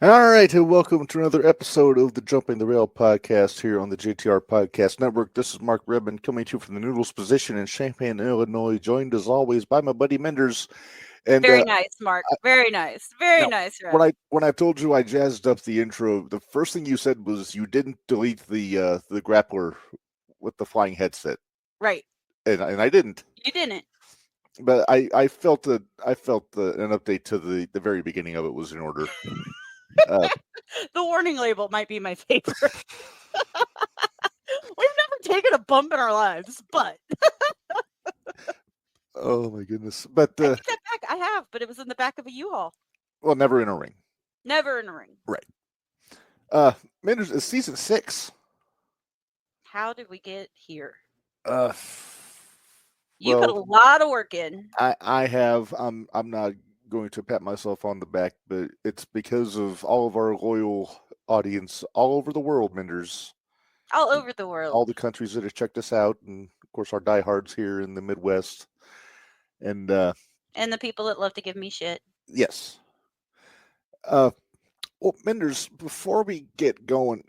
All right, and welcome to another episode of the Jumping the Rail podcast here on the JTR Podcast Network. This is Mark Redmond coming to you from the Noodles position in Champaign, Illinois, joined as always by my buddy Minderz. And Very nice, Mark. Very nice. Very now, nice, when Red. I told you I jazzed up the intro, the first thing you said was you didn't delete the grappler with the flying headset, Right. and I didn't. You didn't. But I felt an update to the very beginning of it was in order. The warning label might be my favorite. We've never taken a bump in our lives, but Oh my goodness! But I take that back. I have, but it was in the back of a U-Haul. well, never in a ring. Never in a ring. Right. Minderz, it's season 6. How did we get here? Uh, You put a lot of work in. I have. I'm not going to pat myself on the back, but it's because of all of our loyal audience all over the world, Minderz. All over the All world. the countries that have checked us out, and of course our diehards here in the Midwest. And And the people that love to give me shit. yes. Well, Minderz, before we get going,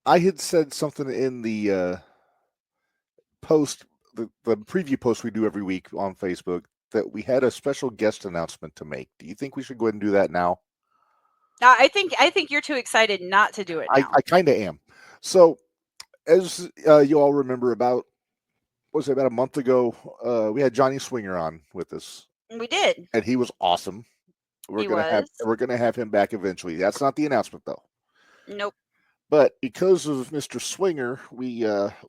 I had said something in the post, the preview post we do every week on Facebook, that we had a special guest announcement to make. Do you think we should go ahead and do that now? I think you're too excited not to do it now. I kind of am. So, as you all remember, about a month ago, we had Johnny Swinger on with us, We did. and he was awesome. We're gonna have him back eventually. That's not the announcement though. Nope. But because of Mr. Swinger, we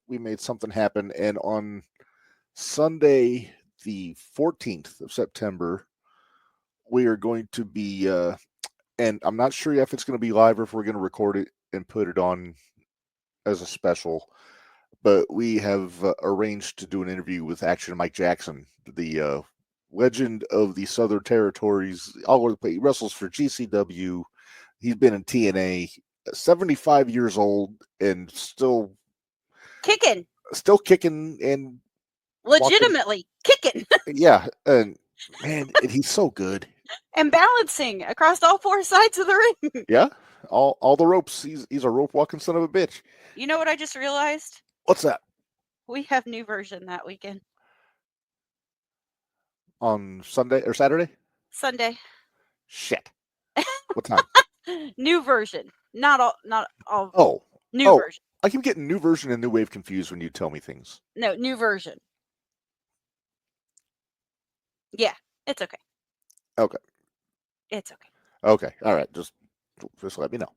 made something happen, and on Sunday, the 14th of September, we are going to be, and I'm not sure if it's going to be live or if we're going to record it and put it on as a special, but we have arranged to do an interview with Action Mike Jackson, the legend of the Southern Territories, all over the place. He wrestles for GCW. He's been in TNA, 75 years old, and still Kicking. and Legitimately kicking. yeah, and man, and he's so good. And balancing across all four sides of the ring. Yeah, all the ropes. He's a rope walking son of a bitch. You know what I just realized? What's that? We have new version that weekend. On Sunday or Saturday? Sunday. Shit. What time? New version. Not all Oh, new version. I keep getting new version and new wave confused when you tell me things. No, new version. Yeah, it's okay. Okay. It's okay. Okay. All right. Just let me know.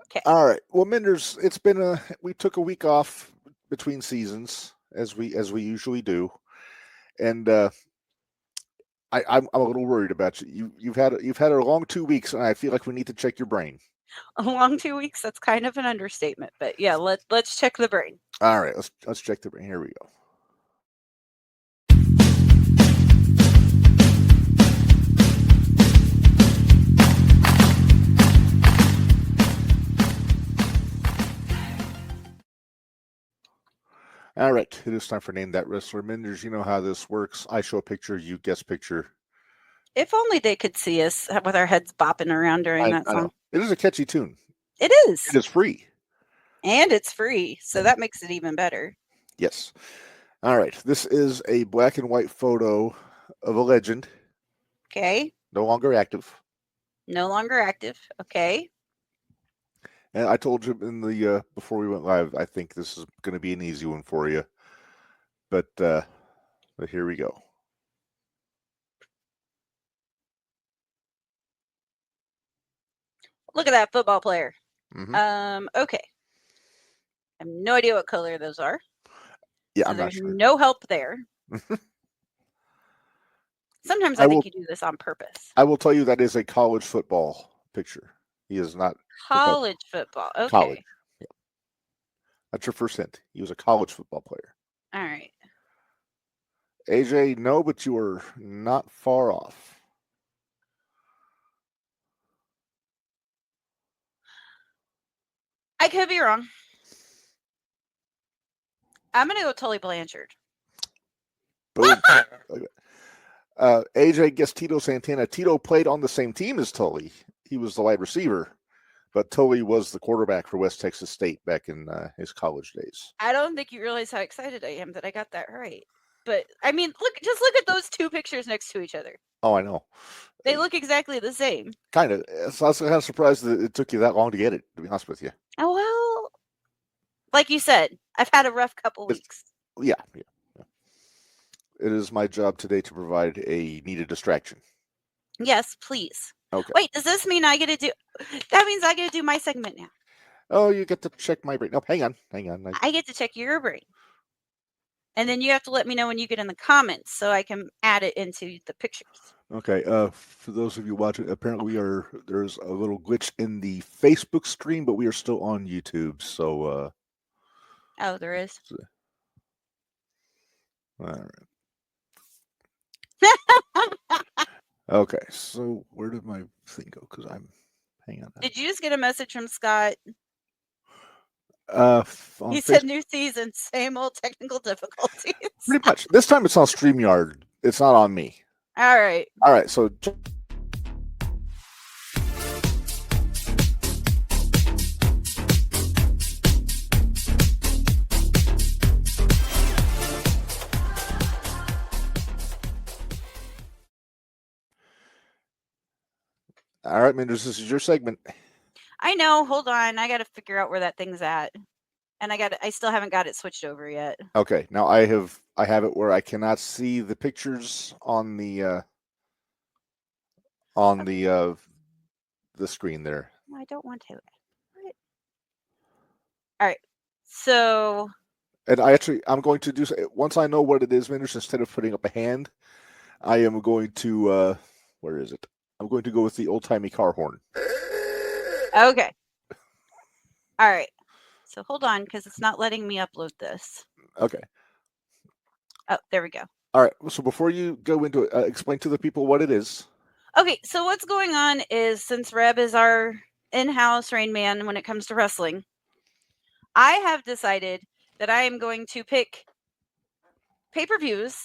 Okay. All right. Well, Minderz, it's been we took a week off between seasons as we usually do, and I'm a little worried about you. You've had a long 2 weeks, and I feel like we need to check your brain. A long 2 weeks. That's kind of an understatement, but yeah, let's check the brain. All right. Let's check the brain. Here we go. All right, it is time for Name That Wrestler. Minderz, you know how this works. I show a picture, you guess picture. If only they could see us with our heads bopping around during that song. It is a catchy tune. It is. It is free. And it's free, so that makes it even better. Yes. All right, this is a black and white photo of a legend. Okay. No longer active. No longer active. Okay. And I told you in the before we went live, I think this is going to be an easy one for you. But here we go. Look at that football player. Mm-hmm. Okay. I have no idea what color those are. Yeah, so I'm not sure. No help there. Sometimes I think you do this on purpose. I will tell you that is a college football picture. He is not college football. Okay. College. Yeah. That's your first hint. He was a college football player. All right. AJ, no, but you are not far off. I could be wrong. I'm going to go Tully Blanchard. Boom. AJ gets Tito Santana. Tito played on the same team as Tully. he was the wide receiver, but Tully was the quarterback for West Texas State back in his college days. I don't think you realize how excited I am that I got that right. But I mean, look at those two pictures next to each other. Oh, I know. They look exactly the same. Kind of. So I was kind of surprised that it took you that long to get it, to be honest with you. Oh, well, like you said, I've had a rough couple weeks. Yeah. It is my job today to provide a needed distraction. Yes, please. Okay. Wait, does this mean I get to do... That means I get to do my segment now. Oh, you get to check my brain. No, hang on. I get to check your brain. And then you have to let me know when you get in the comments so I can add it into the pictures. Okay. For those of you watching, apparently there's a little glitch in the Facebook stream, but we are still on YouTube. So. Oh, there is. All right. Okay. So where did my thing go? Because hang on. Did you just get a message from Scott? He said new season, same old technical difficulties. Pretty much. This time it's on StreamYard. It's not on me. All right. So all right, Minderz, this is your segment. I know. Hold on. I got to figure out where that thing's at. And I still haven't got it switched over yet. Okay. Now I have it where I cannot see the pictures on the screen there. I don't want to. All right. So. And I'm going to do, once I know what it is, Minderz, instead of putting up a hand, I am going to, where is it? I'm going to go with the old-timey car horn. Okay. All right. So hold on, because it's not letting me upload this. Okay. Oh, there we go. All right. So before you go into it, explain to the people what it is. Okay. So what's going on is, since Reb is our in-house Rain Man when it comes to wrestling, I have decided that I am going to pick pay-per-views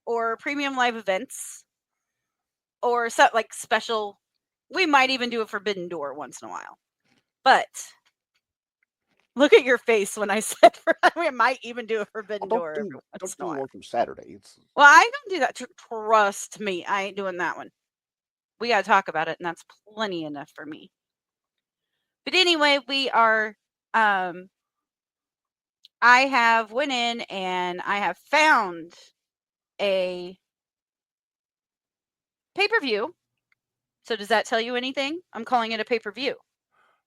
or premium live events or like special. We might even do a Forbidden Door once in a while. But look at your face when I said we might even do a Forbidden Door. Don't do one from Saturday. Well, I don't do that. Trust me, I ain't doing that one. We got to talk about it, and that's plenty enough for me. But anyway, we are... I have went in and I have found a pay-per-view. So does that tell you anything? I'm calling it a pay-per-view.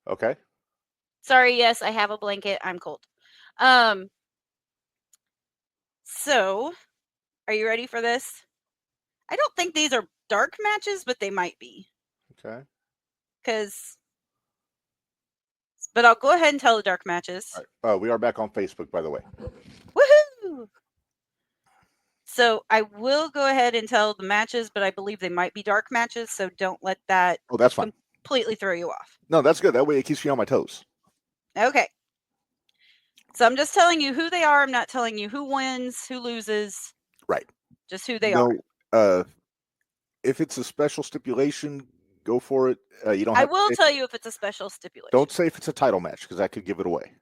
Okay. Sorry, yes, I have a blanket. I'm cold. So, are you ready for this? I don't think these are dark matches, but they might be. Okay. But I'll go ahead and tell the dark matches. Right. We are back on Facebook, by the way. Woohoo! So I will go ahead and tell the matches, but I believe they might be dark matches, so don't let that that's fine. Completely throw you off. No, that's good. That way it keeps me on my toes. Okay. So I'm just telling you who they are. I'm not telling you who wins, who loses. Right. Just who they are. If it's a special stipulation, go for it. You don't. I will tell you if it's a special stipulation. Don't say if it's a title match, because that could give it away.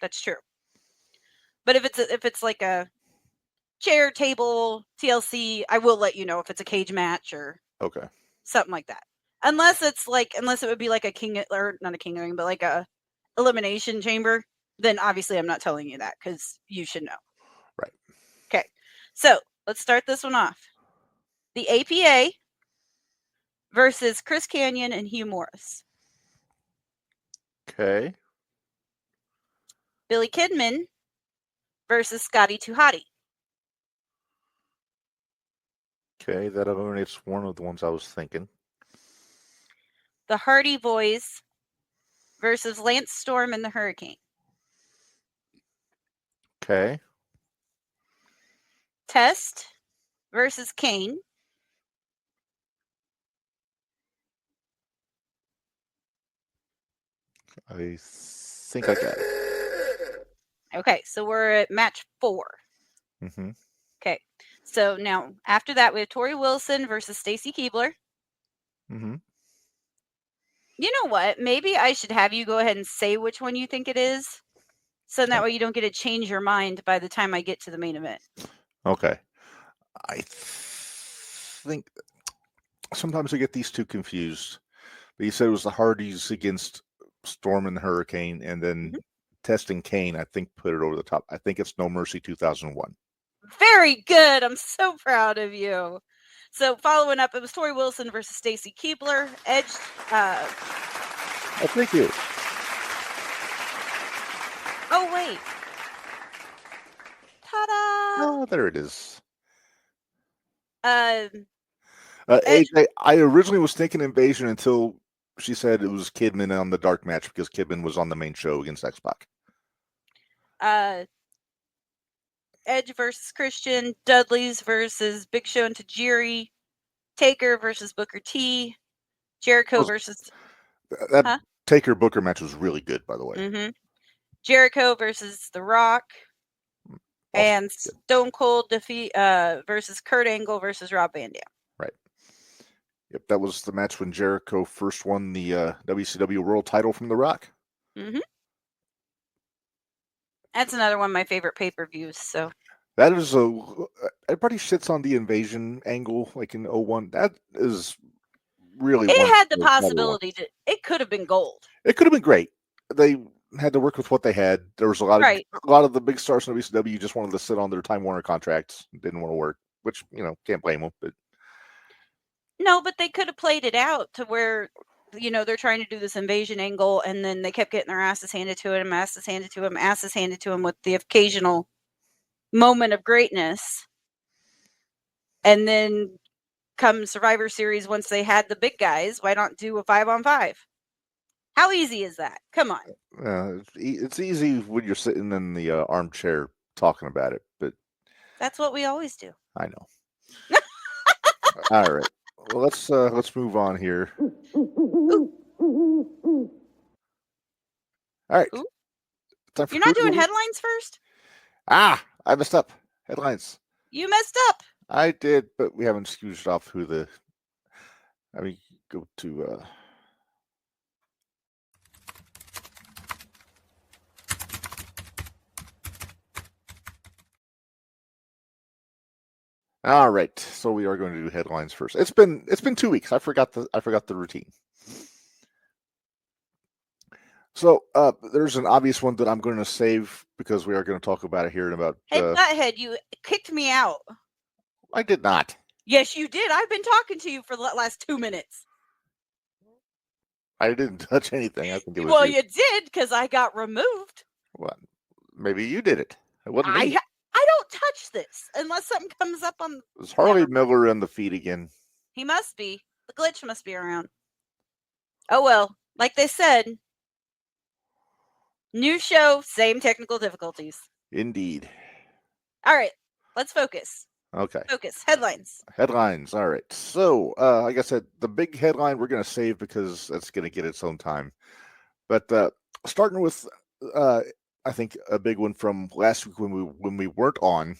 That's true. But if it's like a chair, table, TLC, I will let you know if it's a cage match or something like that. Unless it would be like a king, or not a king ring, but like a elimination chamber, then obviously I'm not telling you that because you should know. Right. Okay. So let's start this one off. The APA versus Chris Kanyon and Hugh Morris. Okay. Billy Kidman versus Scotty 2 Hotty. Okay, that eliminates one of the ones I was thinking. The Hardy Boys versus Lance Storm and the Hurricane. Okay. Test versus Kane. I think I got it. Okay, so we're at match 4. Mm-hmm. Okay, so now after that we have Tori Wilson versus Stacy Keibler. Mm-hmm. You know what? Maybe I should have you go ahead and say which one you think it is. So that way you don't get to change your mind by the time I get to the main event. Okay. I think sometimes I get these two confused. But you said it was the Hardys against Storm and Hurricane, and then Testing Kane, I think, put it over the top. I think it's No Mercy 2001. Very good. I'm so proud of you. So following up, it was Tori Wilson versus Stacy Keibler. Edge. Oh, thank you. Oh, wait. Ta-da! Oh, there it is. Edge. AJ, I originally was thinking Invasion until she said it was Kidman on the dark match because Kidman was on the main show against X-Pac. Edge versus Christian. Dudley's versus Big Show and Tajiri. Taker versus Booker T. Jericho versus... That Taker Booker match was really good, by the way. Jericho versus The Rock. And Stone Cold versus Kurt Angle versus Rob Van Dam. Right. Yep, that was the match when Jericho first won the WCW World title from The Rock. That's another one of my favorite pay-per-views. So that is everybody shits on the Invasion angle, like in 01. That is really. It had the possibility to. It could have been gold. It could have been great. They had to work with what they had. There was a lot of the big stars in WCW just wanted to sit on their Time Warner contracts, didn't want to work, which can't blame them. But no, but they could have played it out to where they're trying to do this Invasion angle, and then they kept getting their asses handed to them, asses handed to them with the occasional moment of greatness, and then come Survivor Series once they had the big guys. Why not do a 5-on-5? How easy is that? Come on. It's easy when you're sitting in the armchair talking about it, but that's what we always do. I know. All right. Well, let's move on here. All right. You're not doing headlines first? I messed up. Headlines. You messed up. I did, but we haven't scooched off who the. I mean, go to. All right, so we are going to do headlines first. It's been 2 weeks. I forgot the routine. So there's an obvious one that I'm going to save because we are going to talk about it here in about. Hey, Butthead, you kicked me out. I did not. Yes, you did. I've been talking to you for the last 2 minutes. I didn't touch anything. I think it was. Well, you did because I got removed. Well, maybe you did it. It wasn't me. I don't touch this unless something comes up on. Is Harley Miller on the feed again? He must be. The glitch must be around. Oh well, like they said, new show, same technical difficulties. Indeed. All right, let's focus. Okay. Focus. Headlines. Headlines. All right. So, like I said, the big headline we're going to save because that's going to get its own time. But starting with, I think a big one from last week when we weren't on,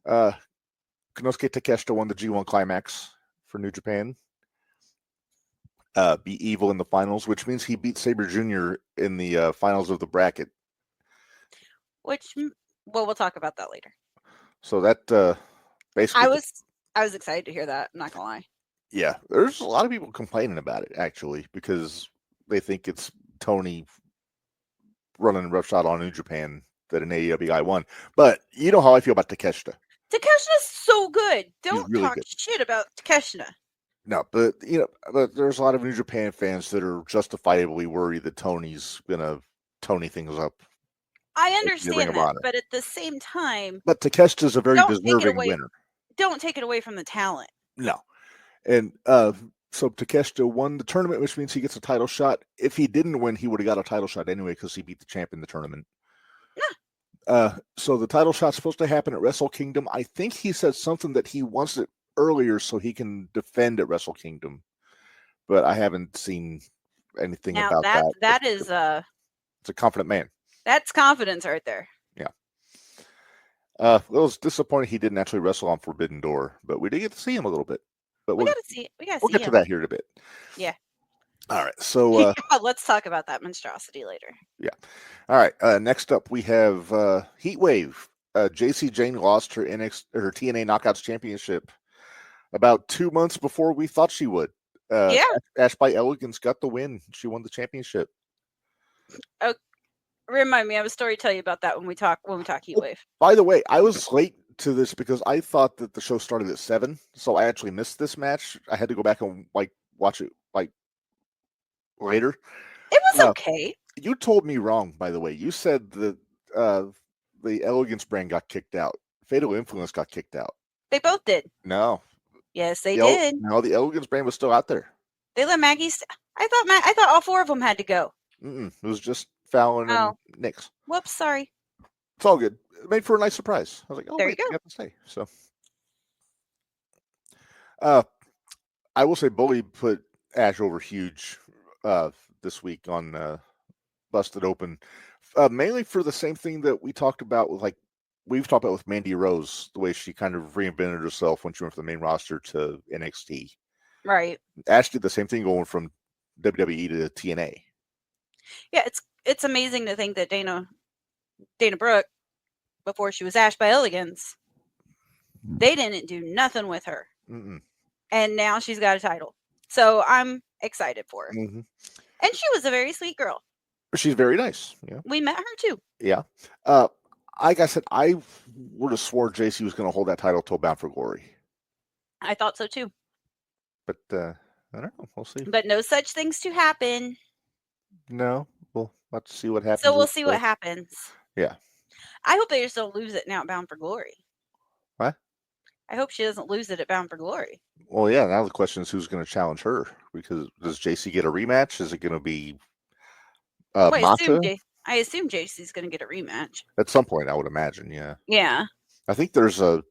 Konosuke Takeshita won the G1 Climax for New Japan. Beat Evil in the finals, which means he beat Sabre Jr. in the finals of the bracket. We'll talk about that later. So that basically, I was excited to hear that. I'm not gonna lie. Yeah, there's a lot of people complaining about it actually because they think it's Tony running roughshod on New Japan that an AEW guy won. But you know how I feel about Takeshita. Takeshita's so good. Don't really talk good. Shit about Takeshita. No, but but there's a lot of New Japan fans that are justifiably worried that Tony's gonna Tony things up. I understand that, but at the same time, but Takeshita's a very deserving winner. Don't take it away from the talent. No, and so Takeshita won the tournament, which means he gets a title shot. If he didn't win, he would have got a title shot anyway because he beat the champ in the tournament. So the title shot's supposed to happen at Wrestle Kingdom. I think he said something that he wants it earlier so he can defend at Wrestle Kingdom, but I haven't seen anything about that. That is it's a confident man. That's confidence right there. Yeah. It was disappointing he didn't actually wrestle on Forbidden Door, but we did get to see him a little bit. But we got to see it. We'll get to that here in a bit. Yeah. All right. So, let's talk about that monstrosity later. all right. Next up, we have Heatwave. JC Jane lost her TNA Knockouts Championship about 2 months before we thought she would. Yeah. Ash by Elegance got the win. She won the championship. Remind me, I have a story to tell you about that when we talk Heatwave. By the way, I was late to this because I thought that the show started at 7, so I actually missed this match. I had to go back and watch it later. It was okay. You told me wrong, by the way. You said that the Elegance brand got kicked out. Fatal Influence got kicked out. They both did. No. Yes, they did. No, the Elegance brand was still out there. They let Maggie. I thought all 4 of them had to go. It was just Fallon and Nix. Whoops, sorry. It's all good. It made for a nice surprise. I was like, oh, there wait, you go. I got to stay. So, I will say Bully put Ash over huge this week on Busted Open, mainly for the same thing that we talked about with we've talked about with Mandy Rose, the way she kind of reinvented herself when she went from the main roster to NXT. Right. Ash did the same thing going from WWE to TNA. Yeah, it's amazing to think that Dana Brooke, before she was Ash by Elegance, they didn't do nothing with her. And now she's got a title. So I'm excited for her. And she was a very sweet girl. She's very nice. Yeah. We met her too. Yeah. Like I said, I would have swore JC was going to hold that title till Bound for Glory. I thought so too. But I don't know. We'll see. But no such things to happen. No. We'll have to see what happens. So we'll see what happens. Yeah. I hope they just don't lose it now at Bound for Glory. What? I hope she doesn't lose it at Bound for Glory. Well, yeah. Now the question is who's going to challenge her? Because does JC get a rematch? Is it going to be I assume JC's going to get a rematch. At some point, I would imagine, yeah. Yeah. I think there's a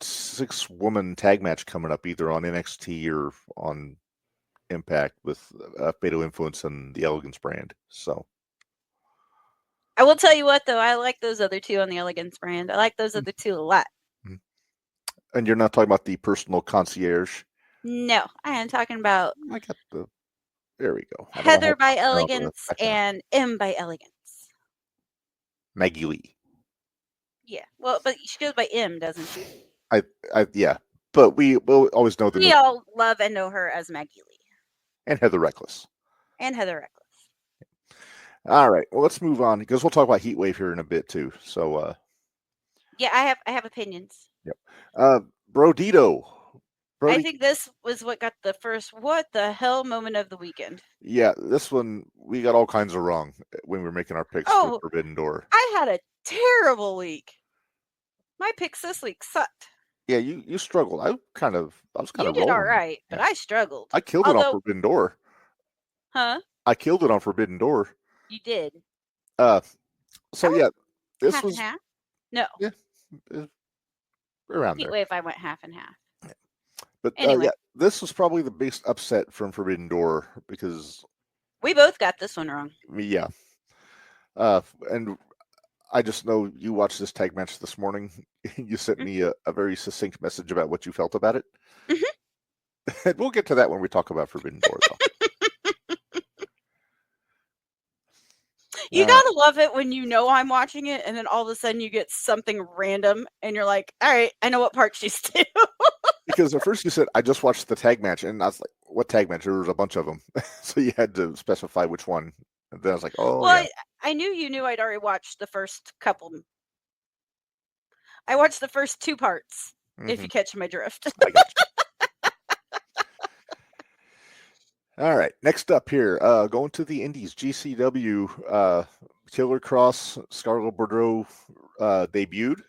6-woman tag match coming up either on NXT or on Impact with Fatal Influence and the Elegance brand. So I will tell you what, though, I like those other 2 on the Elegance brand. I like those other 2 a lot. And you're not talking about the personal concierge? No, I am talking about I got the... There we go. Heather by Elegance and M by Elegance. Maggie Lee. Yeah, well, but she goes by M, doesn't she? Yeah, but we'll always know that we all love and know her as Maggie Lee and Heather Reckless. All right, well, let's move on because we'll talk about Heatwave here in a bit too. So, yeah, I have opinions. Yep. Brodito. I think this was what got the first what the hell moment of the weekend. Yeah, this one we got all kinds of wrong when we were making our picks for Forbidden Door. I had a terrible week. My picks this week sucked. Yeah, you struggled. I was kind of you did all right, but I struggled. I killed it on Forbidden Door. Huh? I killed it on Forbidden Door. You did. So yeah, this half was and half? No. Yeah, around Heatwave, I went half and half. But anyway. Yeah, this was probably the biggest upset from Forbidden Door because we both got this one wrong. Yeah. And I just know you watched this tag match this morning. You sent me a very succinct message about what you felt about it. And we'll get to that when we talk about Forbidden Door, though. You gotta love it when you know I'm watching it, and then all of a sudden you get something random, and you're like, all right, I know what part she's to. Because at first you said, I just watched the tag match, and I was like, what tag match? There was a bunch of them. So you had to specify which one. And then I was like, oh, well, yeah. I knew you knew I'd already watched the first couple. I watched the first 2 parts, if you catch my drift. I got you. All right, next up here, going to the Indies, GCW, Killer Cross, Scarlett Bordeaux debuted.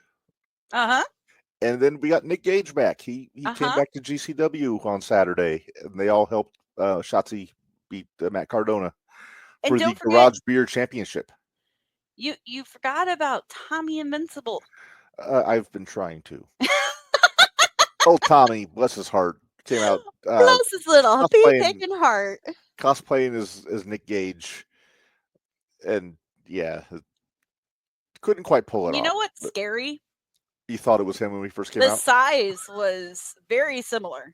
And then we got Nick Gage back. He came back to GCW on Saturday, and they all helped Shotzi beat Matt Cardona for the Garage Beer Championship. You forgot about Tommy Invincible. I've been trying to. Old Tommy, bless his heart, came out. Bless his little pea-picking heart. Cosplaying as Nick Gage. And, yeah, couldn't quite pull it off. You know what's scary? You thought it was him when we first came The out? size was very similar.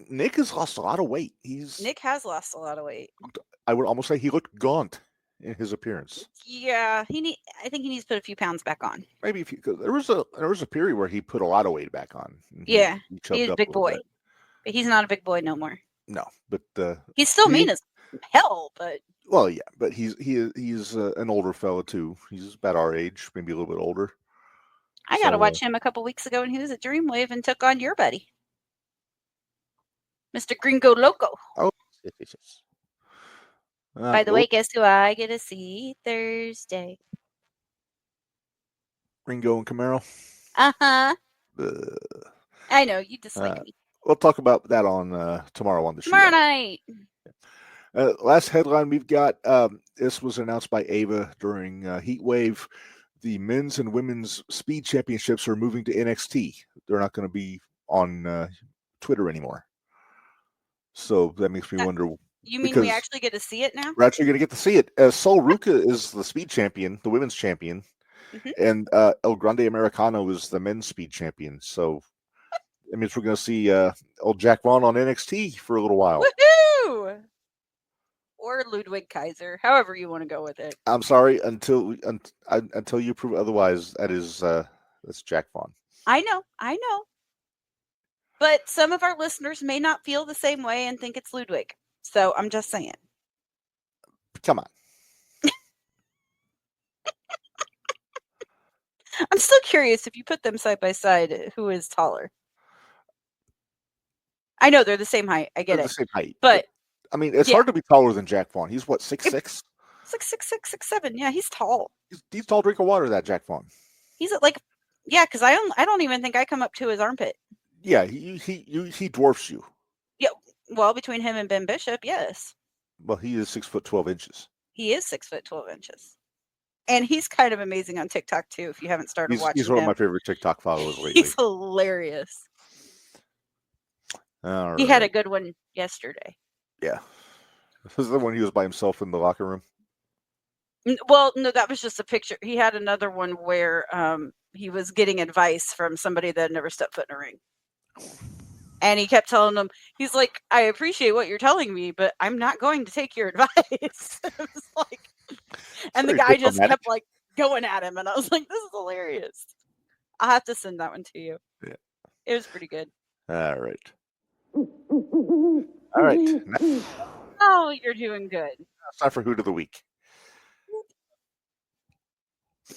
Nick has lost a lot of weight. Nick has lost a lot of weight. I would almost say he looked gaunt in his appearance. Yeah, I think he needs to put a few pounds back on. Maybe cause there was a period where he put a lot of weight back on. Yeah, he he's a big boy, but he's not a big boy no more. No, but he's still mean as hell. But well, yeah, but he's an older fella too. He's about our age, maybe a little bit older. I got to watch him a couple weeks ago when he was at Dreamwave and took on your buddy, Mr. Gringo Loco. Oh, yes. By the way, guess who I get to see Thursday? Ringo and Camaro. Uh-huh. I know, you dislike me. We'll talk about that on tomorrow on the show. Tomorrow night. Last headline we've got, this was announced by Ava during Heatwave. The men's and women's speed championships are moving to NXT. They're not going to be on Twitter anymore. So that makes me wonder. You mean we actually get to see it now? We're actually going to get to see it. Sol Ruca is the speed champion, the women's champion, and El Grande Americano is the men's speed champion. So that means we're going to see old Jack Vaughn on NXT for a little while. Woohoo! Or Ludwig Kaiser, however you want to go with it. I'm sorry, until you prove otherwise, that's Jack Vaughn. I know. But some of our listeners may not feel the same way and think it's Ludwig. So I'm just saying. Come on. I'm still curious, if you put them side by side, who is taller? I know they're the same height. I get it. The same height. But I mean, it's hard to be taller than Jack Vaughn. He's what, 6'6"? It's like 6'6", 6'7". Yeah, he's tall. He's tall drink of water, that Jack Vaughn. He's like, yeah, because I don't even think I come up to his armpit. Yeah, he dwarfs you. Yeah, well, between him and Ben Bishop, yes. Well, he is 6'12". He is 6'12". And he's kind of amazing on TikTok too. If you haven't started watching, he's one of my favorite TikTok followers lately. He's hilarious. All right. He had a good one yesterday. Yeah, this is the one he was by himself in the locker room. Well, no, that was just a picture. He had another one where he was getting advice from somebody that had never stepped foot in a ring. And he kept telling them, he's like, I appreciate what you're telling me, but I'm not going to take your advice. It was like, and the guy just kept like going at him. And I was like, this is hilarious. I'll have to send that one to you. Yeah. It was pretty good. All right. All right. Oh, you're doing good. It's time for Hoot of the Week.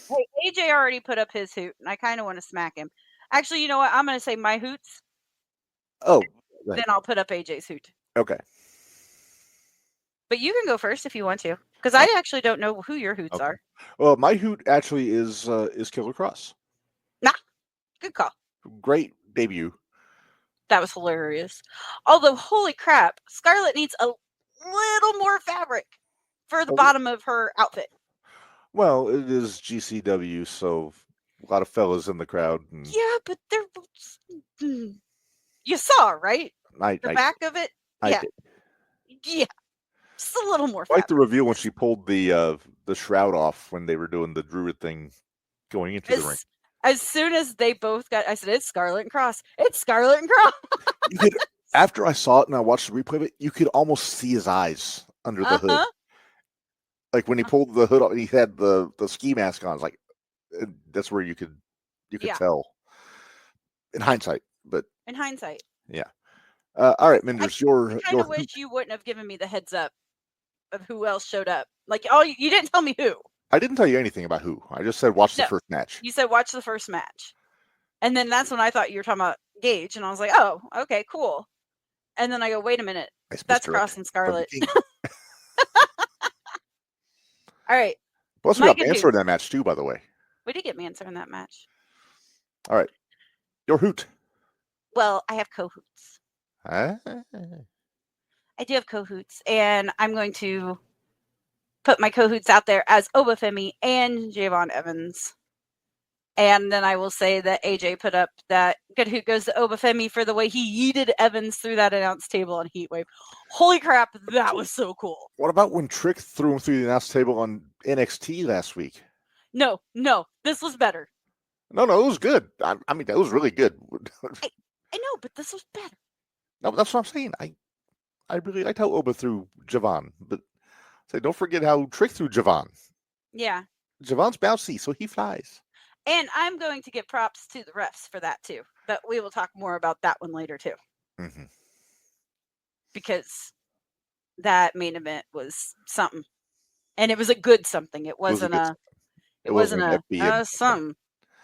Hey, AJ already put up his hoot, and I kind of want to smack him. Actually, you know what? I'm going to say my hoots. Oh. Then I'll put up AJ's hoot. Okay. But you can go first if you want to, because I actually don't know who your hoots are. Well, my hoot actually is Killer Cross. Nah, good call. Great debut. That was hilarious. Although, holy crap, Scarlett needs a little more fabric for the bottom of her outfit. Well, it is GCW, so a lot of fellas in the crowd. And yeah, but they're... You saw, right? The back of it? I did. Yeah. Just a little more fabric. I like the reveal when she pulled the shroud off when they were doing the Druid thing going into the ring. As soon as they both got, I said, it's Scarlett and Cross. It's Scarlett and Cross. After I saw it and I watched the replay of it, you could almost see his eyes under the hood. Like when he pulled the hood off and he had the ski mask on, it's like that's where you could tell. In hindsight, but in hindsight. Yeah. All right, Minderz, I kind of wish you wouldn't have given me the heads up of who else showed up. Like, you didn't tell me who. I didn't tell you anything about who. I just said watch the first match. You said watch the first match. And then that's when I thought you were talking about Gage. And I was like, oh, okay, cool. And then I go, wait a minute. That's Cross and Scarlett. All right. Plus, we got Mansoor in that match, too, by the way. We did get Mansoor in that match. All right. Your hoot. Well, I have co-hoots. I do have co-hoots. And I'm going to put my co-hoots out there as Obafemi and Javon Evans. And then I will say that AJ put up that good hoot goes to Obafemi for the way he yeeted Evans through that announce table on Heatwave. Holy crap, that was so cool. What about when Trick threw him through the announce table on NXT last week? No, this was better. No, it was good. I mean, that was really good. I know, but this was better. No, that's what I'm saying. I really liked how Oba threw Javon, but say don't forget how Trick threw Javon. Yeah. Javon's bouncy, so he flies. And I'm going to give props to the refs for that too. But we will talk more about that one later too. Mm-hmm. Because that main event was something. And it was a good something. It wasn't a it wasn't an a FBM something.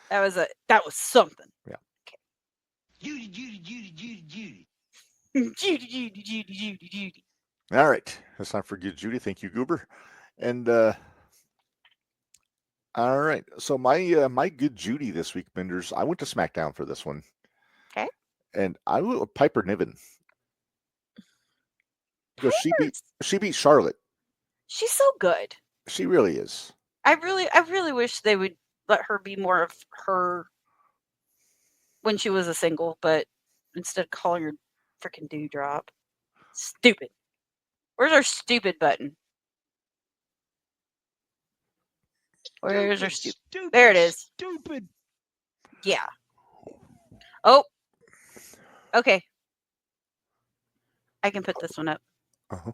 That was something. Yeah. Okay. Judy, Judy, Judy, Judy, Judy. Judy, Judy, Judy, Judy, Judy. All right. It's time for Good Judy. Thank you, Goober. And all right. So my Good Judy this week, Minderz, I went to SmackDown for this one. Okay. And I went with Piper Niven. Because Piper's- she beat Charlotte. She's so good. She really is. I really wish they would let her be more of her when she was a single, but instead of calling her freaking Dewdrop. Stupid. Where's our stupid button? Where's our stupid? There it is. Stupid. Yeah. Oh. Okay. I can put this one up. Uh-huh.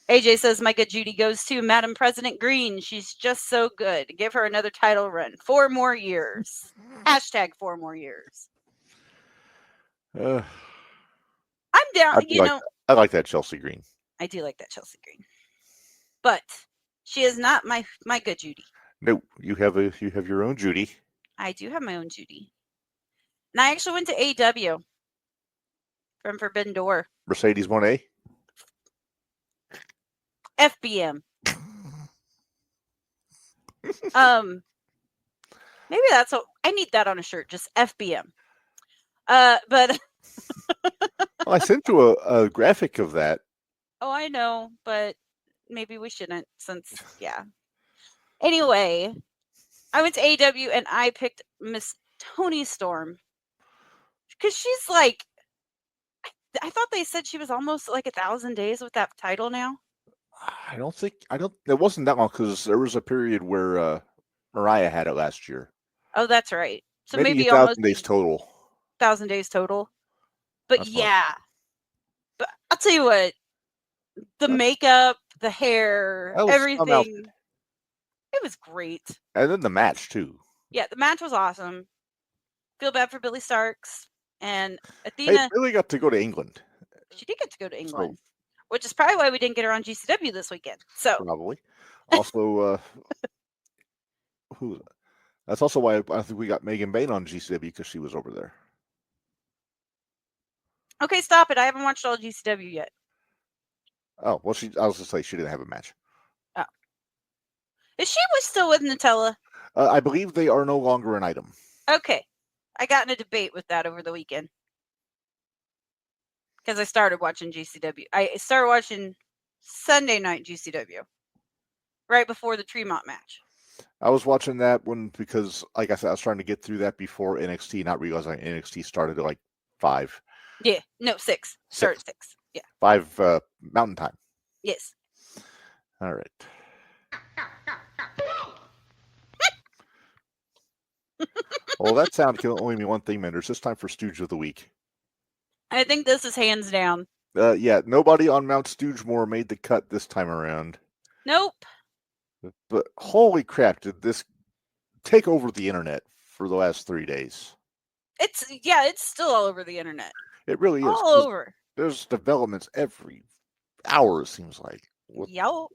AJ says, my good Judy goes to Madam President Green. She's just so good. Give her another title run. 4 more years. Hashtag 4 more years. I'm down. I like that Chelsea Green. I do like that Chelsea Green. But she is not my good Judy. No, you have your own Judy. I do have my own Judy. And I actually went to AEW from Forbidden Door. Mercedes Moné. FBM. Maybe that's what I need that on a shirt, just FBM. But well, I sent you a graphic of that. Oh, I know, but maybe we shouldn't since Anyway, I went to AEW and I picked Miss Toni Storm. Because she's like I thought they said she was almost like 1,000 days with that title now. It wasn't that long because there was a period where Mariah had it last year. Oh, that's right. So maybe 1,000 days total. 1,000 days total. But but I'll tell you what, the makeup, the hair, everything, it was great. And then the match too. Yeah, the match was awesome. Feel bad for Billy Starks and Athena. Hey, Billy got to go to England. She did get to go to England. Which is probably why we didn't get her on GCW this weekend. So probably. Also, that's also why I think we got Megan Bain on GCW because she was over there. Okay, stop it. I haven't watched all GCW yet. Oh, well, I was going to say she didn't have a match. Oh. Is she still with Nutella? I believe they are no longer an item. Okay. I got in a debate with that over the weekend. Because I started watching GCW. I started watching Sunday night GCW. Right before the Tremont match. I was watching that one because, like I said, I was trying to get through that before NXT, not realizing NXT started at like 5. Yeah, no, 6. Started 6. Yeah. 5 Mountain Time. Yes. All right. Well, that sound can only mean one thing, Minderz. It's time for Stooge of the Week. I think this is hands down. Yeah, nobody on Mount Stoogemore made the cut this time around. Nope. But holy crap, did this take over the internet for the last 3 days? It's still all over the internet. It really is. All over. There's developments every hour, it seems like. Yep.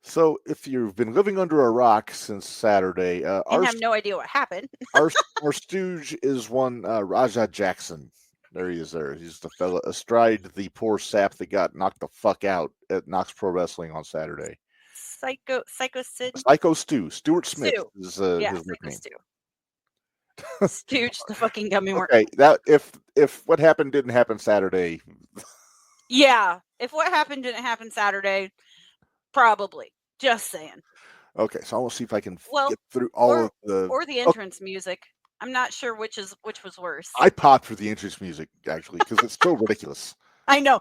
So if you've been living under a rock since Saturday, and have no idea what happened. our stooge is one Raja Jackson. There he is. There, he's the fella astride the poor sap that got knocked the fuck out at Knox Pro Wrestling on Saturday. Psycho Sid. Psycho Stu. Stuart Smith is his nickname. Stooge, the fucking gummy worm. Okay, that if what happened didn't happen Saturday. Yeah, if what happened didn't happen Saturday, probably. Just saying. Okay, so I will see if I can get through all of the entrance music. I'm not sure which was worse. I popped for the entrance music actually because it's so ridiculous. I know.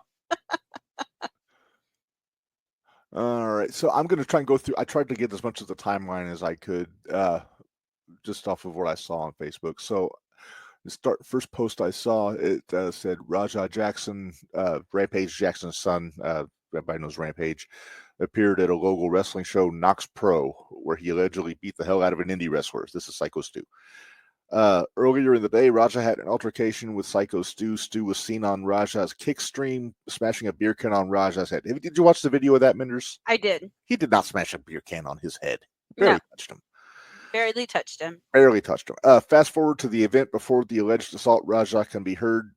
All right, so I'm going to try and go through. I tried to get as much of the timeline as I could just off of what I saw on Facebook. So the first post I saw, it said Raja Jackson, Rampage Jackson's son, everybody knows Rampage, appeared at a local wrestling show, Knox Pro, where he allegedly beat the hell out of an indie wrestler. This is Psycho Stu. Earlier in the day, Raja had an altercation with Psycho Stu. Stu was seen on Raja's kick stream, smashing a beer can on Raja's head. Did you watch the video of that, Minderz? I did. He did not smash a beer can on his head. Barely touched him. Barely touched him. Barely touched him. Fast forward to the event before the alleged assault. Raja can be heard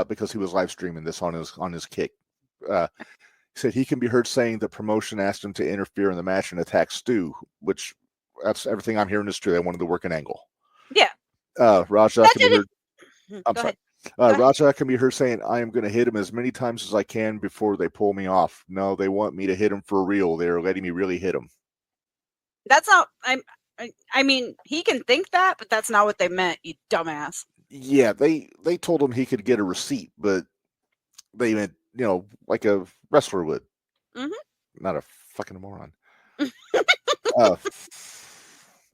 because he was live streaming this on his kick. He said he can be heard saying the promotion asked him to interfere in the match and attack Stu, which that's everything I'm hearing is true. They wanted to work an angle. Yeah. Raja can be heard. I'm sorry. ahead. Raja can be heard saying, I am going to hit him as many times as I can before they pull me off. No, they want me to hit him for real. They're letting me really hit him. That's not, I mean, he can think that, but that's not what they meant, you dumbass. Yeah, they told him he could get a receipt, but they meant, like a wrestler would. Mm-hmm. Not a fucking moron.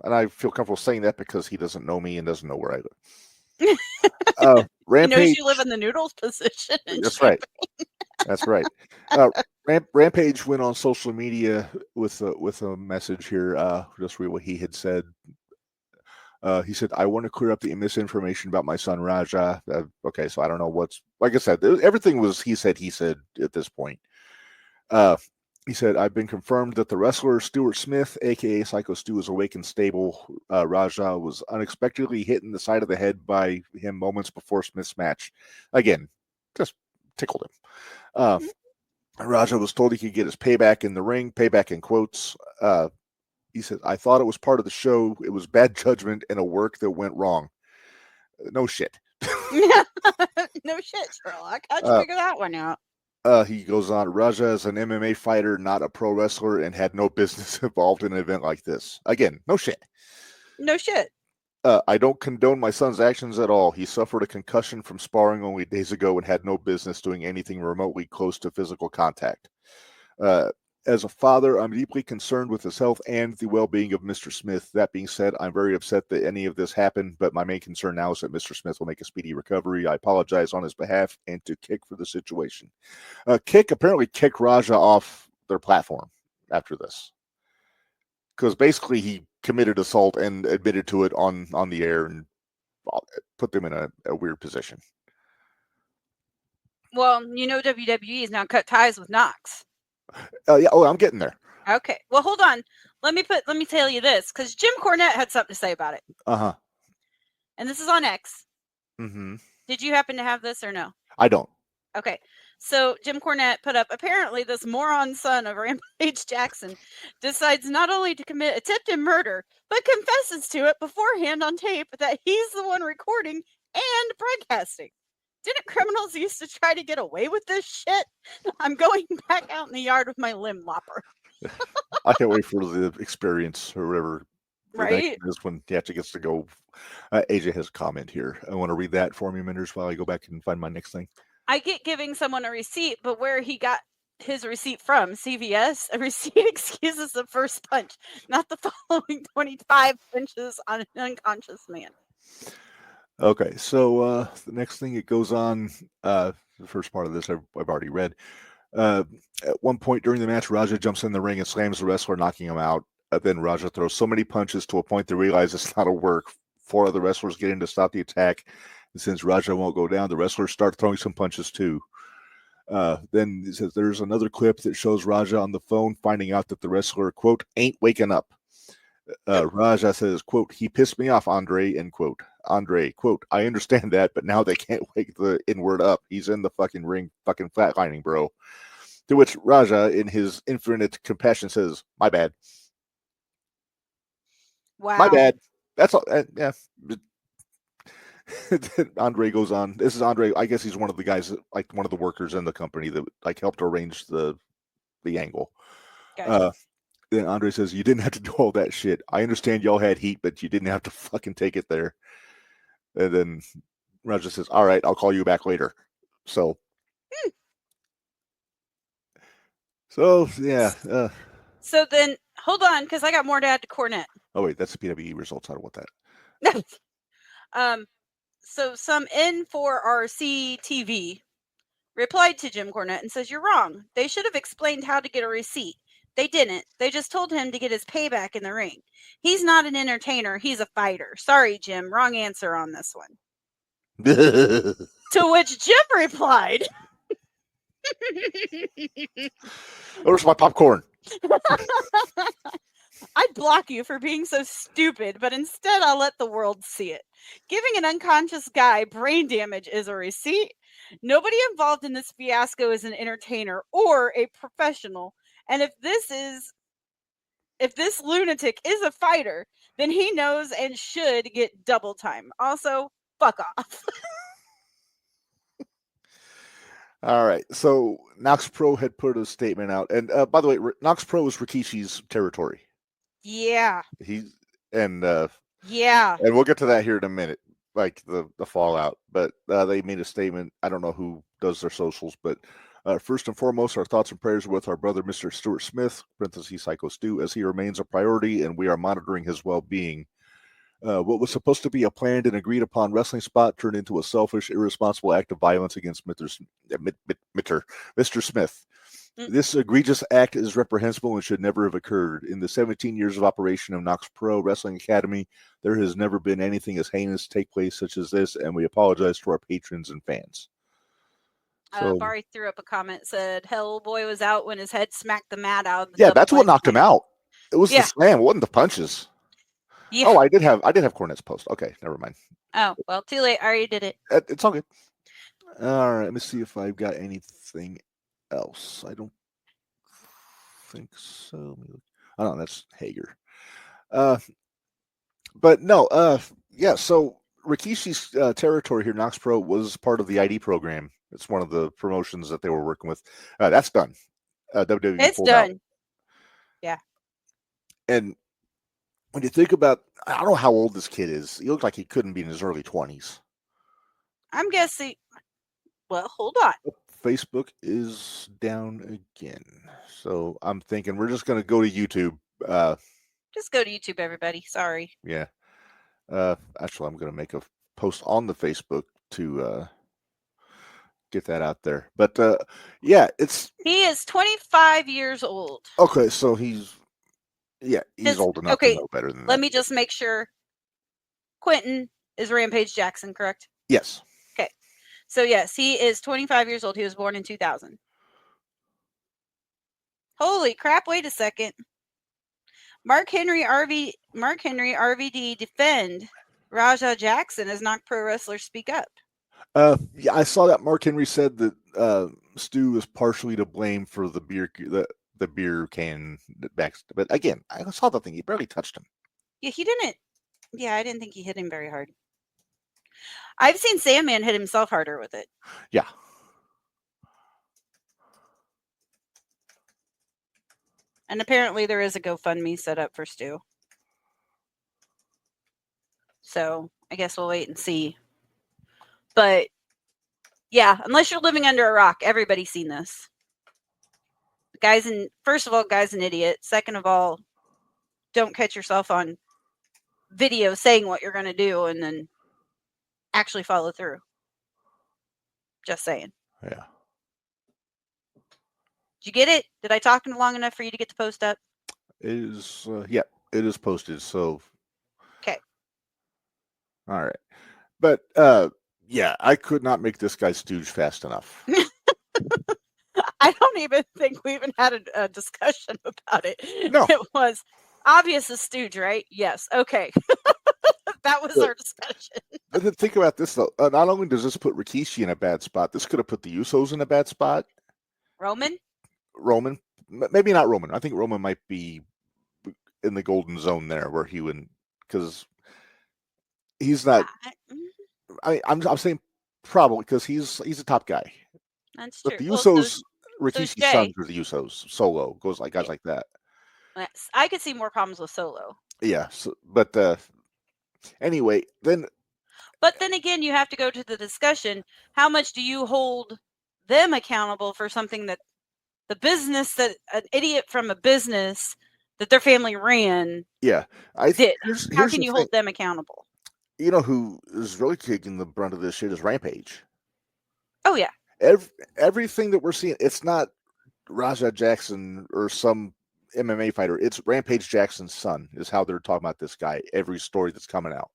And I feel comfortable saying that because he doesn't know me and doesn't know where I live. Rampage, he knows you live in the noodles position. That's right. That's right. Rampage went on social media with a message here. Just read what he had said. He said, I want to clear up the misinformation about my son Raja. Okay, so I don't know what's, like I said, everything was he said at this point. He said, I've been confirmed that the wrestler Stuart Smith, a.k.a. Psycho Stu, is awake and stable. Raja was unexpectedly hit in the side of the head by him moments before Smith's match. Again, just tickled him. Raja was told he could get his payback in the ring, payback in quotes. He said, I thought it was part of the show. It was bad judgment and a work that went wrong. No shit. No shit, Sherlock. How'd you figure that one out? He goes on, Raja is an MMA fighter, not a pro wrestler, and had no business involved in an event like this. Again, no shit. No shit. I don't condone my son's actions at all. He suffered a concussion from sparring only days ago and had no business doing anything remotely close to physical contact. As a father, I'm deeply concerned with his health and the well-being of Mr. Smith. That being said, I'm very upset that any of this happened, but my main concern now is that Mr. Smith will make a speedy recovery. I apologize on his behalf and to Kick for the situation. Kick apparently kicked Raja off their platform after this, because basically he committed assault and admitted to it on the air and put them in a weird position. Well, WWE has now cut ties with Knox. Yeah. Oh, I'm getting there. Okay. Well, hold on. Let me tell you this, because Jim Cornette had something to say about it. Uh-huh. And this is on X. Mm-hmm. Did you happen to have this or no? I don't. Okay. So Jim Cornette put up, apparently this moron son of Rampage Jackson decides not only to commit attempted murder, but confesses to it beforehand on tape that he's the one recording and broadcasting. Didn't criminals used to try to get away with this shit? I'm going back out in the yard with my limb lopper. I can't wait for the experience or whatever. Right? This one he actually gets to go. AJ has a comment here. I want to read that for me, Minderz, while I go back and find my next thing. I get giving someone a receipt, but where he got his receipt from, CVS, a receipt excuses the first punch, not the following 25 punches on an unconscious man. Okay, so the next thing it goes on, the first part of this I've already read. At one point during the match, Raja jumps in the ring and slams the wrestler, knocking him out. Then Raja throws so many punches to a point they realize it's not a work. 4 other wrestlers get in to stop the attack. And since Raja won't go down, the wrestlers start throwing some punches too. Then he says there's another clip that shows Raja on the phone finding out that the wrestler, quote, ain't waking up. Raja says, quote, he pissed me off, Andre, end quote. Andre, quote, I understand that, but now they can't wake the N-word up. He's in the fucking ring, fucking flatlining, bro. To which Raja, in his infinite compassion, says, my bad. Wow. My bad. That's all. Yeah. Andre goes on. This is Andre. I guess he's one of the guys, like one of the workers in the company that like helped arrange the angle. Gotcha. Then Andre says, you didn't have to do all that shit. I understand y'all had heat, but you didn't have to fucking take it there. And then Raja says, all right, I'll call you back later. So yeah. So then, hold on, because I got more to add to Cornette. Oh, wait, that's the PWE results. I don't want that. So some N4RC TV replied to Jim Cornette and says, "You're wrong. They should have explained how to get a receipt. They didn't. They just told him to get his payback in the ring. He's not an entertainer. He's a fighter. Sorry, Jim. Wrong answer on this one." To which Jim replied, Where's my popcorn? "I'd block you for being so stupid, but instead I'll let the world see it. Giving an unconscious guy brain damage is a receipt. Nobody involved in this fiasco is an entertainer or a professional. And if this lunatic is a fighter, then he knows and should get double time. Also, fuck off." All right. So Nox Pro had put a statement out, and by the way, Nox Pro is Rikishi's territory. Yeah. And Yeah. we'll get to that here in a minute, like the fallout. But they made a statement. I don't know who does their socials, but first and foremost, our thoughts and prayers are with our brother, Mr. Stuart Smith, parentheses Psycho Stu, as he remains a priority, and we are monitoring his well-being. What was supposed to be a planned and agreed upon wrestling spot turned into a selfish, irresponsible act of violence against Mr. Smith. This egregious act is reprehensible and should never have occurred. In the 17 years of operation of Nox Pro Wrestling Academy, there has never been anything as heinous take place such as this, and we apologize to our patrons and fans. So, Barry threw up a comment, said Hellboy was out when his head smacked the mat out. Yeah, that's what knocked him out. It was the slam, it wasn't the punches. Yeah. Oh, I did have Cornette's post. Okay, never mind. Oh, well, too late. I already did it. It's all good. All right, let me see if I've got anything else. I don't think so. Oh, no, that's Hager. But no, yeah, so Rikishi's territory here, Nox Pro, was part of the ID program. It's one of the promotions that they were working with. That's done. WWE it's pulled done. out. Yeah. And when you think about, I don't know how old this kid is. He looked like he couldn't be in his early 20s. I'm guessing. Well, hold on. Facebook is down again. So I'm thinking we're just going to go to YouTube. Just go to YouTube, everybody. Sorry. Yeah. Actually, I'm going to make a post on the Facebook to get that out there. But yeah, he is 25 years old. Okay, so he's old enough to know better than that. Let me just make sure. Quentin is Rampage Jackson, correct? Yes. Okay. So yes, he is 25 years old. He was born in 2000. Holy crap, wait a second. Mark Henry RVD defend Raja Jackson as Knock Pro Wrestler Speak Up. Yeah, I saw that Mark Henry said that Stu is partially to blame for the beer can back. But again, I saw the thing. He barely touched him. Yeah, he didn't. Yeah, I didn't think he hit him very hard. I've seen Sandman hit himself harder with it. Yeah. And apparently there is a GoFundMe set up for Stu. So I guess we'll wait and see. But yeah, unless you're living under a rock, everybody's seen this. First of all, guy's an idiot. Second of all, don't catch yourself on video saying what you're going to do and then actually follow through. Just saying. Yeah. Did you get it? Did I talk long enough for you to get the post up? It is, it is posted. So. Okay. All right. But, yeah, I could not make this guy stooge fast enough. I don't even think we even had a discussion about it. No. It was obvious as stooge, right? Yes. Okay. That was our discussion. But then think about this, though. Not only does this put Rikishi in a bad spot, this could have put the Usos in a bad spot. Roman? Maybe not Roman. I think Roman might be in the golden zone there where he would, because he's not. I'm saying probably because he's a top guy. That's but true. The Usos, Rikishi's sons are the Usos. Solo goes like guys like that. I could see more problems with Solo. Yeah, but anyway, then. But then again, you have to go to the discussion. How much do you hold them accountable for something that the business that an idiot from a business that their family ran? Yeah, did. How can you hold them accountable? You know who is really taking the brunt of this shit is Rampage. Oh yeah. Everything that we're seeing, it's not Raja Jackson or some MMA fighter. It's Rampage Jackson's son is how they're talking about this guy. Every story that's coming out.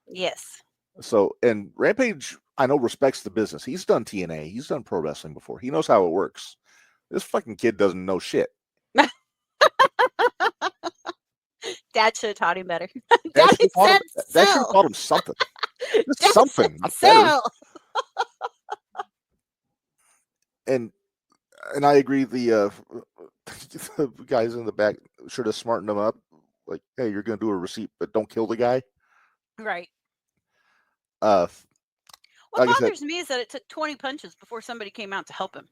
Yes. So, and Rampage, I know, respects the business. He's done TNA. He's done pro wrestling before. He knows how it works. This fucking kid doesn't know shit. Dad should have taught him better. That Daddy should have said taught him something. Just Dad something, not said better. so. And I agree. The guys in the back should have smartened them up. Like, hey, you're going to do a receipt, but don't kill the guy. Right. What What bothers me is that it took 20 punches before somebody came out to help him.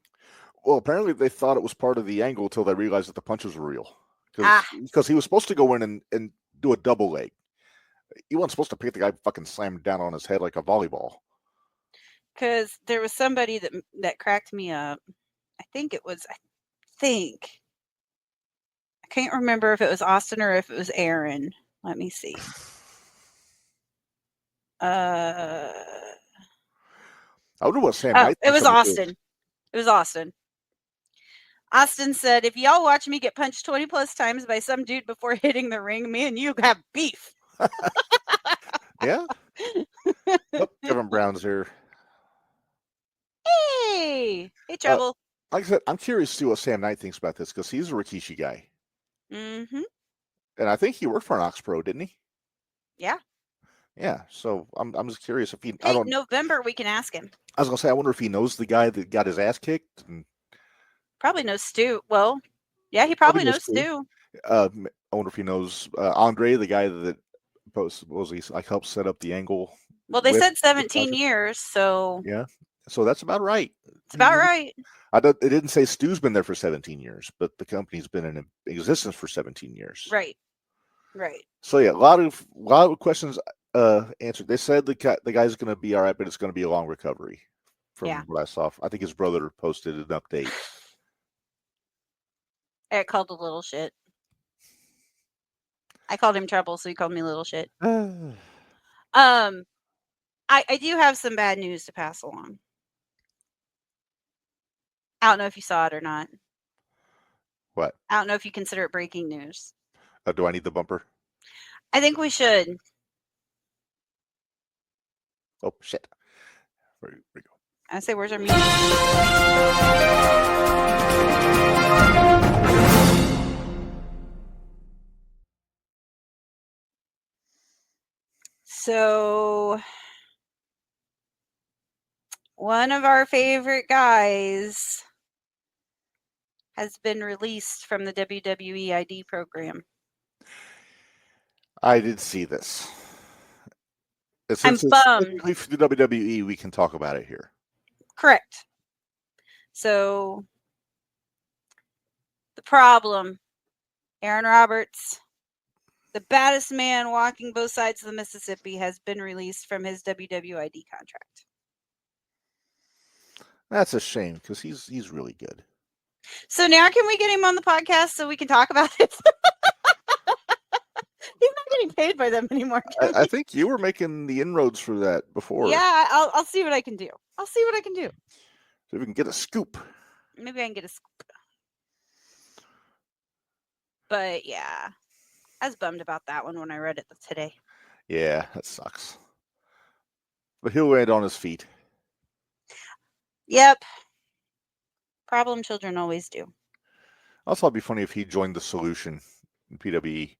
Well, apparently they thought it was part of the angle until they realized that the punches were real. Ah. Because he was supposed to go in and do a double leg. He wasn't supposed to pick the guy fucking slammed down on his head like a volleyball. Because there was somebody that cracked me up. I can't remember if it was Austin or if it was Aaron. Let me see. I wonder what Sam Knight it was thinks of Austin. this. It was Austin. Austin said, if y'all watch me get punched 20 plus times by some dude before hitting the ring, me and you have beef. Yeah. Kevin Brown's here. Hey, Trouble. Like I said, I'm curious to see what Sam Knight thinks about this because he's a Rikishi guy. Mm-hmm. And I think he worked for an Ox Pro, didn't he? Yeah. Yeah. So I'm just curious if he. Hey, November we can ask him. I was gonna say I wonder if he knows the guy that got his ass kicked. And probably knows Stu. Well, yeah, he probably knows Stu. I wonder if he knows Andre, the guy that supposedly like helped set up the angle. Well, they said 17 years, so yeah. So that's about right. It's about right. It didn't say Stu's been there for 17 years, but the company's been in existence for 17 years. Right. Right. So yeah, a lot of questions answered. They said the guy's going to be all right, but it's going to be a long recovery. From what I saw, I think his brother posted an update. I called a little shit. I called him Trouble, so he called me little shit. I do have some bad news to pass along. I don't know if you saw it or not. What? I don't know if you consider it breaking news. Do I need the bumper? I think we should. Oh, shit. Where we go? I say, where's our music? So, one of our favorite guys has been released from the WWE ID program. I did see this. Since I'm bummed. It's the WWE, we can talk about it here. Correct. So, the problem, Aaron Roberts, the baddest man walking both sides of the Mississippi, has been released from his WWID contract. That's a shame because he's really good. So now can we get him on the podcast so we can talk about it? He's not getting paid by them anymore. I think you were making the inroads for that before. Yeah, I'll see what I can do. So we can get a scoop. Maybe I can get a scoop. But yeah, I was bummed about that one when I read it today. Yeah, that sucks. But he'll land on his feet. Yep. Problem children always do. Also, it'd be funny if he joined the solution in PWE.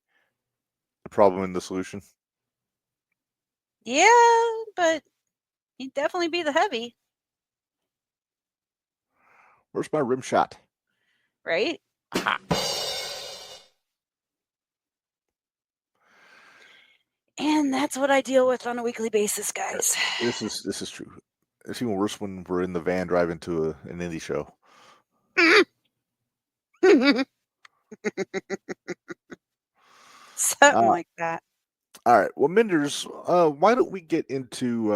The problem in the solution. Yeah, but he'd definitely be the heavy. Where's my rim shot? Right? And that's what I deal with on a weekly basis, guys. This is true. It's even worse when we're in the van driving to an indie show. Something like that. All right. Well, Minderz, why don't we get into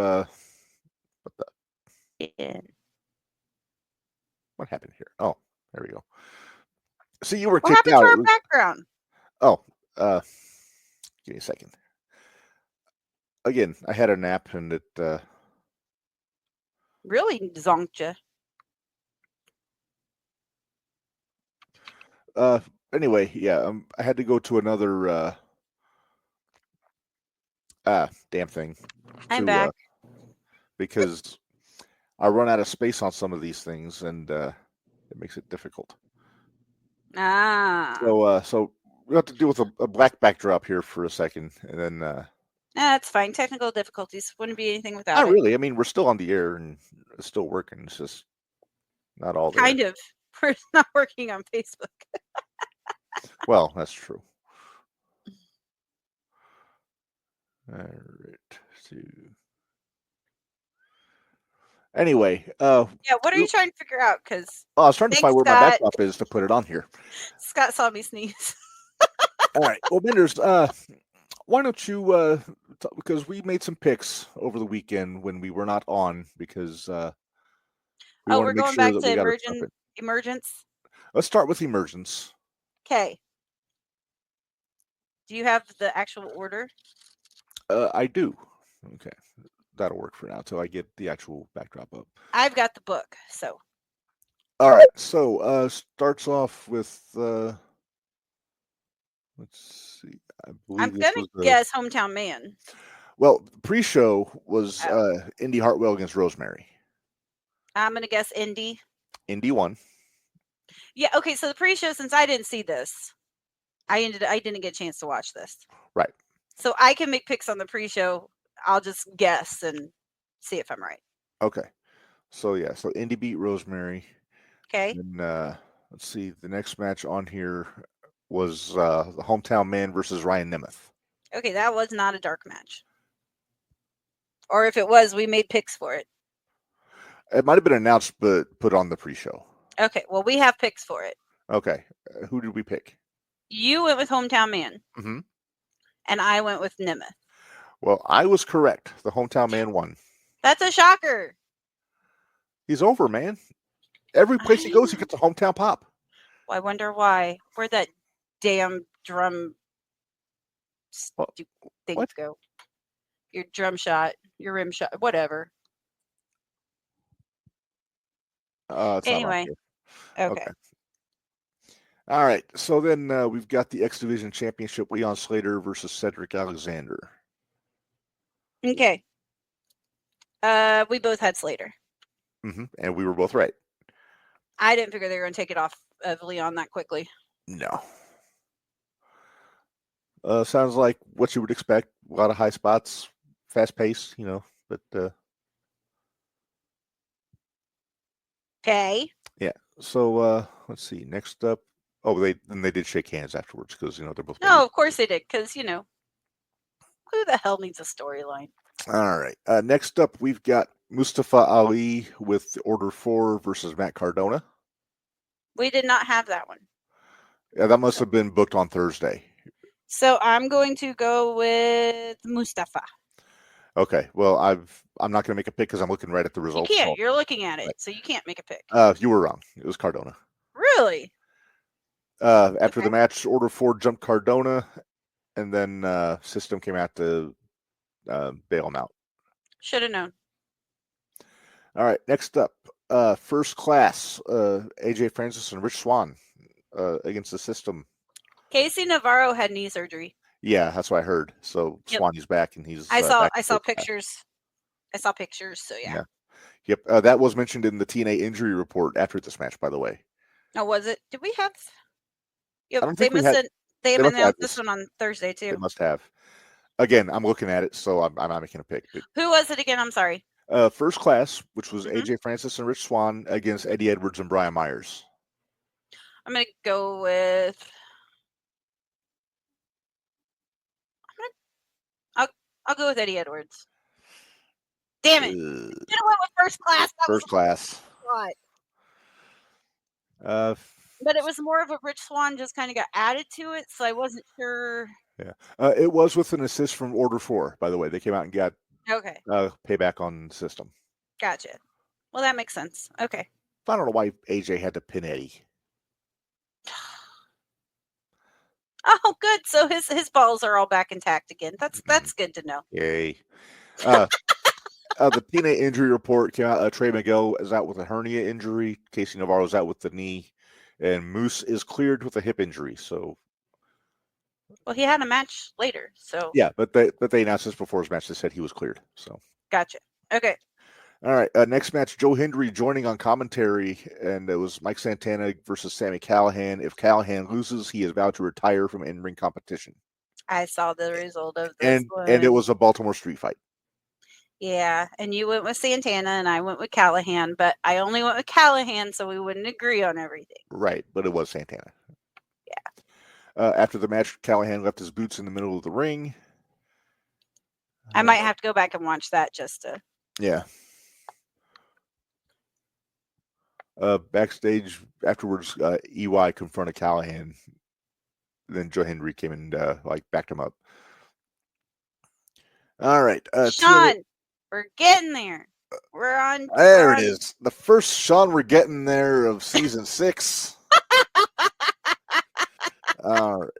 what happened here? Oh, there we go. So you were kicked out. What happened to our background? Oh, give me a second. again, I had a nap and it. Really zonked you. Anyway, yeah, I had to go to another damn thing I'm to back. because I run out of space on some of these things and it makes it difficult. Ah. So we have to deal with a black backdrop here for a second, and then That's fine. Technical difficulties. Wouldn't be anything without not it. really. I mean, we're still on the air and it's still working. It's just not all there. Kind of. We're not working on Facebook. Well, that's true. All right. So anyway, Yeah, what are you trying to figure out? Because I was trying to Thanks, find where my Scott. backdrop is to put it on here. Scott saw me sneeze. All right. Well, Minderz, why don't you because we made some picks over the weekend when we were not on because we Oh, want we're to make going sure back that to we got it covered. emergence. Let's start with emergence. Okay. Do you have the actual order? I do. Okay. That'll work for now until I get the actual backdrop up. I've got the book, so. All right. So starts off with let's see. I believe I'm this gonna was guess Hometown Man. well, the pre-show was Oh. Indy Hartwell against Rosemary. I'm gonna guess Indy. Indy won. Yeah. Okay. So the pre-show, since I didn't see this, I didn't get a chance to watch this. Right. So I can make picks on the pre-show. I'll just guess and see if I'm right. Okay. So yeah, so Indy beat Rosemary. Okay. And let's see, the next match on here was the Hometown Man versus Ryan Nemeth. Okay, that was not a dark match. Or if it was, we made picks for it. It might have been announced, but put on the pre-show. Okay, well, we have picks for it. Okay. Who did we pick? You went with Hometown Man. Mm-hmm. And I went with Nemeth. Well, I was correct. The Hometown Man won. That's a shocker. He's over, man. Every place he goes, he gets a hometown pop. Well, I wonder why. Where'd that damn drum thing go? Your drum shot, your rim shot, whatever. Anyway. Okay. All right. So then we've got the X Division Championship, Leon Slater versus Cedric Alexander. Okay. We both had Slater. Mm-hmm. And we were both right. I didn't figure they were going to take it off of Leon that quickly. No. Sounds like what you would expect. A lot of high spots, fast pace, but okay. Yeah. So let's see. Next up, they did shake hands afterwards because they're both. No, of course they did because who the hell needs a storyline? All right. Next up, we've got Mustafa Ali with Order 4 versus Matt Cardona. We did not have that one. Yeah, that must have been booked on Thursday. So I'm going to go with Mustafa. Okay. Well, I'm not going to make a pick because I'm looking right at the results. You can't. You're looking at it, so you can't make a pick. You were wrong. It was Cardona. Really? After the match, Order 4 jumped Cardona, and then System came out to bail him out. Should have known. All right. Next up, First Class, AJ Francis and Rich Swann against the System. Casey Navarro had knee surgery. Yeah, that's what I heard. So Swanny's back, and he's. I saw pictures. I saw pictures. So yeah. Yep. That was mentioned in the TNA injury report after this match, by the way. Oh, was it? Did we have? Yep. I don't they think must have. They announced this one on Thursday too. They must have. Again, I'm looking at it, so I'm not making a pick. But, who was it again? I'm sorry. First Class, which was AJ Francis and Rich Swann against Eddie Edwards and Brian Myers. I'm gonna go with. I'll go with Eddie Edwards. Damn it! You went with First Class. First Class. But it was more of a Rich Swann just kind of got added to it, so I wasn't sure. Yeah, it was with an assist from Order 4, by the way. They came out and got payback on the System. Gotcha. Well, that makes sense. Okay. I don't know why AJ had to pin Eddie. Oh, good. So his balls are all back intact again. That's good to know. Yay. The TNA injury report came out. Trey Miguel is out with a hernia injury. Casey Navarro is out with the knee. And Moose is cleared with a hip injury. So, Well, he had a match later. So yeah, but they announced this before his match. They said he was cleared. So, gotcha. Okay. all right. Next match, Joe Hendry joining on commentary. And it was Mike Santana versus Sami Callihan. If Callihan loses, he is vowed to retire from in-ring competition. I saw the result of this one. And it was a Baltimore street fight. Yeah, and you went with Santana and I went with Callahan, but I only went with Callahan so we wouldn't agree on everything. Right, but it was Santana. Yeah. After the match, Callahan left his boots in the middle of the ring. I might have to go back and watch that just to... Yeah. Backstage afterwards, EY confronted Callahan. Then Joe Hendry came and backed him up. All right, Sean, we're getting there. We're on. There it is. The first Sean we're getting there of season 6. All right.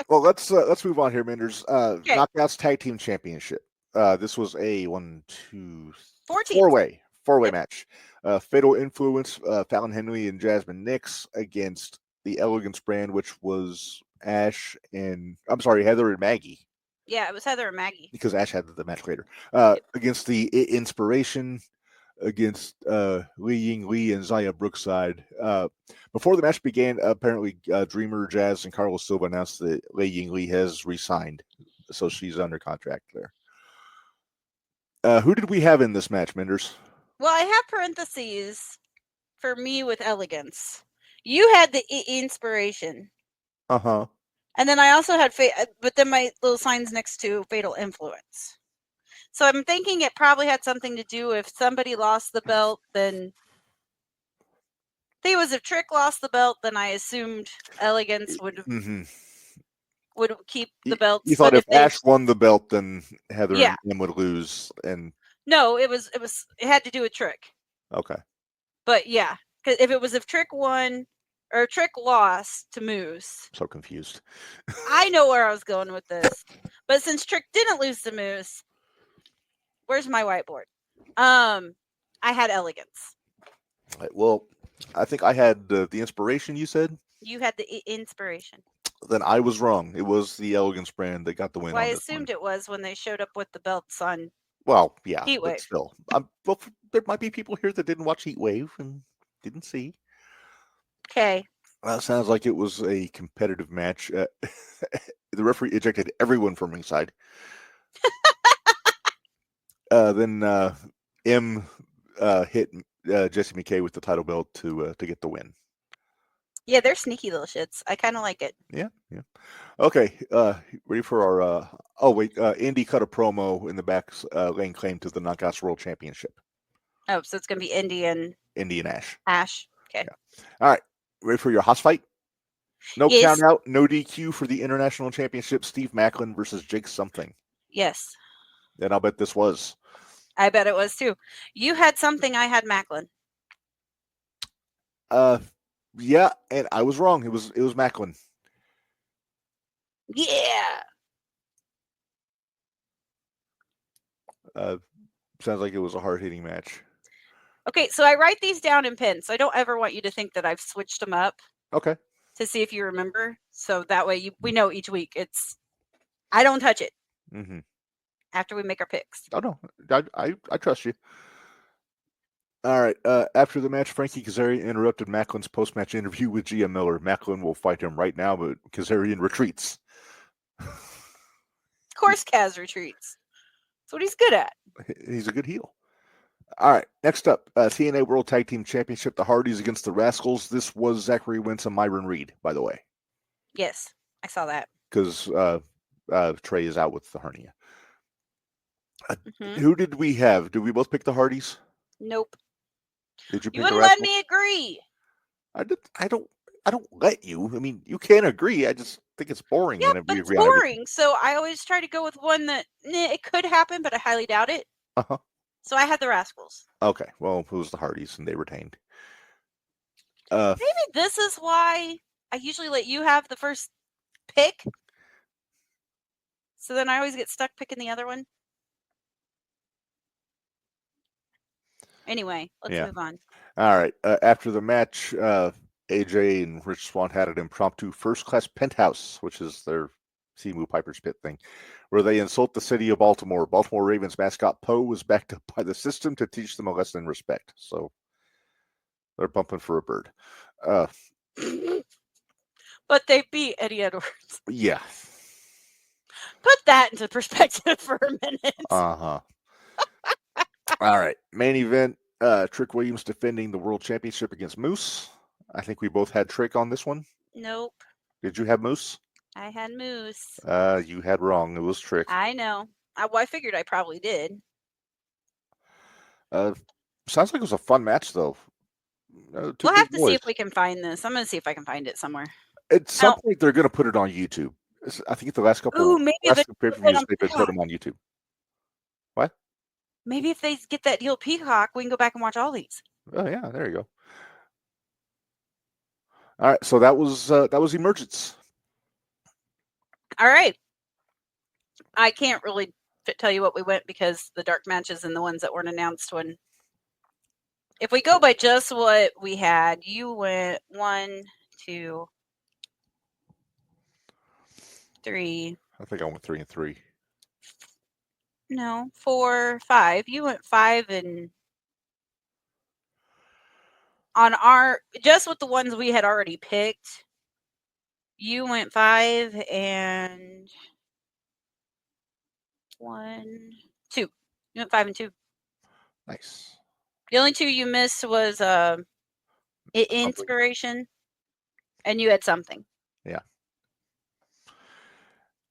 Well, let's move on here, Minderz. Okay. Knockouts Tag Team Championship. This was a 14. four-way match. Fatal Influence, Fallon Henley and Jasmine Nix against the Elegance brand, which was Heather and Maggie. Yeah, it was Heather and Maggie. Because Ash had the match later. Against the Inspiration, against Li Ying Li and Zaya Brookside. Before the match began, apparently Dreamer, Jazz, and Carlos Silva announced that Li Ying Li has re-signed. So she's under contract there. Who did we have in this match, Minderz? Well, I have parentheses for me with Elegance. You had the Inspiration. Uh-huh. And then I also had, but then my little signs next to Fatal Influence. So I'm thinking it probably had something to do if somebody lost the belt, then... I think it was if Trick lost the belt, then I assumed Elegance would keep the belts. You thought if Ash won the belt, then Heather and him would lose, and no, it had to do with Trick. Okay. But yeah, because if Trick won or Trick lost to Moose, so confused. I know where I was going with this, but since Trick didn't lose to Moose, where's my whiteboard? I had Elegance. Well, I think I had the Inspiration. You said you had the Inspiration. Then I was wrong. It was the Elegance brand that got the win. Well, I assumed it was when they showed up with the belts on. Well, yeah, Heatwave. But still, well, there might be people here that didn't watch Heatwave and didn't see. Okay. Well, it sounds like it was a competitive match. The referee ejected everyone from ringside. Then M hit Jesse McKay with the title belt to get the win. Yeah, they're sneaky little shits. I kind of like it. Yeah. Okay, ready for our... Indy cut a promo in the back laying claim to the Knockouts World Championship. Oh, so it's going to be Indy and Ash. Ash. Okay. Yeah. All right, ready for your Haas fight? No yes. count out, no DQ for the International Championship, Steve Macklin versus Jake something. Yes. And I'll bet this was. I bet it was too. You had something, I had Macklin. Yeah, and I was wrong. It was Macklin. Yeah. Sounds like it was a hard-hitting match. Okay, so I write these down in pens. I don't ever want you to think that I've switched them up. Okay. To see if you remember. So that way we know each week. I don't touch it. Mm-hmm. After we make our picks. Oh, no. I trust you. All right. After the match, Frankie Kazarian interrupted Macklin's post-match interview with Gia Miller. Macklin will fight him right now, but Kazarian retreats. Of course Kaz retreats. That's what he's good at. He's a good heel. All right. Next up, TNA World Tag Team Championship, the Hardys against the Rascals. This was Zachary Wentz and Myron Reed, by the way. Yes, I saw that. Because Trey is out with the hernia. Who did we have? Did we both pick the Hardys? Nope. Did you pick You wouldn't let me agree. I don't let you. I mean, you can agree. I just think it's boring. Yeah, but it's boring. So I always try to go with one that it could happen, but I highly doubt it. Uh-huh. So I had the Rascals. Okay. Well, it was the Hardys, and they retained. Maybe this is why I usually let you have the first pick. So then I always get stuck picking the other one. Anyway, let's Yeah. move on. All right. After the match, AJ and Rich Swann had an impromptu first-class penthouse, which is their Simu Piper's Pit thing, where they insult the city of Baltimore. Baltimore Ravens mascot Poe was backed up by the system to teach them a lesson in respect. So they're bumping for a bird. But they beat Eddie Edwards. Yeah. Put that into perspective for a minute. Uh-huh. All right. Main event, Trick Williams defending the world championship against Moose. I think we both had Trick on this one. Nope. Did you have Moose? I had Moose. You had wrong. It was Trick. I know. I figured I probably did. Sounds like it was a fun match, though. We'll have to see if we can find this. I'm going to see if I can find it somewhere. At some point, they're going to put it on YouTube. I think the last couple pay-per-views, they've been put them on YouTube. What? Maybe if they get that deal Peacock, we can go back and watch all these. Oh, yeah. There you go. All right. So that was Emergence. All right. I can't really tell you what we went because the dark matches and the ones that weren't announced when. If we go by just what we had, you went 1, 2, 3. I think I went 3 and 3. No, 4, 5. You went 5 and on our just with the ones we had already picked. You went 5 and 1, 2. You went 5 and 2. Nice. The only 2 you missed was Inspiration, and you had something. Yeah.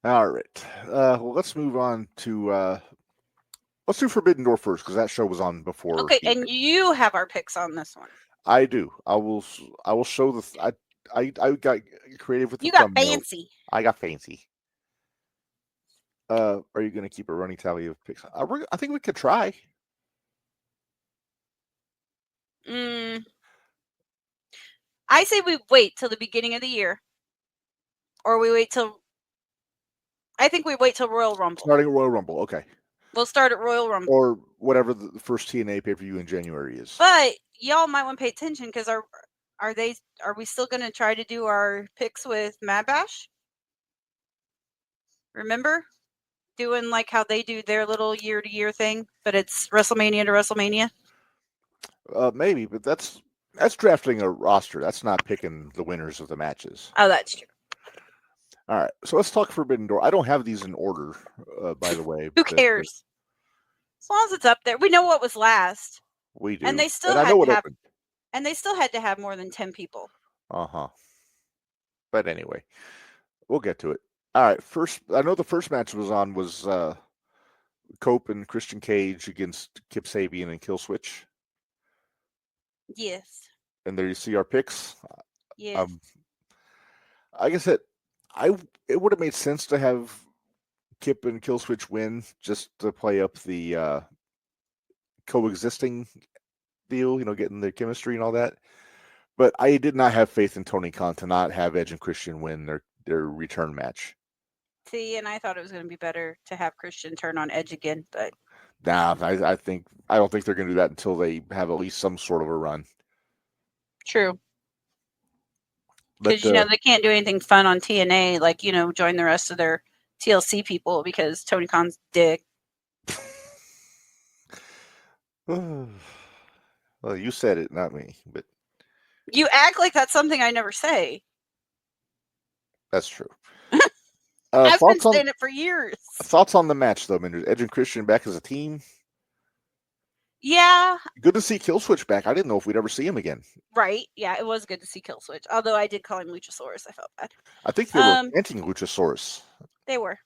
All right. Well, let's move on to let's do Forbidden Door first because that show was on before. Okay, and you have our picks on this one. I do. I will show the. I got creative with the You got thumbnail. fancy. I got fancy. Are you going to keep a running tally of picks? I think we could try. I say we wait till the beginning of the year, or we wait till. I think we wait till Royal Rumble. Starting at Royal Rumble, okay. We'll start at Royal Rumble, or whatever the first TNA pay-per-view in January is. But y'all might want to pay attention because are we still going to try to do our picks with Mad Bash? Remember doing like how they do their little year-to-year thing, but it's WrestleMania to WrestleMania. Maybe, but that's drafting a roster. That's not picking the winners of the matches. Oh, that's true. All right, so let's talk Forbidden Door. I don't have these in order, by the way. Who cares? As long as it's up there, we know what was last. We do, and they still had to have, and they still had to have more than 10 people. But anyway, we'll get to it. All right, I know the first match was Cope and Christian Cage against Kip Sabian and Killswitch. Yes. And there you see our picks. Yes. Like I said, it would have made sense to have Kip and Killswitch win just to play up the coexisting deal, getting their chemistry and all that. But I did not have faith in Tony Khan to not have Edge and Christian win their return match. See, and I thought it was going to be better to have Christian turn on Edge again, but nah, I don't think they're going to do that until they have at least some sort of a run. True. Because they can't do anything fun on TNA, like join the rest of their TLC people because Tony Khan's dick. Well, you said it, not me, but you act like that's something I never say. That's true. I've been saying it for years. Thoughts on the match, though, Minderz? Edge and Christian back as a team? Yeah. Good to see Killswitch back. I didn't know if we'd ever see him again. Right. Yeah, it was good to see Killswitch. Although I did call him Luchasaurus. I felt bad. I think they were chanting Luchasaurus. They were.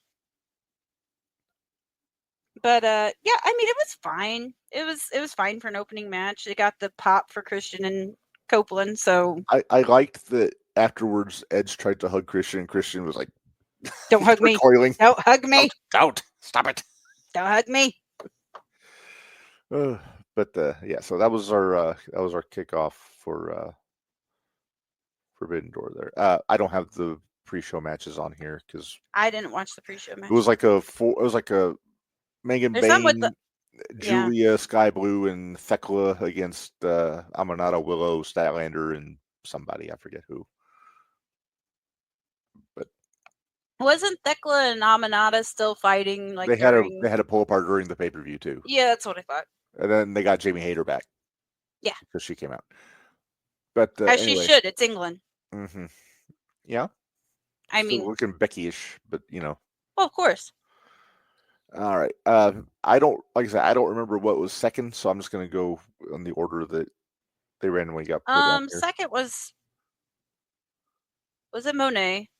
But, yeah, I mean, it was fine. It was fine for an opening match. It got the pop for Christian and Copeland, so... I liked that afterwards Edge tried to hug Christian, and Christian was like... Don't hug me. Recoiling. Don't hug me. Don't. Stop it. Don't hug me. But yeah, so that was our kickoff for Forbidden Door there. I don't have the pre-show matches on here because I didn't watch the pre-show match. it was like a Megan There's some with Bain, Julia Sky Blue, and Thekla against Amanada, Willow, Statlander, and somebody I forget who. But wasn't Thekla and Amanada still fighting? Like they had a pull apart during the pay-per-view too. Yeah, that's what I thought. And then they got Jamie Hayter back. Yeah, because she came out. But as anyway. she should. It's England. Mm-hmm. Yeah. I Still mean, looking Becky-ish, but you know. Well, of course. All right. I don't remember what was second, so I'm just going to go on the order that they randomly got put on here. Second was it Monet?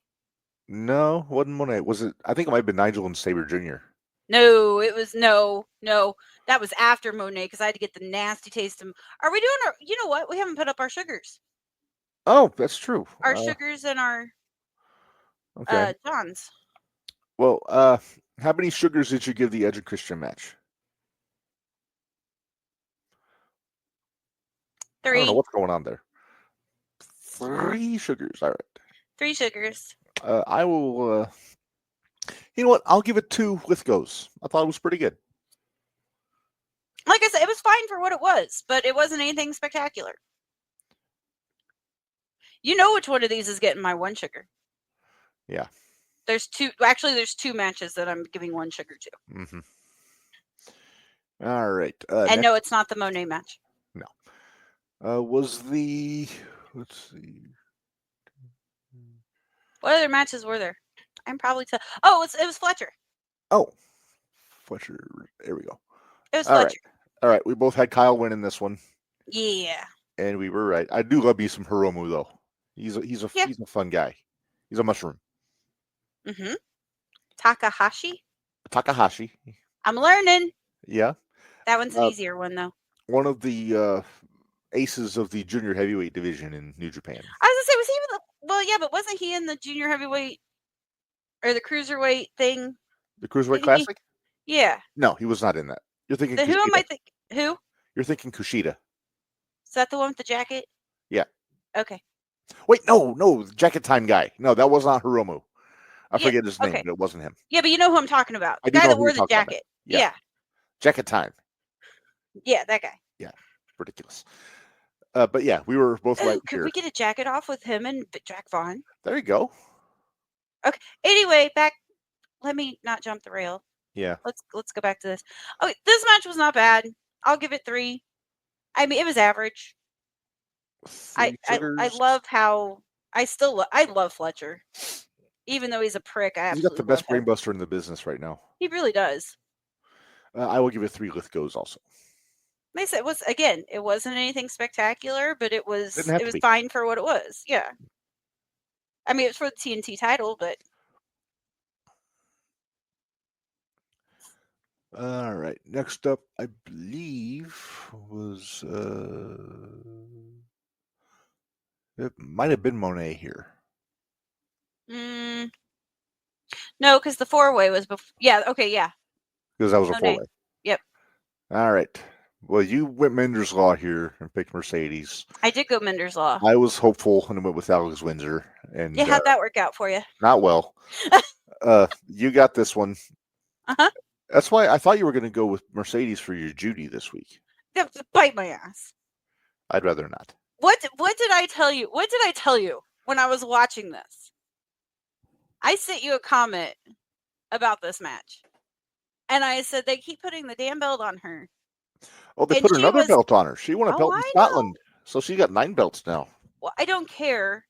No, it wasn't Monet. Was it? I think it might have been Nigel and Sabre Jr. No, it was no. That was after Monet because I had to get the nasty taste of. Are we doing our? You know what? We haven't put up our sugars. Oh, that's true. Our sugars and our Johns. Well, how many sugars did you give the Edge and Christian match? 3. I don't know what's going on there. 3 sugars. All right. 3 sugars. I will. You know what? I'll give it 2 Lithgows. I thought it was pretty good. Like I said, it was fine for what it was, but it wasn't anything spectacular. You know which one of these is getting my 1 sugar. Yeah. There's 2. Actually, there's 2 matches that I'm giving 1 sugar to. Mm-hmm. All right. And no, it's not the Monet match. No. Was the... Let's see. What other matches were there? I'm probably... Oh, it was Fletcher. Oh. Fletcher. There we go. It was Fletcher. All right. We both had Kyle win in this one. Yeah. And we were right. I do love me some Hiromu, though. He's a fun guy. He's a mushroom. Mm-hmm. Takahashi. I'm learning. Yeah. That one's an easier one, though. One of the aces of the junior heavyweight division in New Japan. I was gonna say, was he even but wasn't he in the junior heavyweight or the cruiserweight thing? The Cruiserweight Classic? Yeah. No, he was not in that. You're thinking Who am I thinking? Who? You're thinking Kushida. Is that the one with the jacket? Yeah. Okay. Wait, no, Jacket Time guy. No, that was not Hiromu. I forget his name, but it wasn't him. Yeah, but you know who I'm talking about. The guy that wore the jacket. Yeah. Jacket Time. Yeah, that guy. Yeah, ridiculous. But yeah, we were both right here. Could we get a jacket off with him and Jack Vaughn? There you go. Okay. Anyway, back. Let me not jump the rail. Yeah. Let's go back to this. Okay, this match was not bad. I'll give it 3. I mean, it was average. I love how I love Fletcher, even though he's a prick. He's got the best brainbuster in the business right now. He really does. I will give it 3 Lithgows also. They said it wasn't anything spectacular, but it was fine for what it was. Yeah. I mean, it was for the TNT title, but. All right. Next up, I believe was it might have been Monet here. No, because the 4-way was before. Yeah. Okay. Yeah. Because that was a 4-way. Yep. All right. Well, you went Minderz Law here and picked Mercedes. I did go Minderz Law. I was hopeful and went with Alex Windsor. And how'd that work out for you? Not well. You got this one. Uh-huh. That's why I thought you were going to go with Mercedes for your Judy this week. Bite my ass. I'd rather not. What did I tell you? What did I tell you when I was watching this? I sent you a comment about this match. And I said they keep putting the damn belt on her. Oh, they put another belt on her. She won a belt in Scotland. So she got 9 belts now. Well, I don't care.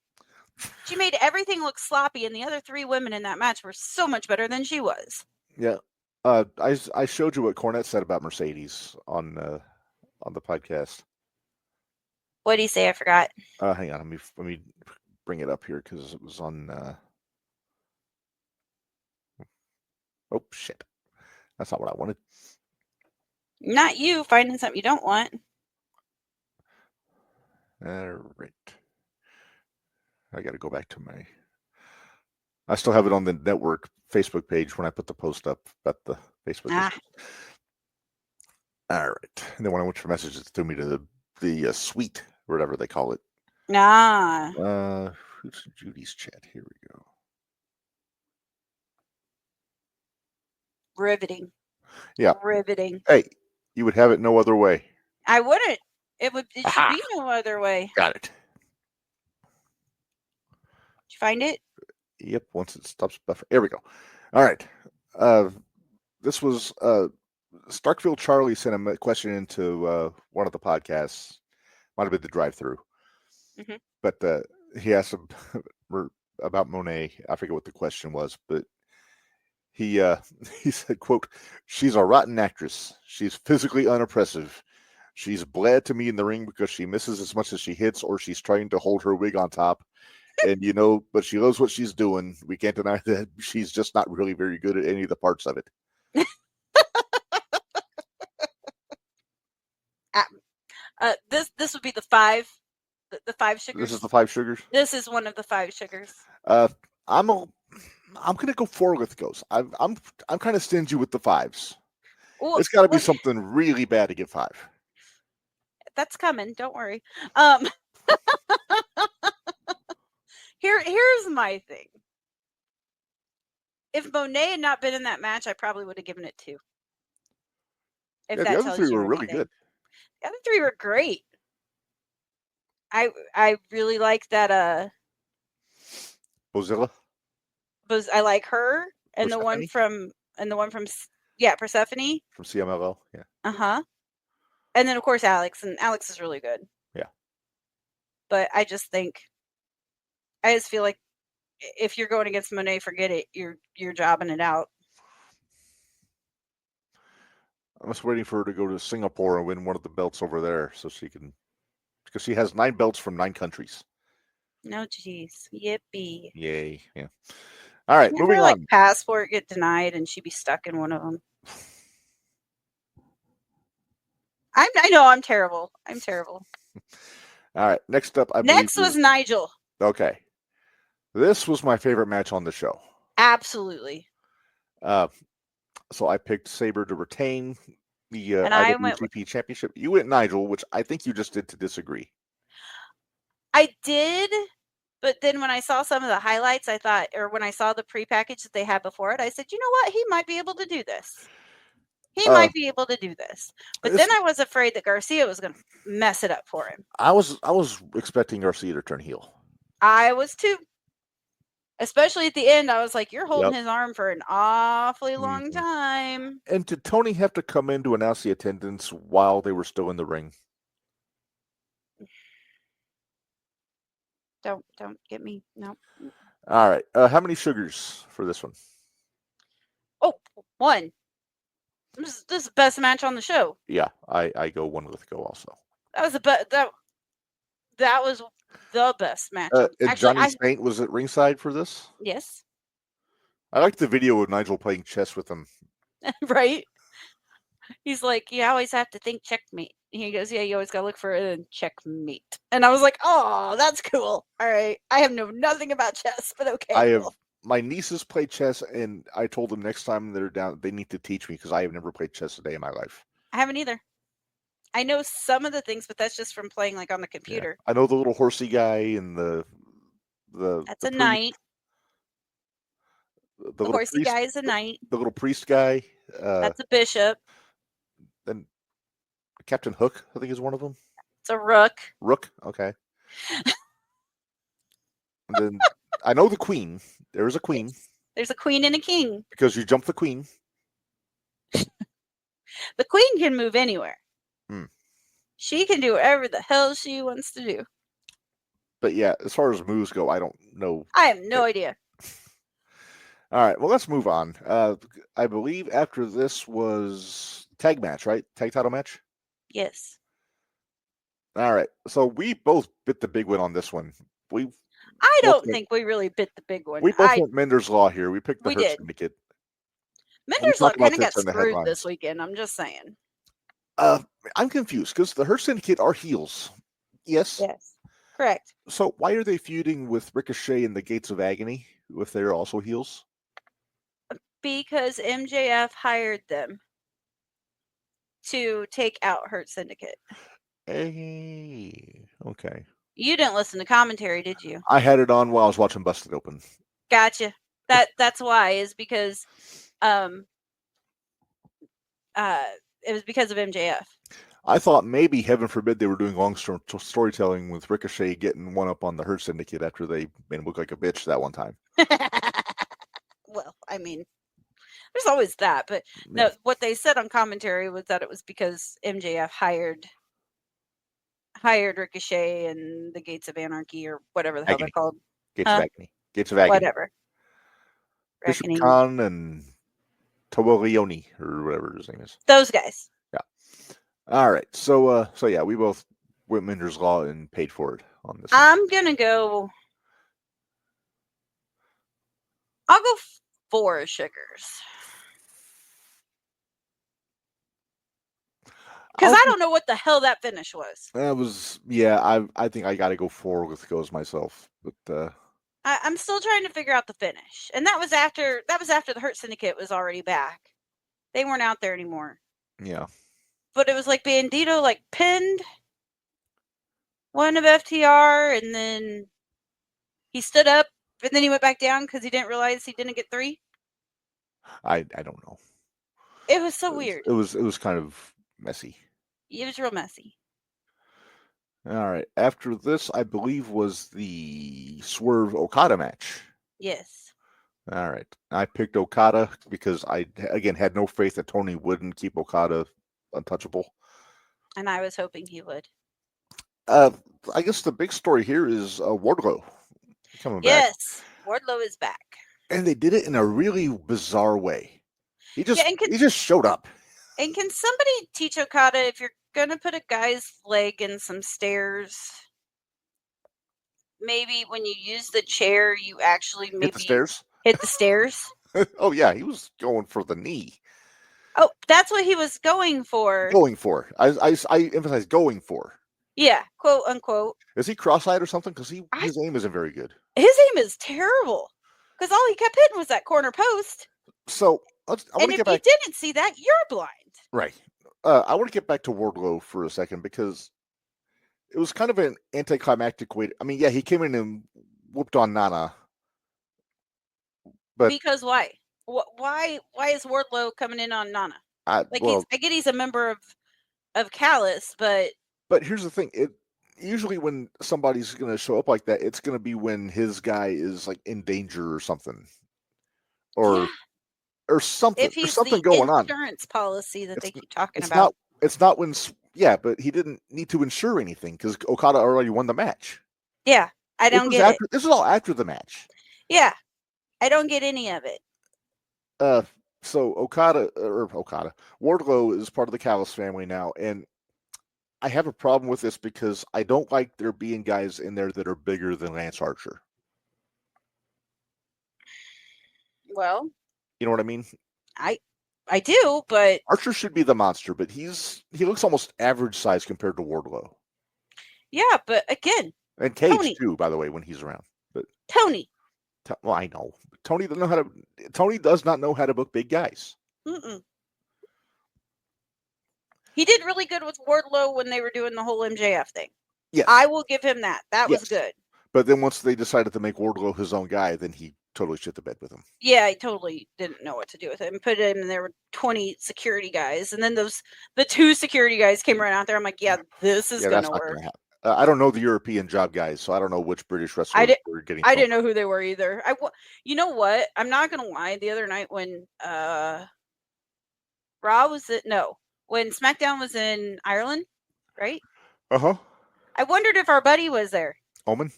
She made everything look sloppy, and the other 3 women in that match were so much better than she was. Yeah. I showed you what Cornette said about Mercedes on the podcast. What did he say? I forgot. Hang on, let me bring it up here because it was on. Oh shit! That's not what I wanted. Not you finding something you don't want. All right. I got to go back to my. I still have it on the network Facebook page when I put the post up about the Facebook. All right. And then when I went for messages, it threw me to the suite, whatever they call it. Ah, Who's in Judy's chat? Here we go. riveting. Yeah. Riveting. Hey, you would have it no other way. I wouldn't. It should Aha. be no other way. Got it. Did you find it? Yep. Once it stops buffering. There we go. All right. This was Starkville Charlie sent a question into one of the podcasts. Might have been the drive-through. Mhm. But he asked him about Monet. I forget what the question was, but he said, quote, "She's a rotten actress. She's physically unimpressive. She's bled to me in the ring because she misses as much as she hits, or she's trying to hold her wig on top. And but she knows what she's doing. We can't deny that she's just not really very good at any of the parts of it." This would be the five sugars. This is the 5 sugars. This is one of the 5 sugars. I'm gonna go 4 Lithgos. I'm kind of stingy with the 5s. Ooh, It's got to be something really bad to get 5. That's coming. Don't worry. Here's my thing. If Monet had not been in that match, I probably would have given it 2. If Yeah, that the other tells 3 you were really anything. good. The other 3 were great. I really like that. Bozilla. I like her and the one Persephone? from Persephone From CMLL. Yeah. And then of course Alex, and Alex is really good. Yeah. But I just feel like if you're going against Monet, forget it. You're jobbing it out. I'm just waiting for her to go to Singapore and win one of the belts over there, so she can, because she has 9 belts from 9 countries. No, jeez, yippee! Yay! Yeah. All right, moving like on. Passport get denied, and she'd be stuck in one of them. I know I'm terrible. I'm terrible. All right, next up, Next was Nigel. Okay, this was my favorite match on the show. Absolutely. So I picked Sabre to retain the And I went IWGP Championship. You went Nigel, which I think you just did to disagree. I did, but then when I saw some of the highlights, I thought, or when I saw the prepackage that they had before it, I said, you know what? He might be able to do this. He might be able to do this. But then I was afraid that Garcia was going to mess it up for him. I was expecting Garcia to turn heel. I was too. Especially at the end, I was like, you're holding his arm for an awfully long time. And did Tony have to come in to announce the attendance while they were still in the ring? Don't get me. No. All right. How many sugars for this one? Oh, 1. This is the best match on the show. Yeah, I go 1 Lithgow also. That was that was the best match. Actually, Johnny Saint was at ringside for this? Yes. I liked the video of Nigel playing chess with him. Right? He's like, you always have to think checkmate. He goes, yeah, you always got to look for a checkmate. And I was like, oh, that's cool. All right. I have nothing about chess, but okay. My nieces play chess, and I told them next time they're down, they need to teach me because I have never played chess a day in my life. I haven't either. I know some of the things, but that's just from playing like on the computer. Yeah. I know the little horsey guy and the that's a knight. The horsey guy is a knight. The little priest guy. That's a bishop. Then Captain Hook, I think, is one of them. It's a rook. Rook, okay. And then I know the queen. There is a queen. There's a queen and a king. Because you jump the queen. The queen can move anywhere. She can do whatever the hell she wants to do. But yeah, as far as moves go, I don't know. I have no idea. All right, well, let's move on. I believe after this was tag match, right? Tag title match? Yes. All right, so we both bit the big one on this one. I don't think we really bit the big one. We both went Minderz Law here. We picked the Hurt Syndicate. Minderz Law kind of got screwed this weekend. I'm just saying. I'm confused because the Hurt Syndicate are heels. Yes? Yes. Correct. So why are they feuding with Ricochet and the Gates of Agony if they're also heels? Because MJF hired them to take out Hurt Syndicate. Hey, okay. You didn't listen to commentary, did you? I had it on while I was watching Busted Open. Gotcha. That's why, is because it was because of MJF. I thought maybe, heaven forbid, they were doing long storytelling with Ricochet getting one up on the Hurt Syndicate after they made him look like a bitch that one time. Well, I mean, there's always that, but no, what they said on commentary was that it was because MJF hired Ricochet and the Gates of Anarchy, or whatever the hell they're called. Gates of Agony. Gates of Agony. Whatever. Bishop Khan and Toa Leone, or whatever his name is. Those guys. Yeah. All right. So yeah, we both went Minderz Law and paid for it on this. I'm gonna go. I'll go 4 sugars. Because I don't know what the hell that finish was. That was, yeah, I think I got to go 4 with goes myself. But I'm still trying to figure out the finish. And that was after the Hurt Syndicate was already back. They weren't out there anymore. Yeah. But it was like Bandito like pinned one of FTR, and then he stood up, and then he went back down because he didn't realize he didn't get 3. I don't know. It was so weird. It was kind of messy. It was real messy. All right. After this, I believe, was the Swerve Okada match. Yes. All right. I picked Okada because I, again, had no faith that Tony wouldn't keep Okada untouchable. And I was hoping he would. I guess the big story here is Wardlow coming back. Yes. Wardlow is back. And they did it in a really bizarre way. He just showed up. And can somebody teach Okada, if you're going to put a guy's leg in some stairs, maybe when you use the chair, you actually maybe hit the stairs? Hit the stairs? Oh, yeah. He was going for the knee. Oh, that's what he was going for. Going for. I emphasize going for. Yeah, quote unquote. Is he cross-eyed or something? Because his aim isn't very good. His aim is terrible. Because all he kept hitting was that corner post. So, and if you didn't see that, you're blind. Right. I want to get back to Wardlow for a second, because it was kind of an anticlimactic way. I mean, yeah, he came in and whooped on Nana. But because why? Why is Wardlow coming in on Nana? I get he's a member of Callus, but here's the thing. Usually when somebody's going to show up like that, it's going to be when his guy is like in danger or something. Or something. If he's There's something going on. Insurance policy that they keep talking about. It's not when. Yeah, but he didn't need to insure anything because Okada already won the match. Yeah, I don't get it. This is all after the match. Yeah, I don't get any of it. So Wardlow is part of the Callis family now, and I have a problem with this because I don't like there being guys in there that are bigger than Lance Archer. Well, you know what I mean? I do, but Archer should be the monster, but he looks almost average size compared to Wardlow. Yeah, but again, and Cage too, by the way, when he's around. But Tony. Well, I know. Tony does not know how to book big guys. Mm-mm. He did really good with Wardlow when they were doing the whole MJF thing. Yeah, I will give him that. That was good. But then once they decided to make Wardlow his own guy, then he totally shit the bed with him. Yeah, he totally didn't know what to do with him. Put him, and there were 20 security guys, and then the 2 security guys came right out there. I'm like, yeah, this is gonna work. I don't know the European job guys, so I don't know which British wrestlers were getting. I didn't know who they were either. You know what? I'm not gonna lie. The other night when Raw was when SmackDown was in Ireland, right? I wondered if our buddy was there. Omen?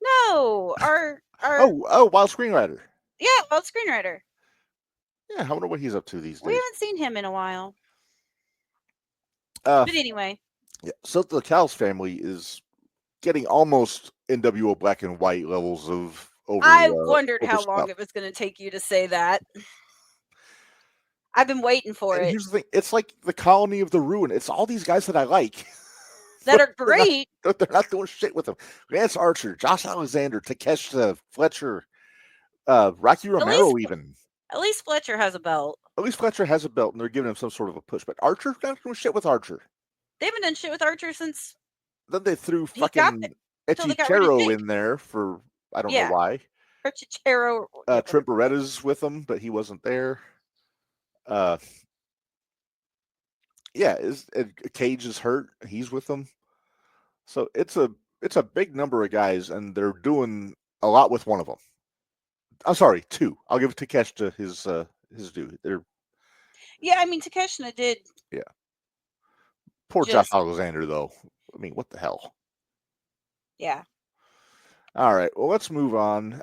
No, our Wild Screenwriter. Yeah, Wild Screenwriter. Yeah, I wonder what he's up to these days. We haven't seen him in a while. But anyway. Yeah, so the Callis family is getting almost NWO Black and White levels of over. I wondered how long it was going to take you to say that. I've been waiting for it. Here's the thing: it's like the Colony of the Ruin. It's all these guys that I like. That are great. They're not doing shit with them. Lance Archer, Josh Alexander, Takeshita, Fletcher, Rocky Romero, even. At least Fletcher has a belt. At least Fletcher has a belt, and they're giving him some sort of a push. But Archer, not doing shit with Archer. They haven't done shit with Archer since Then they threw He got fucking it till they got rid of Echechero Jake. in there for I don't Yeah. know why. Or Chichero. Trent Beretta's with him, but he wasn't there. Yeah, Cage is hurt. He's with them. So it's a big number of guys, and they're doing a lot with one of them. I'm sorry, two. I'll give Takeshita his due. Yeah, I mean Takeshita did. Yeah. Poor Josh Alexander, though. I mean, what the hell? Yeah. All right. Well, let's move on.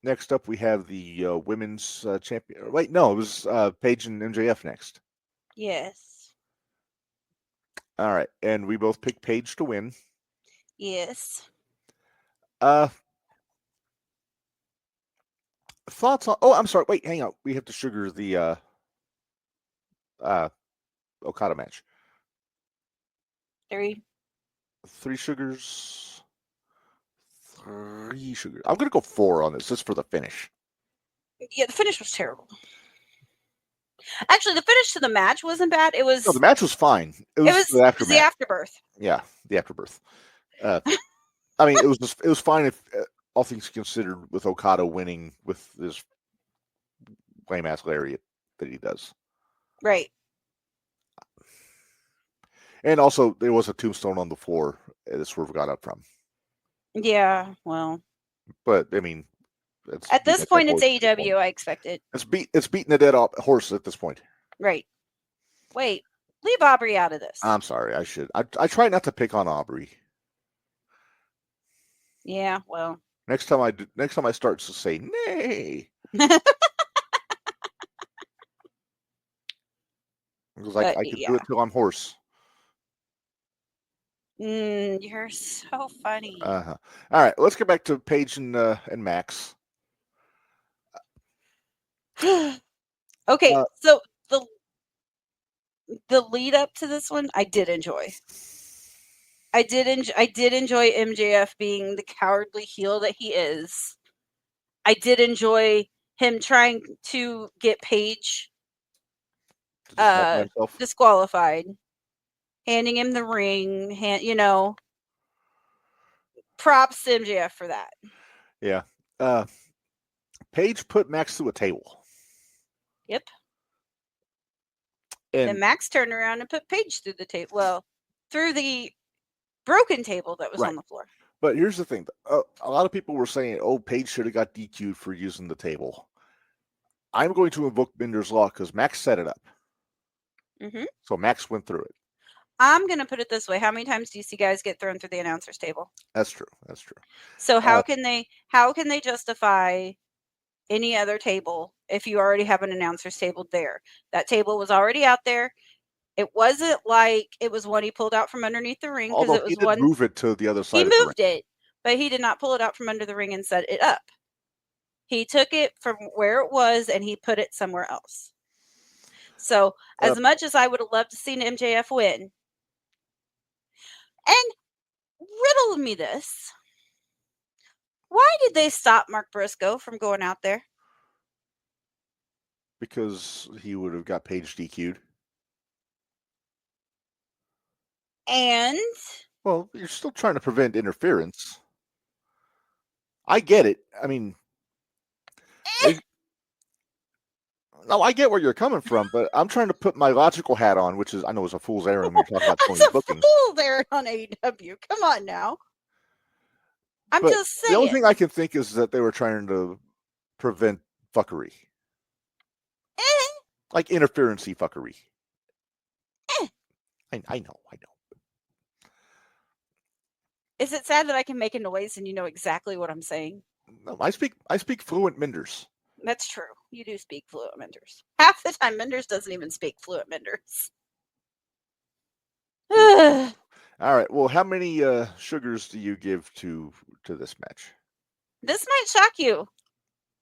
Next up, we have the women's champion. Wait, no, it was Paige and MJF next. Yes. All right, and we both picked Paige to win. Yes. Thoughts on? Oh, I'm sorry. Wait, hang on. We have to sugar the Okada match. Three sugars. I'm gonna go 4 on this, just for the finish. Yeah, the finish was terrible. Actually, the finish to the match wasn't bad. It was. No, the match was fine. It was the afterbirth. The afterbirth. Yeah, the afterbirth. I mean, it was fine if all things considered, with Okada winning with this lame ass lariat that he does. Right. And also, there was a tombstone on the floor that Swerve got up from. Yeah, well. But I mean, at this point, it's AEW. I expect it. It's beating a dead horse at this point. Right. Wait, leave Aubrey out of this. I'm sorry. I should. I try not to pick on Aubrey. Yeah. Well. Next time I start to say nay. Because I could do it till I'm hoarse. You're so funny. All right, let's get back to Paige and Max. Okay, so the lead up to this one, I did enjoy. I did enjoy MJF being the cowardly heel that he is. I did enjoy him trying to get Paige disqualified, handing him the ring, props to MJF for that. Yeah. Paige put Max through a table. Yep. And then Max turned around and put Paige through the table. Well, through the broken table that was on the floor. But here's the thing. A lot of people were saying, oh, Paige should have got DQ'd for using the table. I'm going to invoke Minderz law because Max set it up. Mm-hmm. So Max went through it. I'm going to put it this way. How many times do you see guys get thrown through the announcer's table? That's true. So how can they justify any other table if you already have an announcer's table there? That table was already out there. It wasn't like it was one he pulled out from underneath the ring. Although it was he did move it to the other side. He moved it, but he did not pull it out from under the ring and set it up. He took it from where it was and he put it somewhere else. So as much as I would have loved to see MJF win, and riddle me this, why did they stop Mark Briscoe from going out there? Because he would have got Paige DQ'd. And? Well, you're still trying to prevent interference. I get it. I mean, no, I get where you're coming from, but I'm trying to put my logical hat on, which is, I know, is a fool's errand when you're talking about Tony's booking. It's a fool's errand on AEW. Come on now. I'm just saying. The only thing I can think is that they were trying to prevent fuckery. Like interference-y fuckery. I know. Is it sad that I can make a noise and you know exactly what I'm saying? No, I speak fluent Minderz. That's true. You do speak fluent Minderz. Half the time, Minderz doesn't even speak fluent Minderz. All right. Well, how many sugars do you give to this match? This might shock you.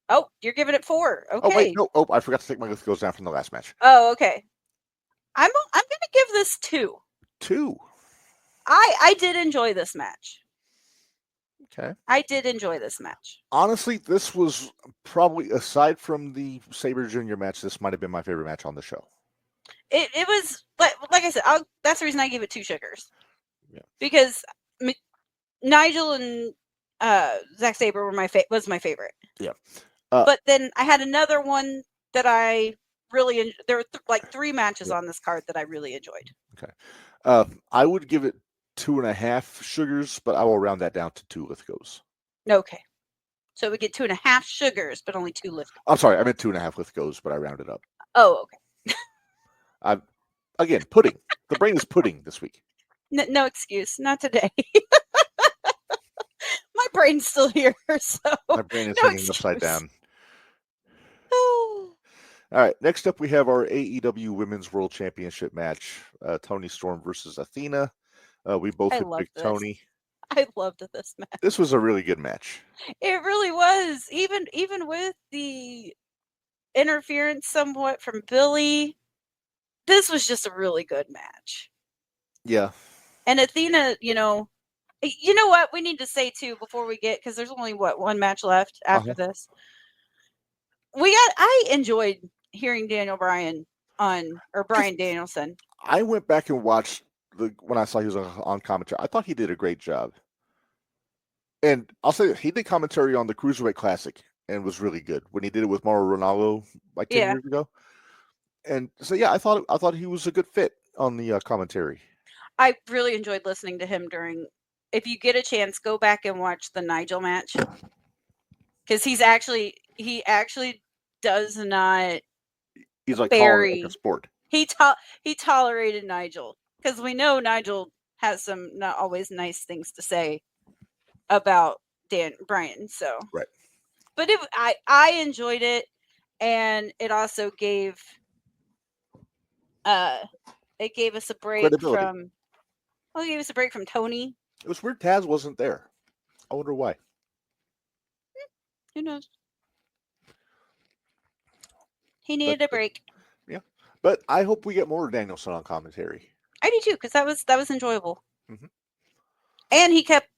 Oh, you're giving it 4. Okay. Oh wait, no. Oh, I forgot to take my list goes down from the last match. Oh, okay. I'm going to give this 2. 2. I did enjoy this match. Okay. I did enjoy this match. Honestly, this was probably, aside from the Sabre Jr. match, this might have been my favorite match on the show. It was, like I said, that's the reason I gave it 2 sugars. Yeah. Because Nigel and Zack Sabre were was my favorite. Yeah. But then I had another one that I really there were like 3 matches on this card that I really enjoyed. Okay. I would give it 2.5 sugars, but I will round that down to 2 Lithgows. Okay. So we get 2.5 sugars, but only 2 Lithgows. I'm sorry, I meant 2.5 Lithgows, but I rounded up. Oh, okay. Again, pudding. The brain is pudding this week. No excuse. Not today. My brain's still here, so My brain is no hanging upside excuse. down. All right, next up we have our AEW Women's World Championship match. Toni Storm versus Athena. We both had picked Toni. I loved this match. This was a really good match. It really was. Even with the interference somewhat from Billy, this was just a really good match. Yeah. And Athena, you know what we need to say too before we get, because there's only one match left after this. I enjoyed hearing Brian Danielson. I went back and watched when I saw he was on commentary. I thought he did a great job. And I'll say he did commentary on the Cruiserweight Classic and was really good when he did it with Mauro Ranallo like 10 years ago. And so I thought he was a good fit on the commentary. I really enjoyed listening to him during. If you get a chance, go back and watch the Nigel match, because he actually does not. He's like calling it like a sport. He tolerated Nigel, because we know Nigel has some not always nice things to say about Brian. So right, but I enjoyed it, and it also gave us a break from. Well, it gave us a break from Toni. It was weird Taz wasn't there. I wonder why. Who knows? He needed a break. Yeah, but I hope we get more Danielson on commentary. I do too, because that was enjoyable. Mm-hmm. And he kept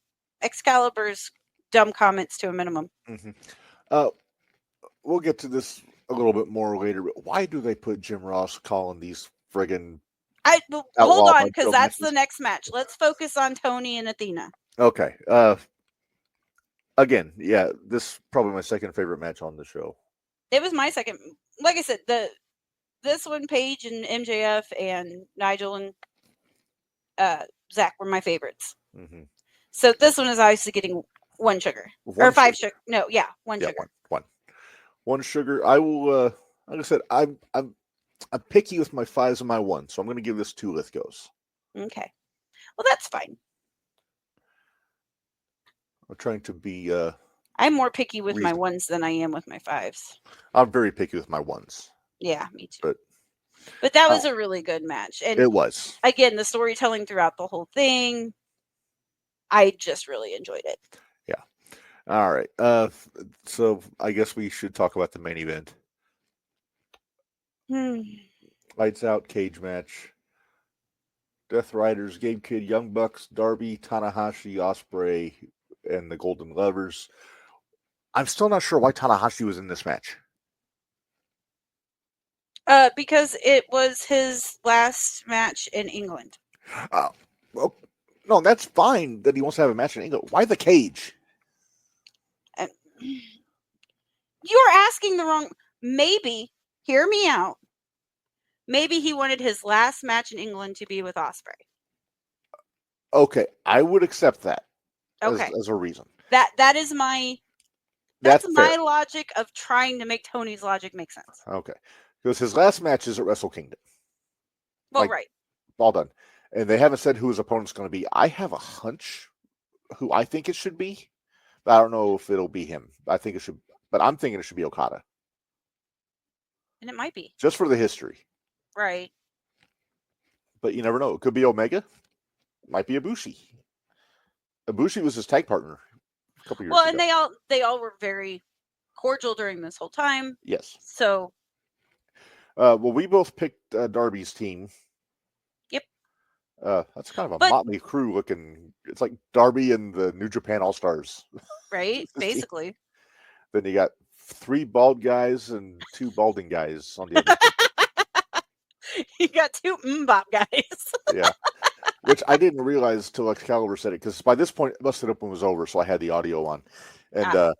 Excalibur's dumb comments to a minimum. Mm-hmm. We'll get to this a little bit more later. But why do they put Jim Ross calling these friggin'? Hold on, because that's the next match. Let's focus on Toni and Athena. Okay. Again, this is probably my second favorite match on the show. It was my second. Like I said, this one, Paige and MJF and Nigel and Zach were my favorites. Mm-hmm. So this one is obviously getting 1 sugar or 5 sugar. No, 1 sugar. One sugar. I will. Like I said, I'm picky with my 5s and my 1s, so I'm going to give this 2 Lithgows. Okay. Well, that's fine. I'm trying to be. I'm more picky with my 1s than I am with my 5s. I'm very picky with my 1s. Yeah, me too. But that was a really good match. And it was. Again, the storytelling throughout the whole thing, I just really enjoyed it. Yeah. All right. So I guess we should talk about the main event. Lights out cage match. Death Riders, Gabe Kidd, Young Bucks, Darby, Tanahashi, Ospreay, and the Golden Lovers. I'm still not sure why Tanahashi was in this match. Because it was his last match in England. Well, no, that's fine that he wants to have a match in England. Why the cage? You're asking the wrong. Maybe, hear me out. Maybe he wanted his last match in England to be with Ospreay. Okay, I would accept that. Okay, as a reason. That is my. That's my logic of trying to make Tony's logic make sense. Okay, because his last match is at Wrestle Kingdom. Well, right. All done, and they haven't said who his opponent's going to be. I have a hunch who I think it should be, but I don't know if it'll be him. I think it should, but I'm thinking it should be Okada. And it might be just for the history. Right. But you never know. It could be Omega. It might be Ibushi. Ibushi was his tag partner a couple years ago. Well, and they all were very cordial during this whole time. Yes. So. Well, we both picked Darby's team. Yep. That's kind of a motley crew looking. It's like Darby and the New Japan All Stars. Right. Basically. Then you got 3 bald guys and 2 balding guys on the other side. You got 2 mbop guys. Yeah. which I didn't realize till Excalibur said it, because by this point, Busted Open was over, so I had the audio on. And,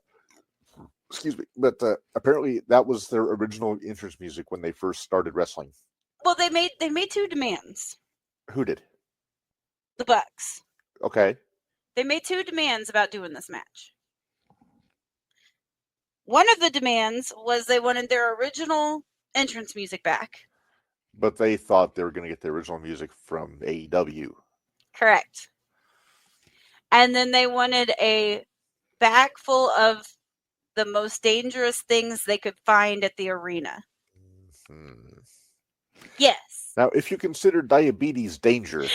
excuse me, but apparently that was their original entrance music when they first started wrestling. Well, they made 2 demands. Who did? The Bucks. Okay. They made 2 demands about doing this match. One of the demands was they wanted their original entrance music back. But they thought they were going to get the original music from AEW. Correct. And then they wanted a bag full of the most dangerous things they could find at the arena. Mm-hmm. Yes. Now, if you consider diabetes danger,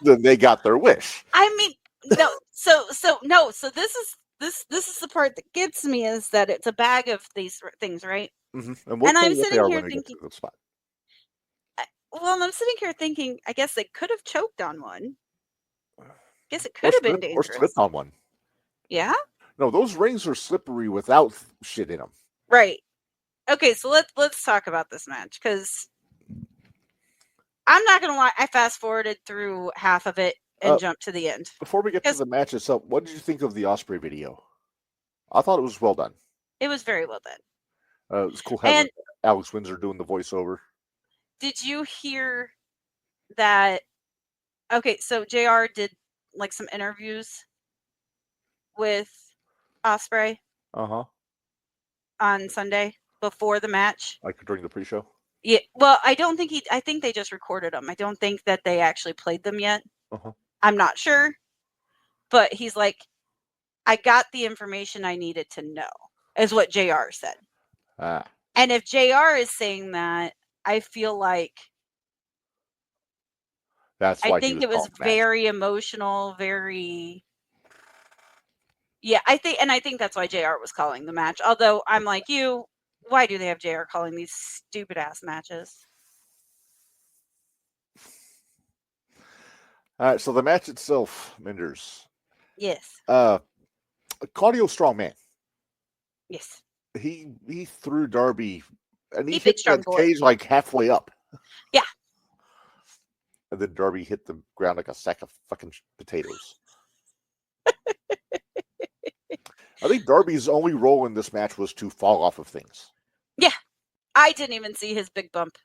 then they got their wish. I mean, no. So this is the part that gets me, is that it's a bag of these things, right? Mm-hmm. And I'm sitting here thinking, well, I'm sitting here thinking, I guess they could have choked on one. I guess it could have been dangerous. Or slipped on one. Yeah? No, those rings are slippery without shit in them. Right. Okay, so let's talk about this match, because I'm not gonna lie, I fast forwarded through half of it and jumped to the end. Before we get to the match itself, what did you think of the Ospreay video? I thought it was well done. It was very well done. It was cool having Alex Windsor doing the voiceover. Did you hear that? Okay, so JR did like some interviews with Ospreay. On Sunday before the match. Like during the pre-show? Yeah. Well, I think they just recorded them. I don't think that they actually played them yet. I'm not sure. But he's like, I got the information I needed to know, is what JR said. And if JR is saying that, I feel like that's why I think it was very emotional, very. Yeah, I think that's why JR was calling the match. Although I'm like you, why do they have JR calling these stupid ass matches? All right, so the match itself, Minderz. Yes. Claudio Strongman. Yes. He threw Darby, and he hit that cage like halfway up. Yeah. And then Darby hit the ground like a sack of fucking potatoes. I think Darby's only role in this match was to fall off of things. Yeah. I didn't even see his big bump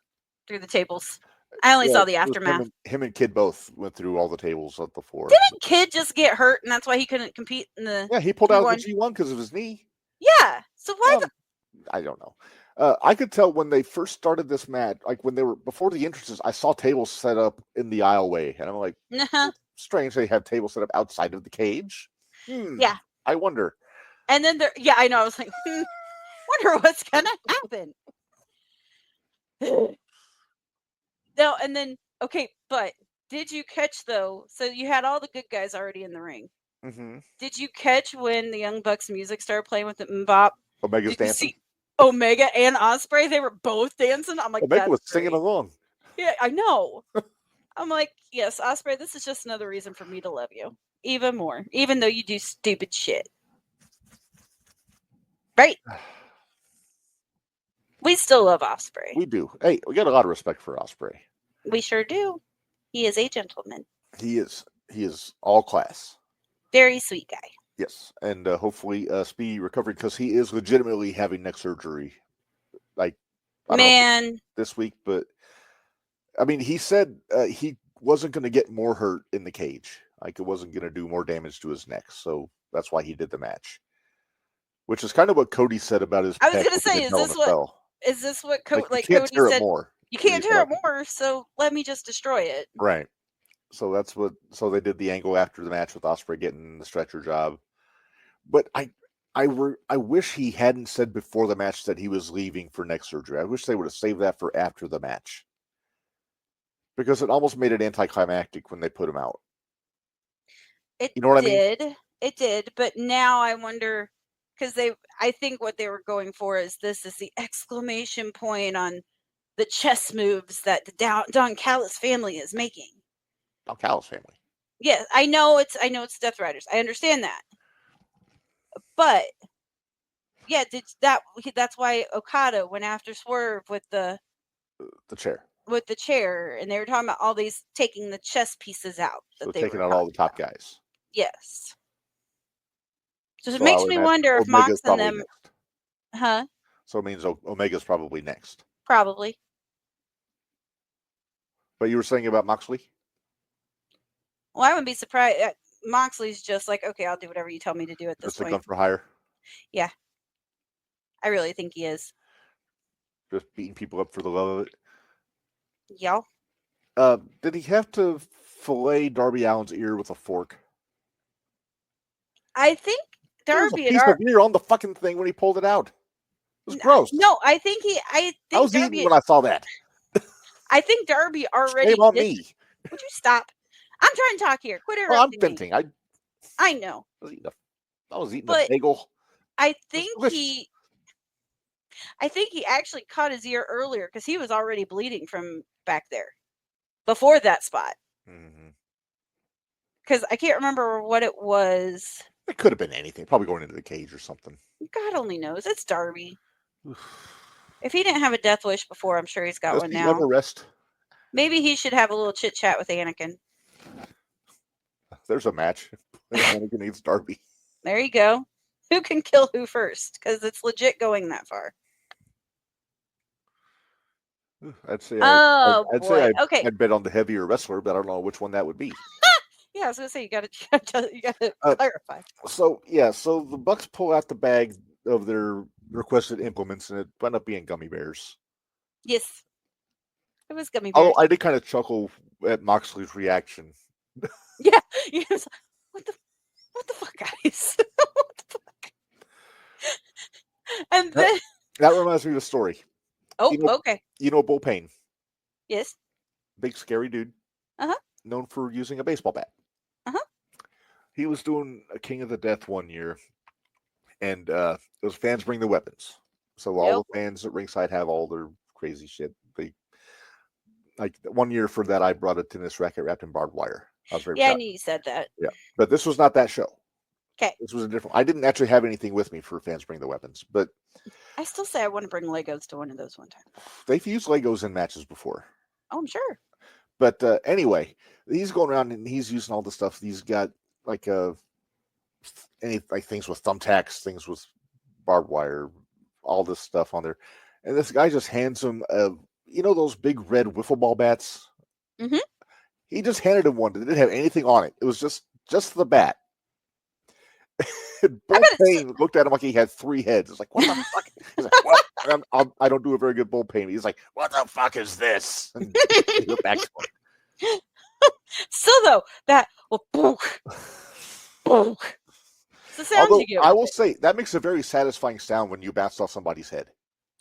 through the tables. I only saw the aftermath. Him and Kid both went through all the tables at the floor. Didn't Kid just get hurt, and that's why he couldn't compete in the... Yeah, he pulled out of the G1 because of his knee. Yeah. So why I don't know. I could tell when they first started this match, like when they were before the entrances, I saw tables set up in the aisleway, and I'm like, strange they have tables set up outside of the cage. Yeah. I wonder. And then I know. I was like, wonder what's gonna happen. No, and then okay, but did you catch though? So you had all the good guys already in the ring. Mm-hmm. Did you catch when the Young Bucks music started playing with the mbop? Omega's dancing. Omega and Ospreay, they were both dancing. I'm like, Omega was singing along. Yeah, I know. I'm like, yes, Ospreay, this is just another reason for me to love you even more, even though you do stupid shit. Right? We still love Ospreay. We do. Hey, we got a lot of respect for Ospreay. We sure do. He is a gentleman. He is all class. Very sweet guy. Yes, and hopefully speedy recovery, because he is legitimately having neck surgery. Like, I don't know this week, but I mean, he said he wasn't going to get more hurt in the cage. Like, it wasn't going to do more damage to his neck, so that's why he did the match. Which is kind of what Cody said about his. I was going to say, is this what Cody said? You can't tear it more, so let me just destroy it. Right. So that's what. So they did the angle after the match with Ospreay getting the stretcher job. But I wish he hadn't said before the match that he was leaving for neck surgery. I wish they would have saved that for after the match, because it almost made it anticlimactic when they put him out. You know what I mean? It did, but now I wonder, because I think what they were going for is this is the exclamation point on the chess moves that the Don Callis family is making. Don Callis family. Yes, I know it's Death Riders. I understand that. But yeah, that's why Okada went after Swerve with the chair. with the chair, and they were talking about all these taking the chess pieces out. So That they taking were out all the talking top about. guys. Yes. So it I makes would me imagine wonder if Omega's Mox and probably them, next. huh? So it means Omega's probably next. Probably. But you were saying about Moxley? Well, I wouldn't be surprised. Moxley's just like, okay, I'll do whatever you tell me to do at this That's a point. gun for hire. Yeah. I really think he is. Just beating people up for the love of it. Y'all. Did he have to fillet Darby Allin's ear with a fork? I think There was a Darby piece of ear on the fucking thing when he pulled it out. It was gross. No, I think I was Darby. eating when I saw that. I think Darby already. Shame on me. Would you stop? I'm trying to talk here. Quit Well, I'm interrupting me. venting. I know. I was eating But a bagel. I think he actually caught his ear earlier because he was already bleeding from back there before that spot. Because I can't remember what it was. It could have been anything. Probably going into the cage or something. God only knows. It's Darby. If he didn't have a death wish before, I'm sure he's got one now. Ever rest? Maybe he should have a little chit chat with Anakin. There's a match. Anakin needs Darby. There you go. Who can kill who first? Because it's legit going that far. I'd say Okay. I'd bet on the heavier wrestler, but I don't know which one that would be. Yeah, I was gonna say you gotta clarify. So the Bucks pull out the bag of their requested implements, and it wound up being gummy bears. Yes, it was gummy bears. Oh, I did kind of chuckle at Moxley's reaction. Yeah, he was like, what the fuck, guys? What the fuck? And then that reminds me of a story. Oh, okay. You know Bull Payne? Yes. Big scary dude. Known for using a baseball bat. He was doing a King of the Death one year, and those fans bring the weapons. So all the fans at ringside have all their crazy shit. They like 1 year for that, I brought a tennis racket wrapped in barbed wire. I was very proud. I knew you said that. Yeah, but this was not that show. Okay. This was a different. I didn't actually have anything with me for fans bring the weapons, but I still say I want to bring Legos to one of those one time. They've used Legos in matches before. Oh, I'm sure. But anyway, he's going around and he's using all the stuff. He's got like things with thumbtacks, things with barbed wire, all this stuff on there. And this guy just hands him those big red wiffle ball bats. Mm-hmm. He just handed him one that didn't have anything on it. It was just the bat. Bull Payne looked at him like he had 3 heads. It's like, what the fuck? He's like, well, I don't do a very good Bull Payne. He's like, what the fuck is this? And he went back to him. So though, that book. It's the sound you get. I will say that makes a very satisfying sound when you bounce off somebody's head.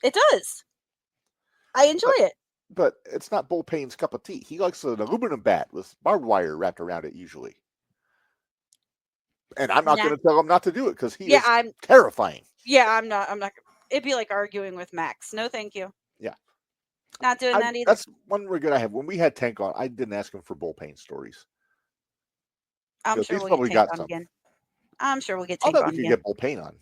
It does. I enjoy it. But it's not Bull Payne's cup of tea. He likes an aluminum bat with barbed wire wrapped around it usually. And I'm not going to tell him not to do it because he is terrifying. Yeah, I'm not. It'd be like arguing with Max. No, thank you. Yeah. Not doing that either. That's one regret I have. When we had Tank on, I didn't ask him for Bull Payne stories. I'm sure we'll get Tank on again. I'm sure we'll get Tank on again. We could get Bull Payne on.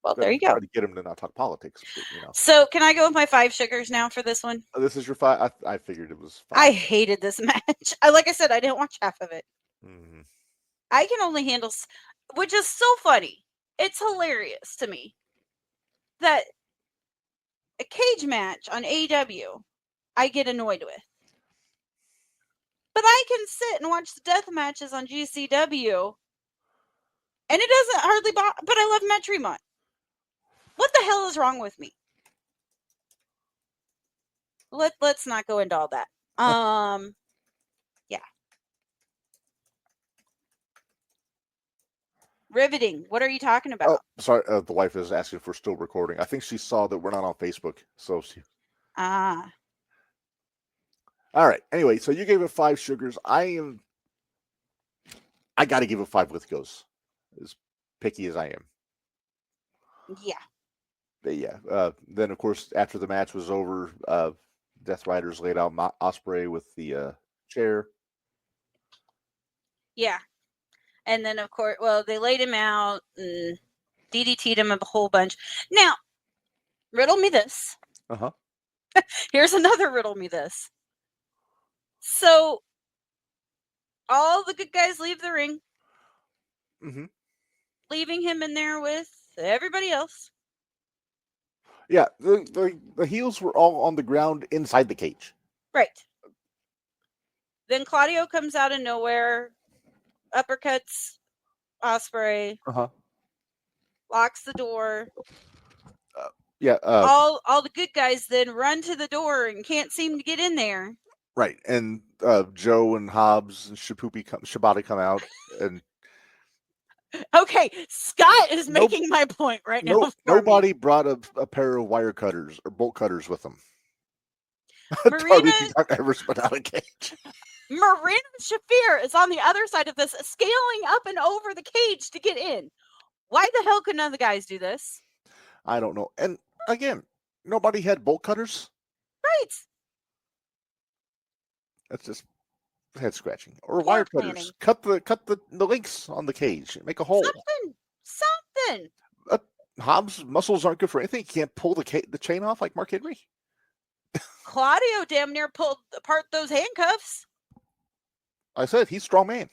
Well, there you go. Try to get him to not talk politics. But, So, can I go with my 5 sugars now for this one? This is your 5. I figured it was 5. I hated this match. Like I said, I didn't watch half of it. Mm-hmm. I can only handle, which is so funny. It's hilarious to me that a cage match on AEW I get annoyed with. But I can sit and watch the death matches on GCW and it doesn't hardly bother, but I love Matt Tremont. What the hell is wrong with me? Let's not go into all that. Yeah. Riveting. What are you talking about? Oh, sorry, the wife is asking if we're still recording. I think she saw that we're not on Facebook, so she. All right. Anyway, so you gave it 5 sugars. I got to give it 5 Lithgows, as picky as I am. Yeah. But yeah. Then of course, after the match was over, Death Riders laid out Ospreay with the chair. Yeah. And then, of course, they laid him out and DDT'd him a whole bunch. Now, riddle me this. Uh-huh. Here's another riddle me this. So, all the good guys leave the ring, Mm-hmm. leaving him in there with everybody else. Yeah, the heels were all on the ground inside the cage. Right. Then Claudio comes out of nowhere, uppercuts Ospreay, Uh-huh. locks the door. Yeah. All the good guys then run to the door and can't seem to get in there. Right. And Joe and Hobbs and Shibata come out, and Okay, Scott is making my point right now. Nobody brought a pair of wire cutters or bolt cutters with them. Marina ever spit out a cage. Marina Shafir is on the other side of this, scaling up and over the cage to get in. Why the hell could none of the guys do this? I don't know. And again, nobody had bolt cutters. Right. That's just head scratching. Or wire cutters. Cut the links on the cage. Make a hole. Something. Hobbs' muscles aren't good for anything. He can't pull the chain off like Mark Henry. Claudio damn near pulled apart those handcuffs. I said he's strong man.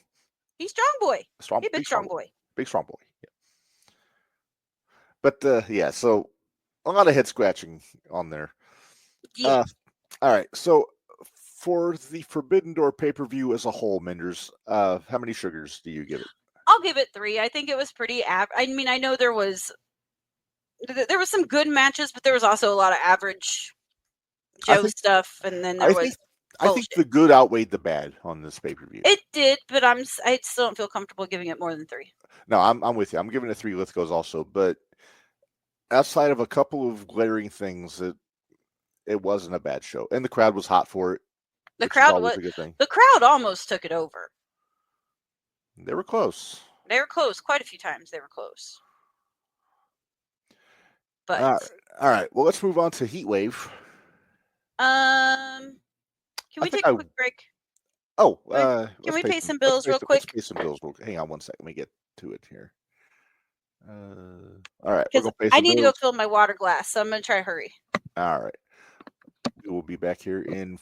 He's strong boy. Big strong boy. Big strong boy. Yeah. But yeah, so a lot of head scratching on there. Yeah. All right. So for the Forbidden Door pay-per-view as a whole, Minderz, how many sugars do you give it? I'll give it 3. I think it was pretty I mean, I know there was some good matches, but there was also a lot of average Joe stuff, and then I think the good outweighed the bad on this pay-per-view. It did, but I still don't feel comfortable giving it more than 3. No, I'm with you. I'm giving it 3 Lithgows also, but outside of a couple of glaring things, it wasn't a bad show, and the crowd was hot for it. The crowd almost took it over. They were close. Quite a few times they were close. But all right. Well, let's move on to Heatwave. Can we take a quick break? Oh, can we pay some bills real quick? Let's pay some bills. Hang on one second. Let me get to it here. All right. I need to go fill my water glass, so I'm going to try to hurry. All right. We will be back here in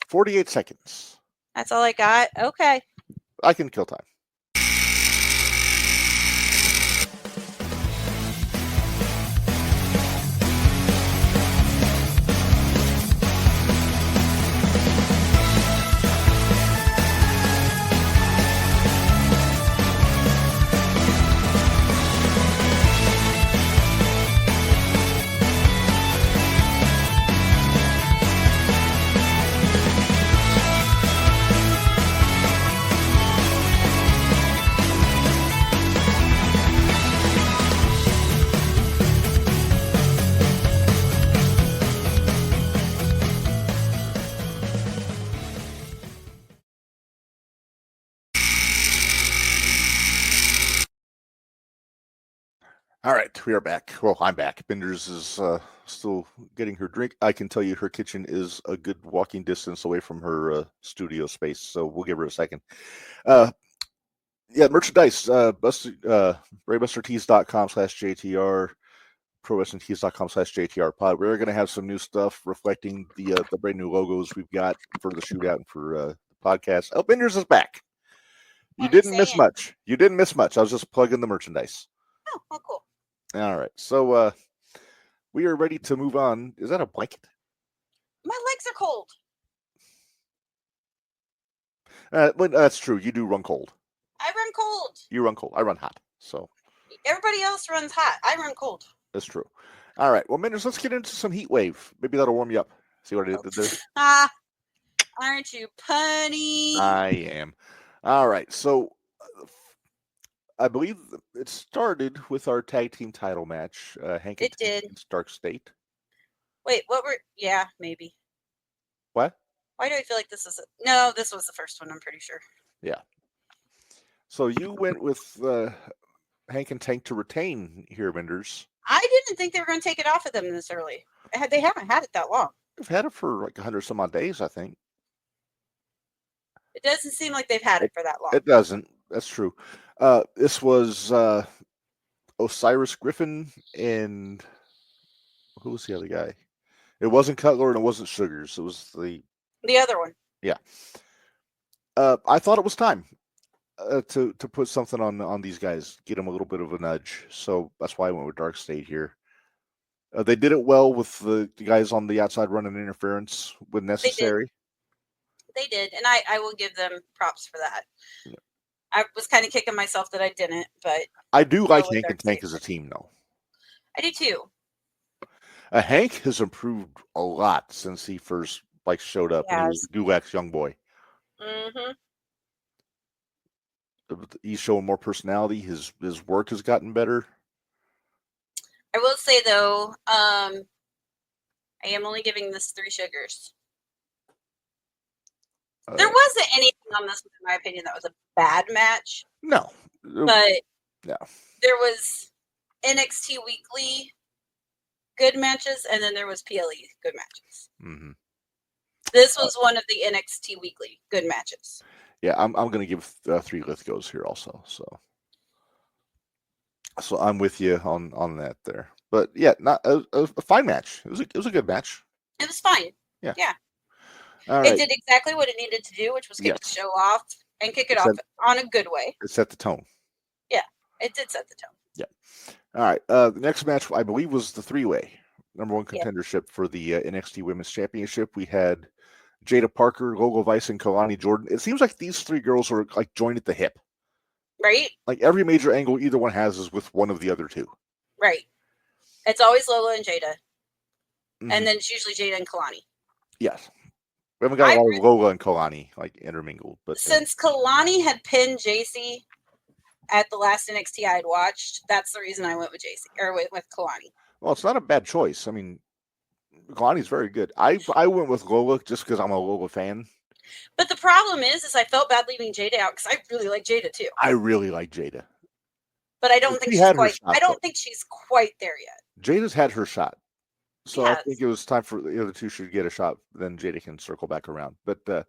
48 seconds. That's all I got? Okay. I can kill time. All right, we are back. Well, I'm back. Minderz is still getting her drink. I can tell you her kitchen is a good walking distance away from her studio space, so we'll give her a second. Yeah, merchandise. BravebusterTees.com/JTR, ProWrestlingTees.com/JTR Pod. We're going to have some new stuff reflecting the brand new logos we've got for the Shootout and for the podcast. Oh, Minderz is back. You didn't miss much. I was just plugging the merchandise. Oh, cool. All right, so we are ready to move on. Is that a blanket? My legs are cold. Well, that's true. You do run cold. I run cold. You run cold. I run hot. So everybody else runs hot. I run cold. That's true. All right. Well, Minderz, let's get into some Heatwave. Maybe that'll warm you up. See what I did there? Aren't you punny? I am. All right. So I believe it started with our tag team title match. Hank and Tank in Stark State. Wait, what were? Yeah, maybe. What? Why do I feel like this is? No, this was the first one. I'm pretty sure. Yeah. So you went with Hank and Tank to retain here, Minderz. I didn't think they were going to take it off of them this early. They haven't had it that long. They've had it for like 100 some odd days, I think. It doesn't seem like they've had it for that long. It doesn't. That's true. This was Osiris Griffin and who was the other guy? It wasn't Cutler and it wasn't Sugars. It was the other one. Yeah. I thought it was time to put something on these guys, get them a little bit of a nudge. So that's why I went with Dark State here. They did it well with the guys on the outside running interference when necessary. They did, and I will give them props for that. Yeah. I was kind of kicking myself that I didn't, but I do like Hank and Tank as a team, though. I do too. Hank has improved a lot since he first showed up and he was Gulak's young boy. Mm-hmm. He's showing more personality. His work has gotten better. I will say though, I am only giving this 3 sugars. There wasn't anything on this, in my opinion, that was a bad match. No. But there was NXT Weekly good matches, and then there was PLE good matches. Mm-hmm. This was one of the NXT Weekly good matches. Yeah, I'm going to give 3 Lithgows here also. So I'm with you on that there. But yeah, not a fine match. It was a good match. It was fine. Yeah. All right. It did exactly what it needed to do, which was kick the show off and kick it off on a good way. It set the tone. Yeah, it did set the tone. Yeah. All right. The next match, I believe, was the 3-way number 1 contendership for the NXT Women's Championship. We had Jada Parker, Lola Vice, and Kalani Jordan. It seems like these 3 girls are joined at the hip. Right. Every major angle either one has is with one of the other 2. Right. It's always Lola and Jada. Mm-hmm. And then it's usually Jada and Kalani. Yes. We haven't got a lot of Lola and Kalani intermingled. But since Kalani had pinned JC at the last NXT I'd watched, that's the reason I went with JC or with Kalani. Well, it's not a bad choice. I mean, Kalani's very good. I went with Lola just because I'm a Lola fan. But the problem is I felt bad leaving Jada out because I really like Jada too. I really like Jada. But I don't think she's quite. Shot, I don't think she's quite there yet. Jada's had her shot. So I think it was time for the other 2 should get a shot. Then Jada can circle back around. But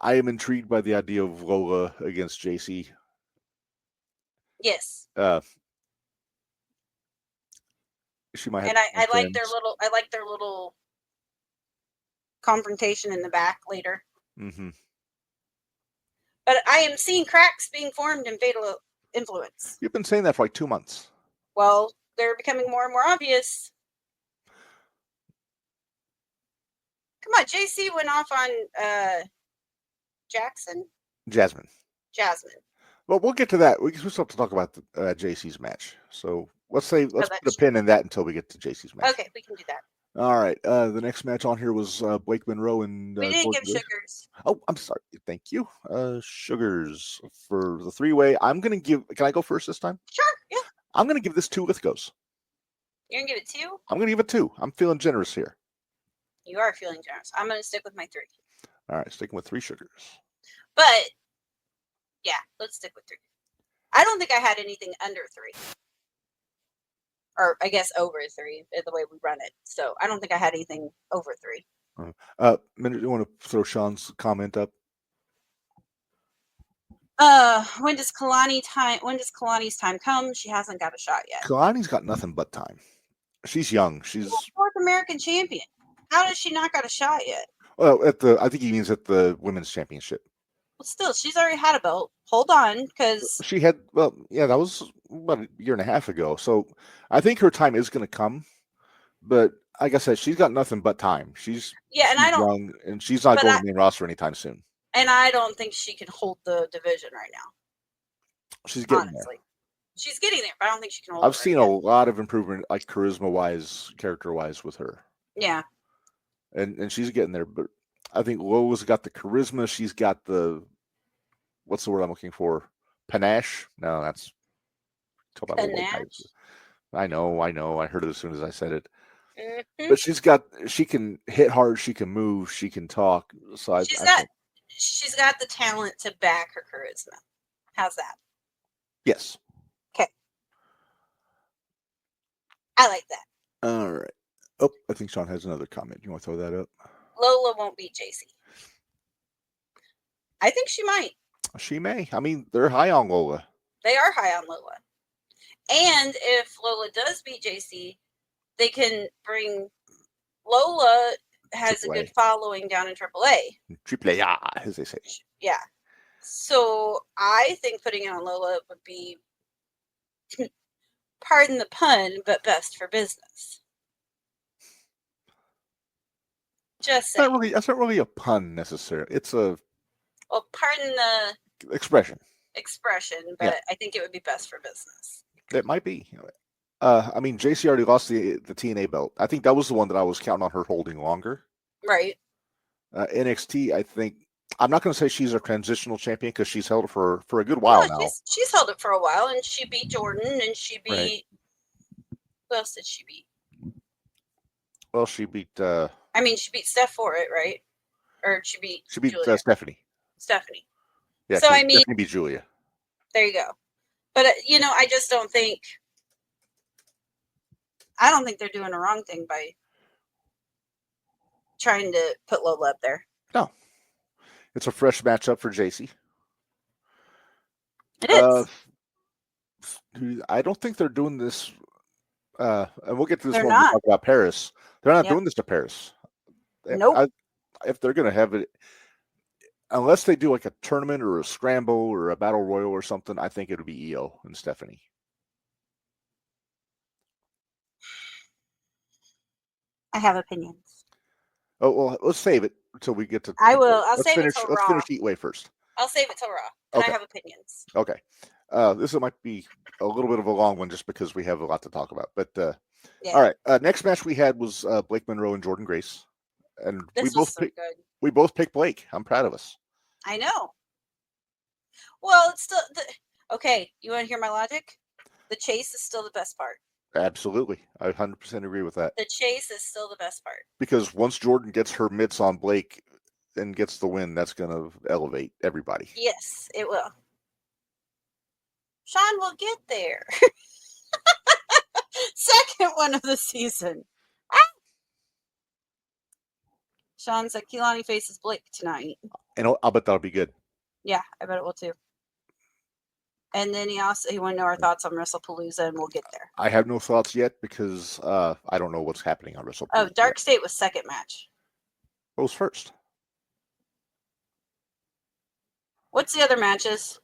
I am intrigued by the idea of Lola against JC. Yes. She might have. And I like their little. I like their little confrontation in the back later. Mm-hmm. But I am seeing cracks being formed in Fatal Influence. You've been saying that for 2 months. Well, they're becoming more and more obvious. Come on, JC went off on Jasmine. Well, we'll get to that. We still have to talk about JC's match. So let's put a pin in that until we get to JC's match. Okay, we can do that. All right. The next match on here was Blake Monroe and we didn't give Sugars. Oh, I'm sorry. Thank you. Sugars for the 3-way. I'm gonna give. Can I go first this time? Sure. Yeah. I'm gonna give this 2 Lithgows. You're gonna give it 2? I'm gonna give it 2. I'm feeling generous here. You are feeling generous. I'm gonna stick with my 3. All right, sticking with 3 Sugars. But yeah, let's stick with 3. I don't think I had anything under 3. Or I guess over 3, the way we run it. So I don't think I had anything over 3. Minderz, you want to throw Sean's comment up? When does Kalani's time come? She hasn't got a shot yet. Kalani's got nothing but time. She's young. She's North American champion. How does she not got a shot yet? Well, I think he means at the women's championship. Well, still, she's already had a belt. Hold on, because she had. Well, yeah, that was about a year and a half ago. So I think her time is going to come. But like I said, she's got nothing but time. She's young, and she's not going to the main roster anytime soon. And I don't think she can hold the division right now. She's getting there. She's getting there, but I don't think she can hold. I've seen a lot of improvement, charisma-wise, character-wise, with her. Yeah. And she's getting there, but I think Lola's got the charisma. She's got the, what's the word I'm looking for? Panache? No, that's panache. I know. I heard it as soon as I said it. Mm-hmm. But she can hit hard. She can move. She can talk. So she's got the talent to back her charisma. How's that? Yes. Okay. I like that. All right. Oh, I think Sean has another comment. You want to throw that up? Lola won't beat JC. I think she might. She may. I mean, they're high on Lola. They are high on Lola. And if Lola does beat JC, they can bring Lola has a AAA. good following down in AAA. AAA, as they say. Yeah. So I think putting it on Lola would be, pardon the pun, but best for business. Just saying. That's not really a pun necessarily. It's a Well, pardon the expression. expression, but Yeah. I think it would be best for business. It might be. I mean, JC already lost the TNA belt. I think that was the one that I was counting on her holding longer. Right. NXT, I think. I'm not going to say she's a transitional champion because she's held it for a good while now. She's held it for a while, and she beat Jordan, and she beat. Right. Who else did she beat? Well, she beat. I mean, she beat Steph for it, right? Or she beat. Julia. Stephanie. Stephanie. Yeah. So I mean, Stephanie beat Julia. There you go. But I just don't think. I don't think they're doing the wrong thing by trying to put Lola up there. No. It's a fresh matchup for JC. It is. I don't think they're doing this. And we'll get to this They're when we not. talk about Paris. They're not doing this to Paris. Nope. If they're going to have it, unless they do like a tournament or a scramble or a battle royal or something, I think it'll be Io and Stephanie. I have opinions. Oh well, let's save it until we get to. I will. I'll let's save finish. it till Let's Raw. finish Heatwave first. I'll save it till Raw. And Okay. I have opinions. Okay. This might be a little bit of a long one just because we have a lot to talk about. But all right. Next match we had was Blake Monroe and Jordan Grace, and This was so good. We both picked Blake. I'm proud of us. I know. Well, it's still okay. You want to hear my logic? The chase is still the best part. Absolutely. I 100% agree with that. The chase is still the best part. Because once Jordan gets her mitts on Blake and gets the win, that's going to elevate everybody. Yes, it will. Sean will get there. Second one of the season. Ah! Sean said Kehlani faces Blake tonight. And I'll bet that'll be good. Yeah, I bet it will too. And then he wanted to know our thoughts on WrestlePalooza, and we'll get there. I have no thoughts yet because I don't know what's happening on WrestlePalooza. Oh, Dark State was second match. What was first? What's the other matches?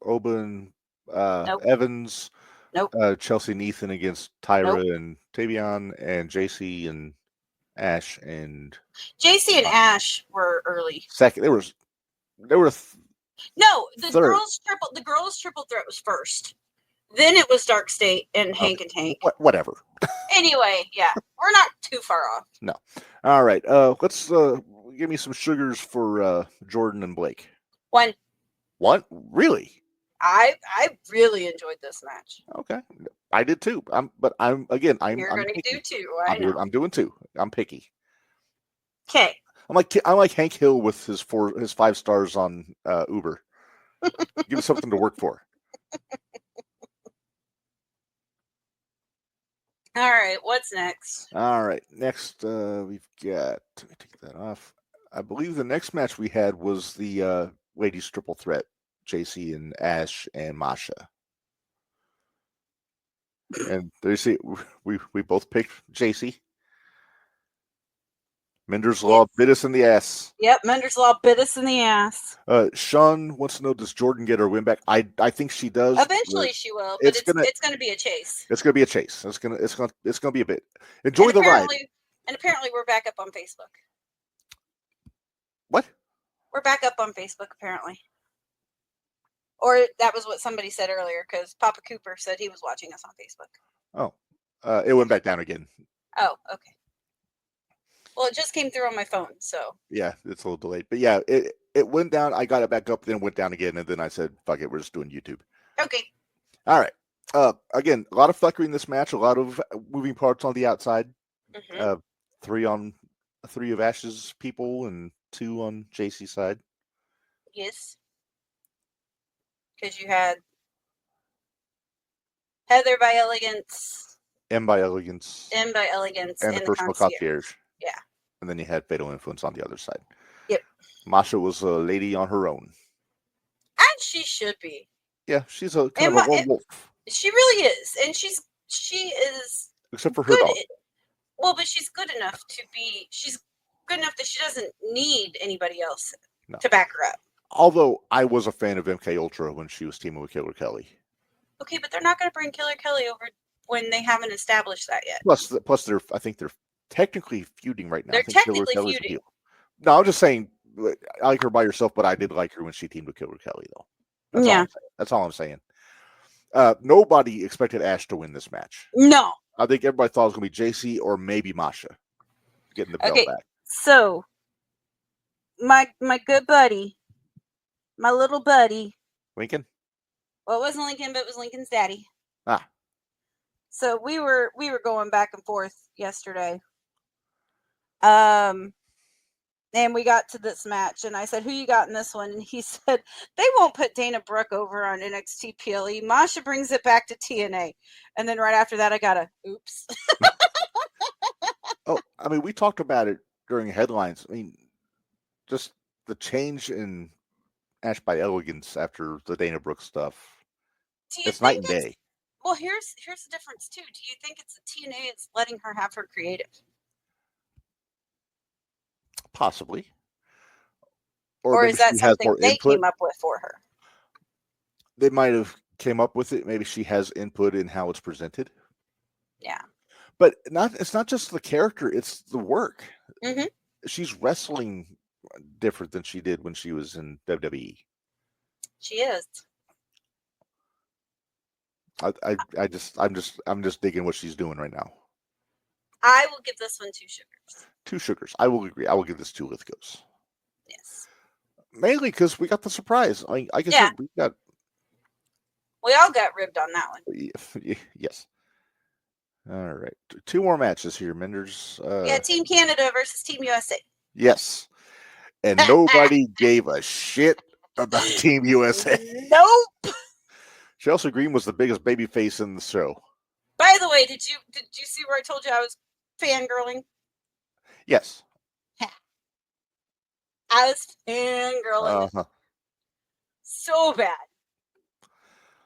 Oban, Nope. Evans, Nope. Chelsea and Ethan against Tyra Nope. and Tavion and JC and Ash and JC and Ash were early. second. There were No, the third. girls triple threat was first. Then it was Dark State and Hank and Tank. Whatever. Anyway, yeah, we're not too far off. No. All right. Let's give me some sugars for Jordan and Blake. One. What? Really? I really enjoyed this match. Okay. I did too. I'm You're going to picky. do too. I know. I'm doing two. I'm picky. Okay. I'm like Hank Hill with his 5 stars on Uber. Give me something to work for. All right. What's next? All right. Next, we've got. Let me take that off. I believe the next match we had was the ladies triple threat: JC and Ash and Masha. And there you see, we both picked JC. Minderz Law bit us in the ass. Yep, Minderz Law bit us in the ass. Sean wants to know, does Jordan get her win back? I think she does. Eventually she will, but it's gonna be a chase. It's gonna be a chase. It's gonna be a bit. Enjoy the ride. And apparently we're back up on Facebook. What? We're back up on Facebook apparently. Or that was what somebody said earlier, because Papa Cooper said he was watching us on Facebook. Oh. It went back down again. Oh, okay. Well, it just came through on my phone, so. Yeah, it's a little delayed. But yeah, it went down. I got it back up, then it went down again, and then I said, fuck it, we're just doing YouTube. Okay. All right. Again, a lot of fuckery in this match, a lot of moving parts on the outside. Mm-hmm. 3 of Ash's people and 2 on JC's side. Yes. Because you had Heather by Elegance. M by Elegance. And the personal concierge. Yeah. And then you had Fatal Influence on the other side. Yep. Masha was a lady on her own. And she should be. Yeah, she's a kind of a lone wolf. She really is. And she is except for her dog. Well, but she's good enough that she doesn't need anybody else to back her up. Although I was a fan of MK Ultra when she was teaming with Killer Kelly. Okay, but they're not going to bring Killer Kelly over when they haven't established that yet. Plus, I think they're technically feuding right now. They're I think technically Killer Kelly's a feuding. heel. No, I'm just saying, I like her by herself, but I did like her when she teamed with Killer Kelly, though. That's all I'm saying. Nobody expected Ash to win this match. No. I think everybody thought it was going to be JC or maybe Masha getting the belt back. So, my good buddy, my little buddy. Lincoln? Well, it wasn't Lincoln, but it was Lincoln's daddy. Ah. So we were going back and forth yesterday. And we got to this match, and I said, "Who you got in this one?" And he said, "They won't put Dana Brooke over on NXT PLE. Masha brings it back to TNA." And then right after that, I got a oops. Oh, I mean, we talked about it during headlines. I mean, just the change in Ash by Elegance after the Dana Brooke stuff. It's night and day. Well, here's the difference too. Do you think it's the TNA that's letting her have her creative? Possibly. Or is that something they came up with for her? They might have came up with it. Maybe she has input in how it's presented. Yeah. But it's not just the character, it's the work. Mm-hmm. She's wrestling different than she did when she was in WWE. She is. I'm just digging what she's doing right now. I will give this one 2 sugars. 2 sugars. I will agree. I will give this 2 Lithgos. Yes. Mainly because we got the surprise. I guess we all got ribbed on that one. Yes. All right. 2 more matches here, Minderz. Team Canada versus Team USA. Yes. And nobody gave a shit about Team USA. Nope. Chelsea Green was the biggest babyface in the show. By the way, did you see where I told you I was fangirling? Yes. I was fangirling so bad.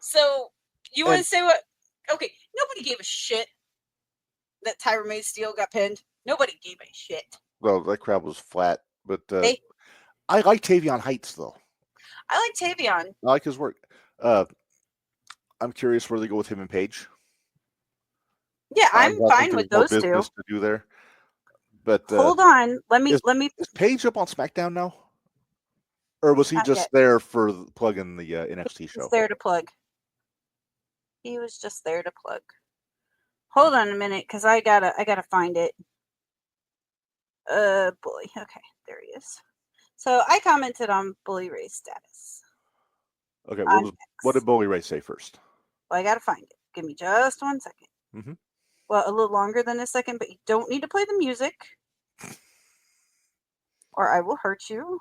So you want to say what? Okay, nobody gave a shit that Tyra May Steele got pinned. Nobody gave a shit. Well, that crowd was flat, but I like Tavion Heights though. I like Tavion. I like his work. I'm curious where they go with him and Paige. Yeah, I'm fine with those two. To do there. But hold on, let me. Is Paige up on SmackDown now, or was he just there for plugging the NXT show? He was there to plug. He was just there to plug. Hold on a minute, because I gotta find it. Bully. Okay, there he is. So I commented on Bully Ray's status. Okay, what did Bully Ray say first? Well, I gotta find it. Give me just 1 second. Mm-hmm. Well, a little longer than a second, but you don't need to play the music, or I will hurt you.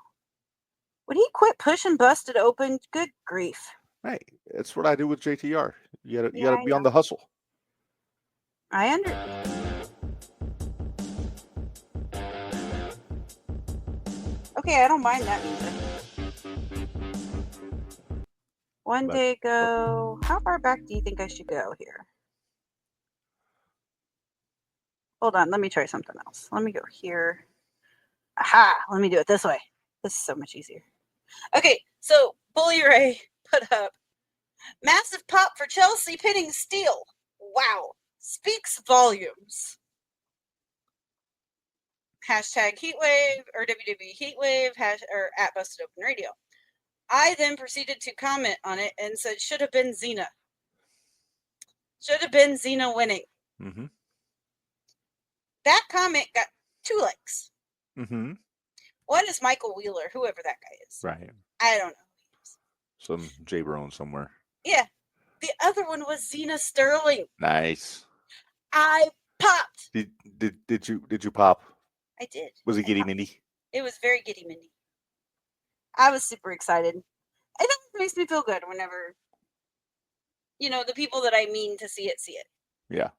Would he quit pushing busted open? Good grief! Hey, that's what I do with JTR. You gotta be on the hustle. I understand. Okay, I don't mind that music. One day ago, how far back do you think I should go here? Hold on, let me try something else. Let me go here. Aha! Let me do it this way. This is so much easier. Okay, so Bully Ray put up massive pop for Chelsea pinning Steele. Wow, speaks volumes. Hashtag Heatwave or WWE Heatwave or at Busted Open Radio. I then proceeded to comment on it and said, should have been Xena. Should have been Xena winning. Mm-hmm. That comment got 2 likes. Mm-hmm. One is Michael Wheeler, whoever that guy is. Right. I don't know who he is. Some J Brown somewhere. Yeah. The other one was Xena Sterling. Nice. I popped. Did you pop? I did. Was it Giddy Mindy? It was very Giddy Mindy. I was super excited. And it makes me feel good whenever, the people that I mean to see it. Yeah.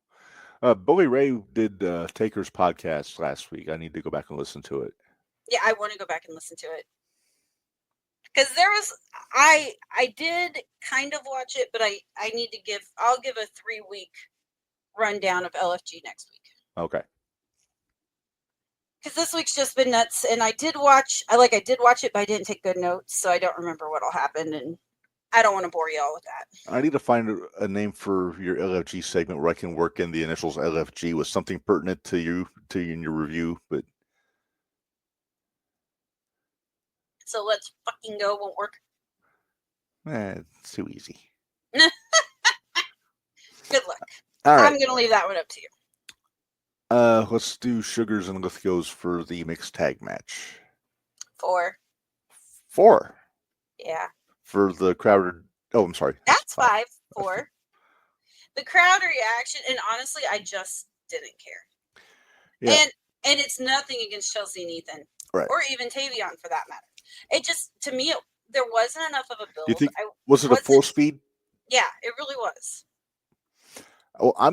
Bully Ray did Taker's podcast last week. I need to go back and listen to it. Yeah, I want to go back and listen to it. Because I did kind of watch it, but I'll give a 3-week rundown of LFG next week. Okay. because this week's just been nuts. And I did watch it, but I didn't take good notes, so I don't remember what'll happen, and I don't want to bore y'all with that. I need to find a name for your LFG segment where I can work in the initials LFG with something pertinent to you in your review. But So let's fucking go. Won't work. It's too easy. Good luck. All right. I'm gonna leave that one up to you. Let's do Sugars and Lithgos for the mixed tag match. 4. 4. Yeah. For the Crowder. Oh, I'm sorry. That's 5. 4. The crowd reaction, and honestly, I just didn't care. Yeah. And it's nothing against Chelsea and Ethan, right, or even Tavion for that matter. It just, to me, there wasn't enough of a build. You think was it a 4-speed? Yeah, it really was. Well, I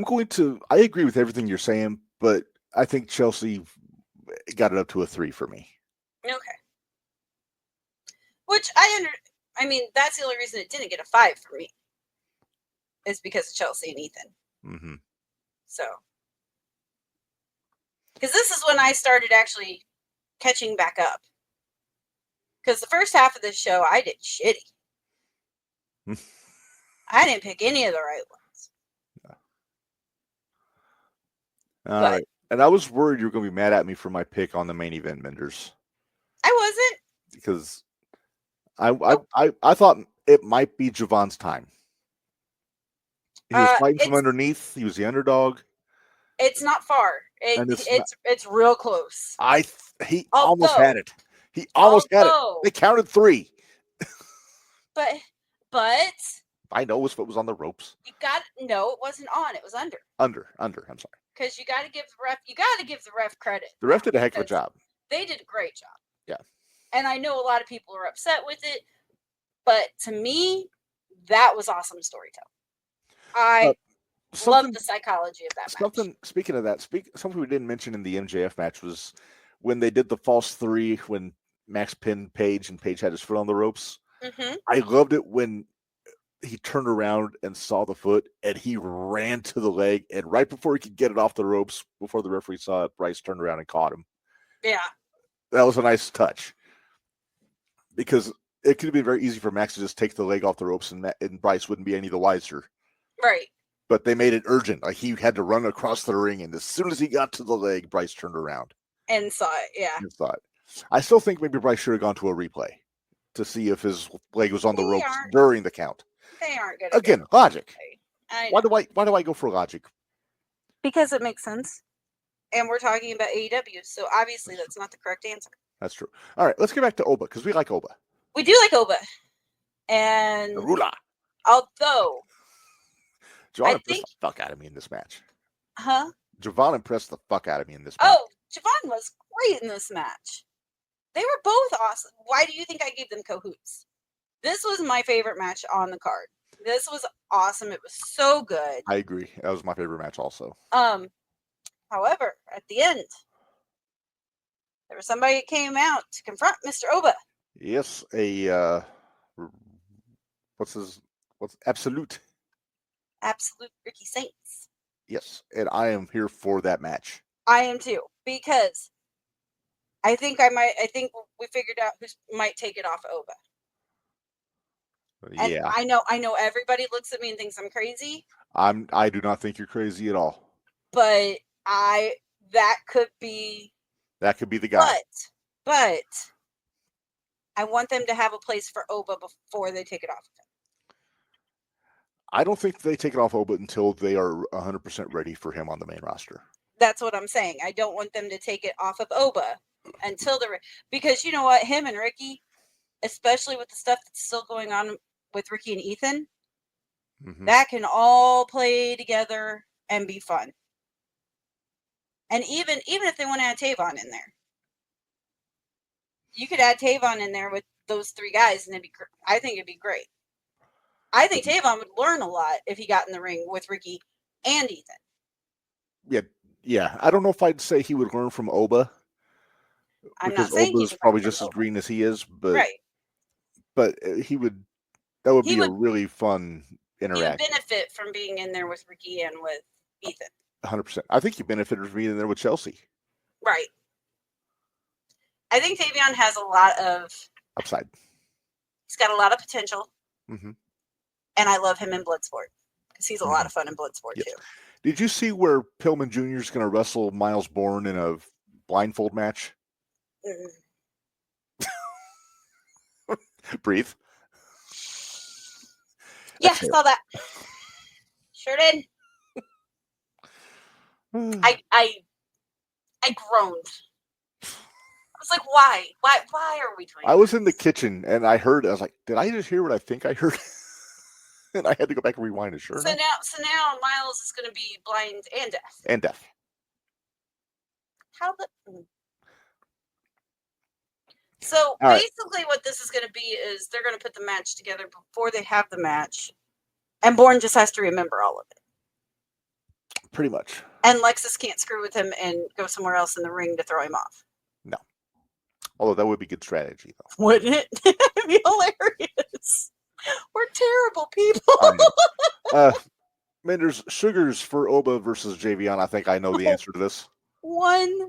agree with everything you're saying, but I think Chelsea got it up to a 3 for me. Okay. Which I mean, that's the only reason it didn't get a 5 for me. Is because of Chelsea and Ethan. Mm-hmm. So. Because this is when I started actually catching back up. Because the first half of this show, I did shitty. I didn't pick any of the right ones. All right. And I was worried you were going to be mad at me for my pick on the main event, Minderz. I wasn't. Because I thought it might be Javon's time. He was fighting from underneath. He was the underdog. It's not far. It's real close. He almost had it. He almost had it. They counted 3. But I know his foot was on the ropes. No, it wasn't on. It was under. Under. I'm sorry. Because you got to give the ref credit. The ref did a heck of a job. They did a great job. Yeah. And I know a lot of people are upset with it, but to me, that was awesome storytelling. I love the psychology of that match. Speaking of that, something we didn't mention in the MJF match was when they did the false 3 when Max pinned Paige and Paige had his foot on the ropes. Mm-hmm. I loved it when he turned around and saw the foot and he ran to the leg, and right before he could get it off the ropes, before the referee saw it, Bryce turned around and caught him. Yeah. That was a nice touch. Because it could have been very easy for Max to just take the leg off the ropes and Bryce wouldn't be any the wiser. Right. But they made it urgent. Like he had to run across the ring, and as soon as he got to the leg, Bryce turned around. And saw it, yeah. And saw it. I still think maybe Bryce should have gone to a replay to see if his leg was on the ropes during the count. They aren't good. Again, logic. Why do I go for logic? Because it makes sense. And we're talking about AEW, so obviously that's not the correct answer. That's true. All right, let's get back to Oba, because we like Oba. We do like Oba. And Rula. Although Javon impressed the fuck out of me in this match. Huh? Javon impressed the fuck out of me in this match. Oh, Javon was great in this match. They were both awesome. Why do you think I gave them cahoots? This was my favorite match on the card. This was awesome. It was so good. I agree. That was my favorite match also. However, at the end, there was somebody that came out to confront Mr. Oba. Yes, what's Absolute Ricky Saints. Yes, and I am here for that match. I am too, because I think we figured out who might take it off Oba. And yeah. I know everybody looks at me and thinks I'm crazy. I do not think you're crazy at all. But that could be the guy. But I want them to have a place for Oba before they take it off of him. I don't think they take it off Oba until they are 100% ready for him on the main roster. That's what I'm saying. I don't want them to take it off of Oba until because you know what? Him and Ricky, especially with the stuff that's still going on with Ricky and Ethan, that can all play together and be fun. And even if they want to add Tavon in there, you could add Tavon in there with those 3 guys, and I think it'd be great. I think Tavon would learn a lot if he got in the ring with Ricky and Ethan. Yeah. I don't know if I'd say he would learn from Oba. I'm not saying Oba's probably just as green as he is, but right. But that would be a really fun interaction. He would benefit from being in there with Ricky and with Ethan. 100%. I think he benefited from being in there with Chelsea. Right. I think Fabian has a lot of upside. He's got a lot of potential, Mm-hmm. and I love him in Bloodsport because he's a lot Mhm. of fun in Bloodsport Yes. too. Did you see where Pillman Jr. is going to wrestle Miles Bourne in a blindfold match? Breathe. Yeah, Exhale. saw that. Sure did. I groaned. I was like, why? Why are we doing I was this? in the kitchen and I was like, did I just hear what I think I heard? And I had to go back and rewind it. Sure So enough. now Miles is going to be blind and deaf. And deaf. How the? So All right. basically, what this is going to be is they're going to put the match together before they have the match, and Bourne just has to remember all of it. Pretty much. And Lexus can't screw with him and go somewhere else in the ring to throw him off. No. Although that would be good strategy, though. Wouldn't it? It'd be hilarious. We're terrible people. I know. Minderz, sugars for Oba versus Javion. I think I know the answer to this. One.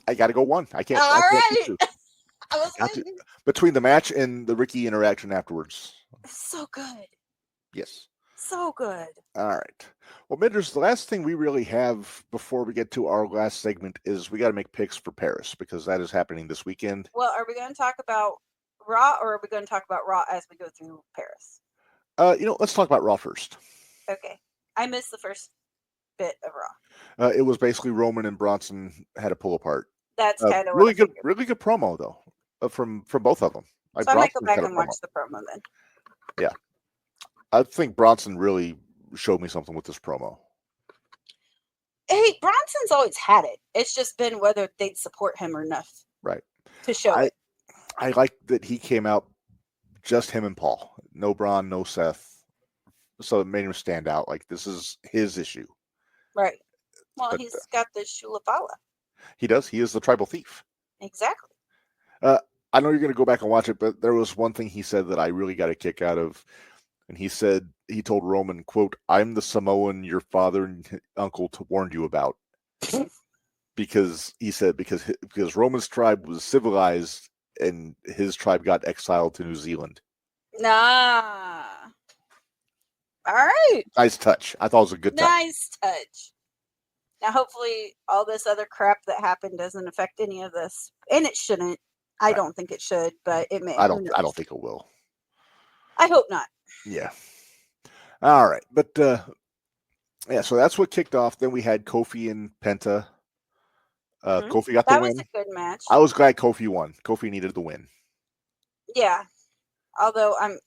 I got to go one. I can't. All I can't right. do two. I was waiting. Between the match and the Ricky interaction afterwards. So good. Yes. So good. All right. Well, Minderz, the last thing we really have before we get to our last segment is we got to make picks for Paris because that is happening this weekend. Well, are we going to talk about Raw or are we going to talk about Raw as we go through Paris? Let's talk about Raw first. Okay. I missed the first bit of Raw. It was basically Roman and Bronson had a pull apart. That's kind of really good promo though, from both of them. So I might go back and watch the promo then. Yeah, I think Bronson really showed me something with this promo. Hey, Bronson's always had it. It's just been whether they'd support him or not. Right. To show it. I like that he came out just him and Paul. No Braun, no Seth. So it made him stand out. Like this is his issue. Right. Well, he's got the Shulapala. He does. He is the tribal thief. Exactly. I know you're going to go back and watch it, but there was one thing he said that I really got a kick out of. And he said, he told Roman, quote, "I'm the Samoan your father and uncle warned you about." Because he said, because Roman's tribe was civilized and his tribe got exiled to New Zealand. Nah. All right. Nice touch. I thought it was a good touch. Nice touch. Now, hopefully, all this other crap that happened doesn't affect any of this. And it shouldn't. I don't think it should, but it may. I don't think it will. I hope not. Yeah. All right. But, yeah, so that's what kicked off. Then we had Kofi and Penta. Kofi got the win. That was a good match. I was glad Kofi won. Kofi needed the win. Yeah. Although I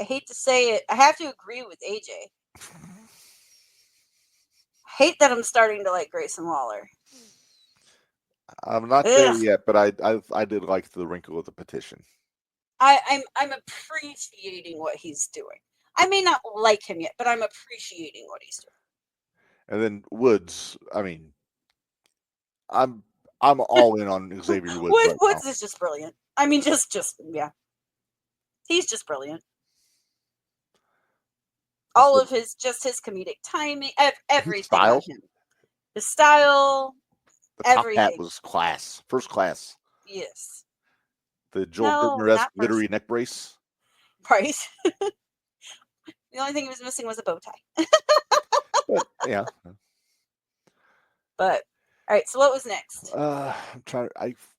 hate to say it, I have to agree with AJ. Hate that I'm starting to like Grayson Waller. I'm not there yet, but I did like the wrinkle of the petition. I'm appreciating what he's doing. I may not like him yet, but I'm appreciating what he's doing. And then Woods, I mean, I'm all in on Xavier Woods. Woods is just brilliant. I mean, just yeah. He's just brilliant. All of his comedic timing, everything. Style. His style. The top hat was class. First class. Yes. The Joel Gertner-esque glittery neck brace. Right. The only thing he was missing was a bow tie. Yeah. But all right, so what was next? I can't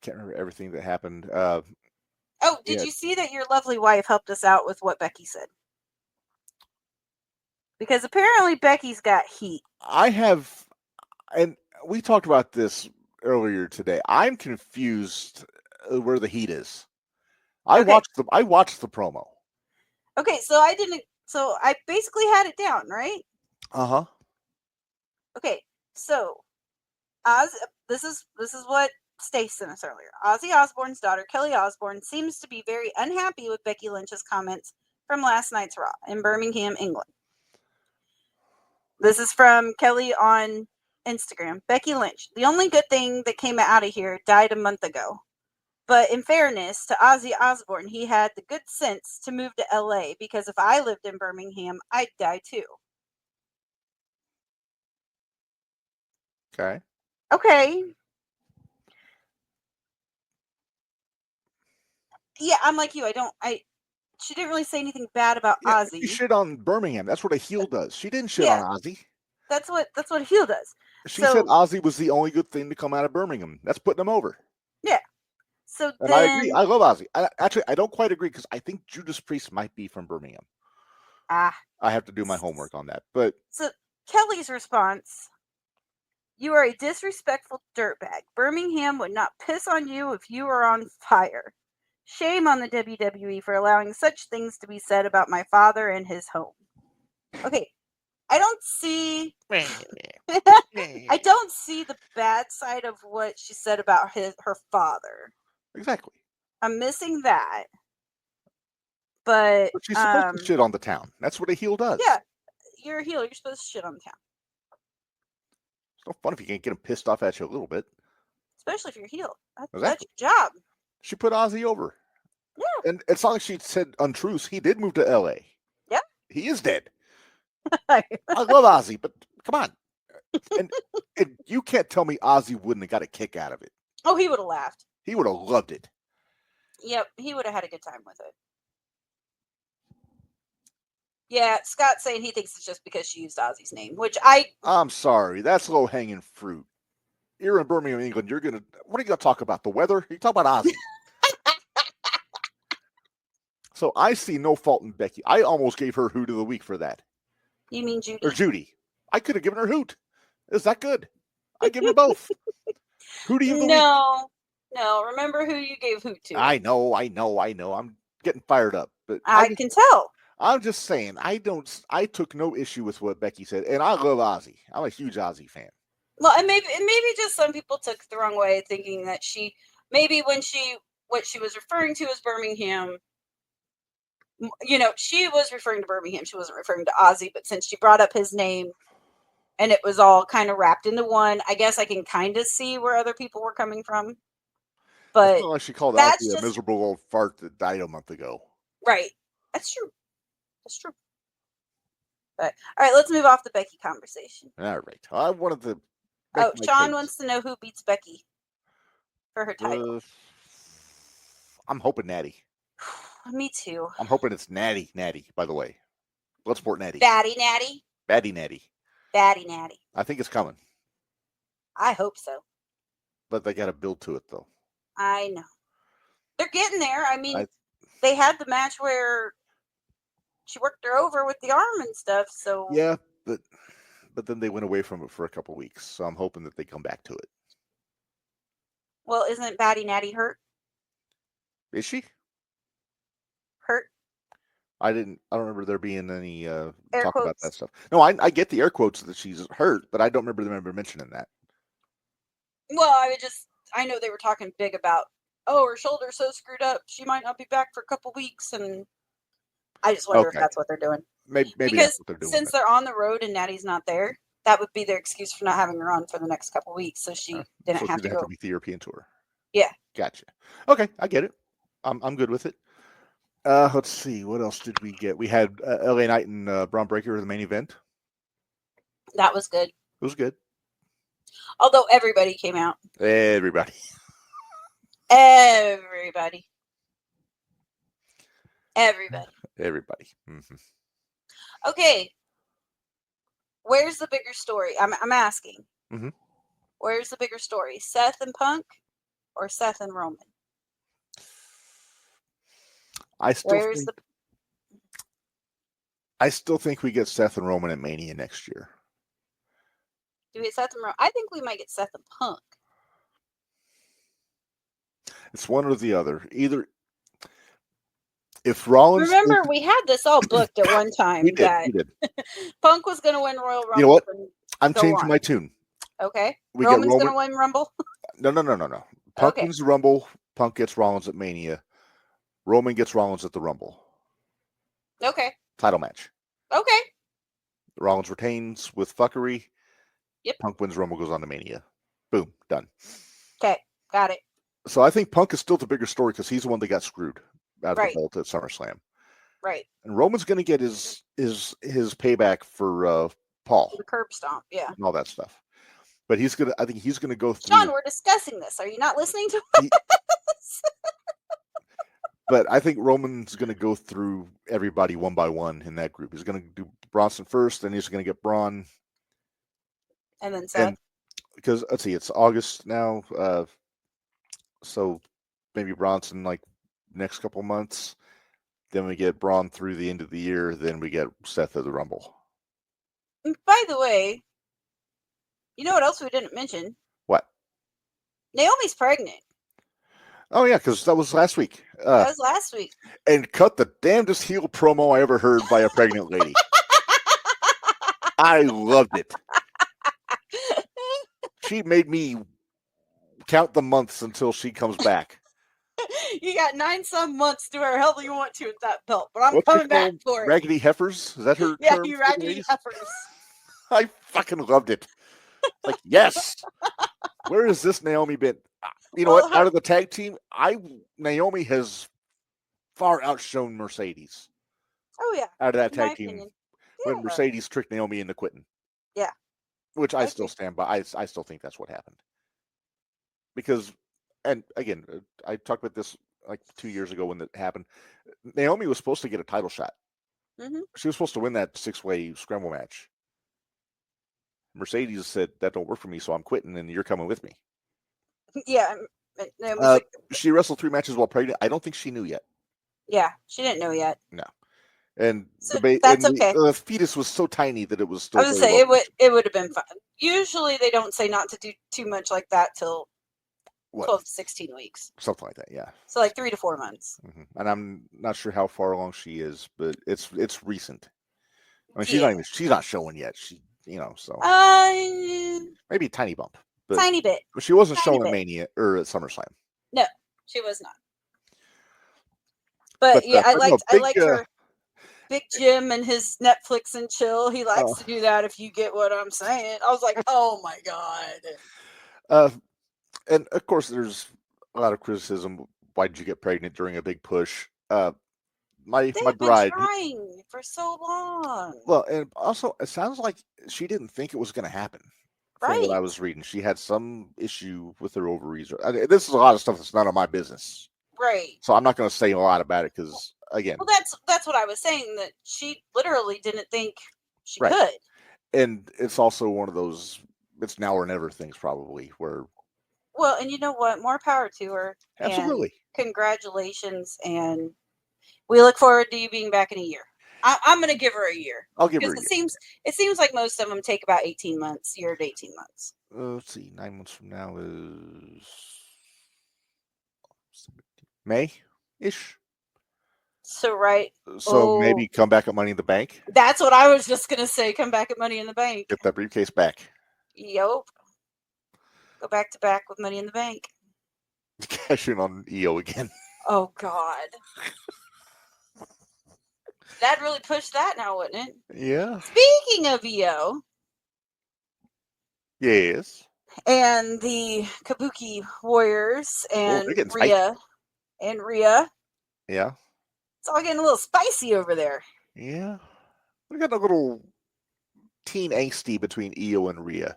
remember everything that happened. Did you see that your lovely wife helped us out with what Becky said? Because apparently Becky's got heat. And we talked about this earlier today. I'm confused where the heat is. I watched the promo. Okay, so I basically had it down, right? Uh-huh. Okay, so this is what Stace sent us earlier. Ozzy Osbourne's daughter, Kelly Osbourne, seems to be very unhappy with Becky Lynch's comments from last night's Raw in Birmingham, England. This is from Kelly on Instagram. Becky Lynch, the only good thing that came out of here died a month ago. But in fairness to Ozzy Osbourne, he had the good sense to move to LA because if I lived in Birmingham, I'd die too. Okay. Okay. Yeah, I'm like you. She didn't really say anything bad about Yeah, Ozzy. she shit on Birmingham. That's what a heel does. She didn't shit Yeah. on Ozzy. That's what a heel does. She said Ozzy was the only good thing to come out of Birmingham. That's putting him over. Yeah. So And then, I agree. I love Ozzy. I don't quite agree because I think Judas Priest might be from Birmingham. I have to do my homework on that. But so Kelly's response: "You are a disrespectful dirtbag. Birmingham would not piss on you if you were on fire. Shame on the WWE for allowing such things to be said about my father and his home." Okay, I don't see I don't see the bad side of what she said about her father. exactly. I'm missing that. But she's supposed to shit on the town. That's what a heel does. Yeah, you're a heel. You're supposed to shit on the town. It's no fun if you can't get them pissed off at you a little bit. Especially if you're a heel. Exactly. That's your job. She put Ozzy over. Yeah. And it's not like she said untruths. He did move to L.A. Yeah. He is dead. I love Ozzy, but come on. And you can't tell me Ozzy wouldn't have got a kick out of it. Oh, he would have laughed. He would have loved it. Yep, he would have had a good time with it. Yeah, Scott's saying he thinks it's just because she used Ozzy's name, which I'm sorry. That's low-hanging fruit. You're in Birmingham, England. What are you going to talk about? The weather? You talk about Ozzy. So I see no fault in Becky. I almost gave her Hoot of the Week for that. You mean Judy? Or Judy. I could have given her Hoot. Is that good? I give her both. Hootie of the Week. No. Remember who you gave Hoot to. I know. I'm getting fired up. But I can tell. I'm just saying, I took no issue with what Becky said, and I love Ozzy. I'm a huge Ozzy fan. Well, and maybe just some people took it the wrong way, thinking that what she was referring to as Birmingham, she was referring to Birmingham. She wasn't referring to Ozzy, but since she brought up his name and it was all kind of wrapped into one, I guess I can kind of see where other people were coming from. But it's not like she called Ozzy a miserable old fart that died a month ago. Right. That's true. But all right, let's move off the Becky conversation. All right. I wanted to. Sean wants to know who beats Becky for her title. I'm hoping Natty. Me too. I'm hoping it's Natty, by the way. Bloodsport Natty. Batty Natty. Batty Natty. Batty Natty. I think it's coming. I hope so. But they got to build to it, though. I know. They're getting there. I mean, they had the match where she worked her over with the arm and stuff, so... Yeah, but then they went away from it for a couple weeks, so I'm hoping that they come back to it. Well, isn't Batty Natty hurt? Is she? Hurt? I don't remember there being any talk quotes. About that stuff. No, I get the air quotes that she's hurt, but I don't remember them ever mentioning that. Well, I know they were talking big about, her shoulder's so screwed up, she might not be back for a couple weeks, and I just wonder if that's what they're doing. Maybe because that's what they're doing. Since they're on the road and Natty's not there, that would be their excuse for not having her on for the next couple weeks, so she didn't have to go. Beat the European tour. Yeah. Gotcha. Okay, I get it. I'm good with it. Let's see. What else did we get? We had LA Knight and Braun Breaker in the main event. That was good. It was good. Although everybody came out. Everybody. Mm-hmm. Okay. Where's the bigger story? I'm asking. Mm-hmm. Where's the bigger story? Seth and Punk or Seth and Roman? I still think we get Seth and Roman at Mania next year. Do we get Seth and Roman? I think we might get Seth and Punk. It's one or the other. Either if Rollins. Remember, we had this all booked at one time. We did. Punk was going to win Royal Rumble. You know what? I'm changing my tune. Okay. Roman's going to win Rumble? No. Punk wins the Rumble. Punk gets Rollins at Mania. Roman gets Rollins at the Rumble. Okay. Title match. Okay. Rollins retains with fuckery. Yep. Punk wins Rumble, goes on to Mania. Boom. Done. Okay. Got it. So I think Punk is still the bigger story because he's the one that got screwed out of the belt at SummerSlam. Right. And Roman's going to get his payback for Paul. The curb stomp, yeah. And all that stuff. But I think he's gonna go through. Sean, we're discussing this. Are you not listening to us? But I think Roman's gonna go through everybody one by one in that group. He's gonna do Bronson first, then he's gonna get Braun. And then Seth. Because let's see, it's August now, so maybe Bronson like next couple months. Then we get Braun through the end of the year. Then we get Seth at the Rumble. And by the way, you know what else we didn't mention? What? Naomi's pregnant. Oh yeah, because that was last week. That was last week. And cut the damnedest heel promo I ever heard by a pregnant lady. I loved it. She made me count the months until she comes back. You got 9-some months to where hell you want to with that belt, but I'm coming back for it. Raggedy heifers? Is that her Yeah, term? you raggedy heifers. I fucking loved it. Like, yes. Where has this Naomi been? You know what? Out of the tag team, Naomi has far outshone Mercedes. Oh yeah. Out of that tag team, Opinion. when Yeah. Mercedes tricked Naomi into quitting. Yeah. Which I still stand by. I still think that's what happened. Because, and again, I talked about this like 2 years ago when that happened. Naomi was supposed to get a title shot. Mm-hmm. She was supposed to win that 6-way scramble match. Mercedes said, that don't work for me, so I'm quitting, and you're coming with me. Yeah. Naomi's like, she wrestled 3 matches while pregnant. I don't think she knew yet. yeah, she didn't know yet. No. And So that's okay. The fetus was so tiny that it was still. I would say it would have been fun. Usually they don't say not to do too much like that till 12 to 16 weeks. Something like that, yeah. So like 3 to 4 months. Mm-hmm. And I'm not sure how far along she is, but it's recent. I mean, she's not showing yet. She, so maybe a tiny bump, but tiny bit. But she wasn't showing at Mania or at SummerSlam. No, she was not. But yeah, I liked her. Big Jim and his Netflix and chill. He likes to do that, if you get what I'm saying. I was like, oh my God. And of course, there's a lot of criticism. Why did you get pregnant during a big push? My bride, been trying for so long. Well, and also it sounds like she didn't think it was going to happen. Right. From what I was reading, she had some issue with her ovaries. This is a lot of stuff that's none of my business. Right. So I'm not going to say a lot about it because, again. Well, that's what I was saying, that she literally didn't think she could. And it's also one of those, it's now or never things probably where. Well, and you know what? More power to her. Absolutely. And congratulations. And we look forward to you being back in a year. I'm going to give her a year. I'll give her a year. It seems like most of them take about 18 months, year to 18 months. Let's see. 9 months from now is May-ish. So, right. So maybe come back at Money in the Bank. That's what I was just going to say. Come back at Money in the Bank. Get that briefcase back. Yep. Go back to back with Money in the Bank. Cash in on EO again. Oh, God. That'd really push that now, wouldn't it? Yeah. Speaking of EO. Yes. And the Kabuki Warriors and Rhea. And Rhea. Yeah. It's all getting a little spicy over there. Yeah. We got a little teen angsty between EO and Rhea.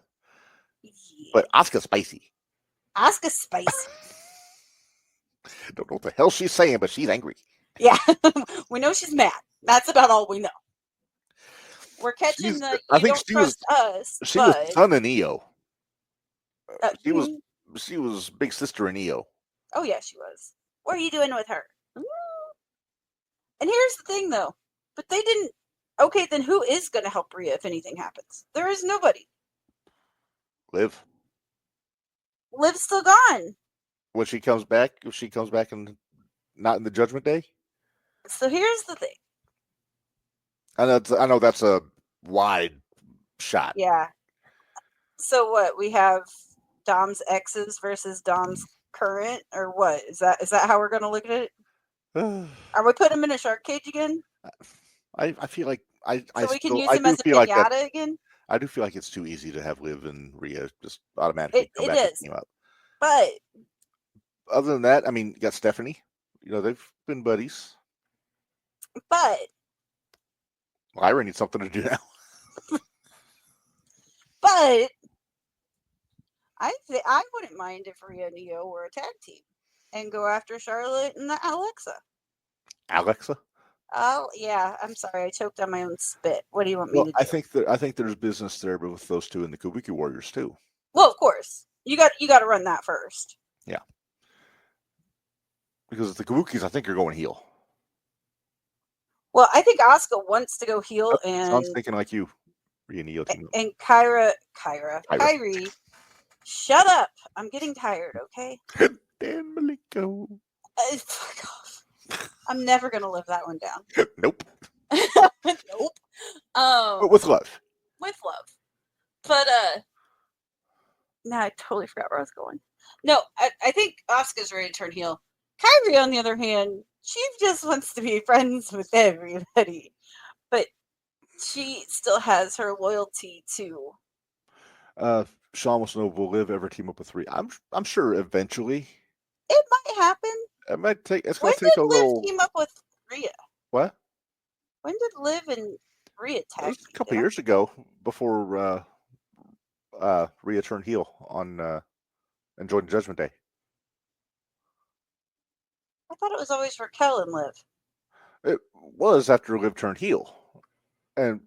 Yeah. But Asuka's spicy. Asuka's spicy. Don't know what the hell she's saying, but she's angry. Yeah. We know she's mad. That's about all we know. We're catching I think she was son in EO. She was big sister in EO. Oh yeah, she was. What are you doing with her? And here's the thing, though. But they didn't. Okay, then who is going to help Rhea if anything happens? There is nobody. Liv. Liv's still gone. When she comes back, if she comes back and not in the Judgment Day. So here's the thing. I know that's a wide shot. Yeah. So what? We have Dom's exes versus Dom's current, or what? Is that how we're going to look at it? Are we putting him in a shark cage again? I feel like we can use him as a pinata again. I do feel like it's too easy to have Liv and Rhea just automatically come back and team up. But other than that, I mean, you got Stephanie. They've been buddies. But Lyra needs something to do now. But I wouldn't mind if Rhea and Io were a tag team and go after Charlotte and Alexa. Alexa? Oh yeah, I'm sorry, I choked on my own spit. What do you want me Well, to do? I think there's business there, but with those two and the Kabuki Warriors too. Well, of course, you got to run that first. Yeah. Because the Kabukis, I think, are going heel. Well, I think Asuka wants to go heel, Sounds thinking like you. Rhea and Io team up. and Kyrie. Shut up! I'm getting tired. Okay. Dan Malenko. Fuck off. I'm never gonna live that one down. Nope. Nope. But with love. With love. But no, I totally forgot where I was going. No, I think Asuka's ready to turn heel. Kyrie, on the other hand, she just wants to be friends with everybody. But she still has her loyalty to Sean wants to know, will Liv ever team up with Rhea? I'm sure eventually. it might happen. It might take. It's When going to take did a Liv little. team up with Rhea? What? When did Liv and Rhea It tag? was a couple years ago, before Rhea turned heel on and joined Judgment Day. I thought it was always Raquel and Liv. It was after Liv turned heel, and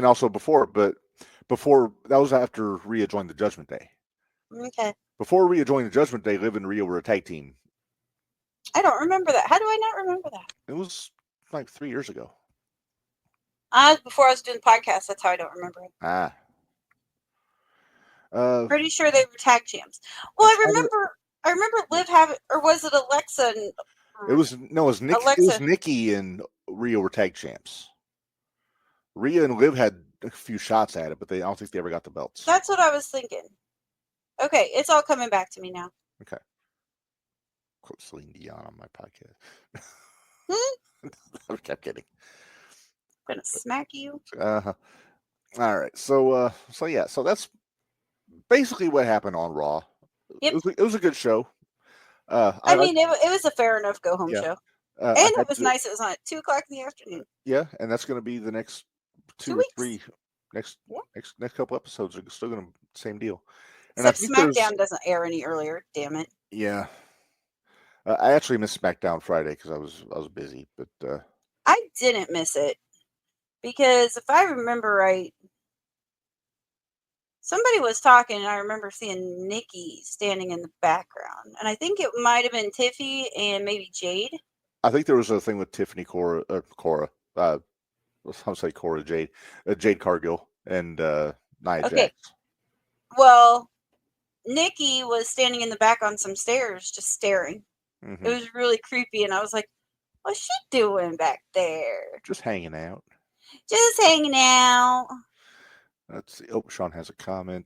also before, but before that was after Rhea joined the Judgment Day. Okay. Before Rhea joined the Judgment Day, Liv and Rhea were a tag team. I don't remember that. How do I not remember that? It was like 3 years ago. Before I was doing the podcast, that's how I don't remember it. Pretty sure they were tag champs. Well, I remember Liv having, or was it Alexa? It was Nikki. Alexa. It was Nikki and Rhea were tag champs. Rhea and Liv had a few shots at it, but I don't think they ever got the belts. That's what I was thinking. Okay, it's all coming back to me now. Okay. Quote Celine Dion on my podcast. I'm kidding. I'm gonna smack you. All right. So yeah. So that's basically what happened on Raw. Yep. It was a good show. I mean, it was a fair enough go home show, and it was nice. It was on at 2:00 in the afternoon. Yeah, and that's going to be the next 2 or 3 next couple episodes are still going to same deal. And except SmackDown doesn't air any earlier. Damn it. Yeah. I actually missed SmackDown Friday because I was busy, but I didn't miss it because if I remember right, somebody was talking, and I remember seeing Nikki standing in the background, and I think it might have been Tiffy and maybe Jade. I think there was a thing with Tiffany Cora. I'll say Cora Jade, Jade Cargill, and Nia Jax. Well, Nikki was standing in the back on some stairs, just staring. Mm-hmm. It was really creepy, and I was like, "What's she doing back there?" Just hanging out. Just hanging out. Let's see. Oh, Sean has a comment.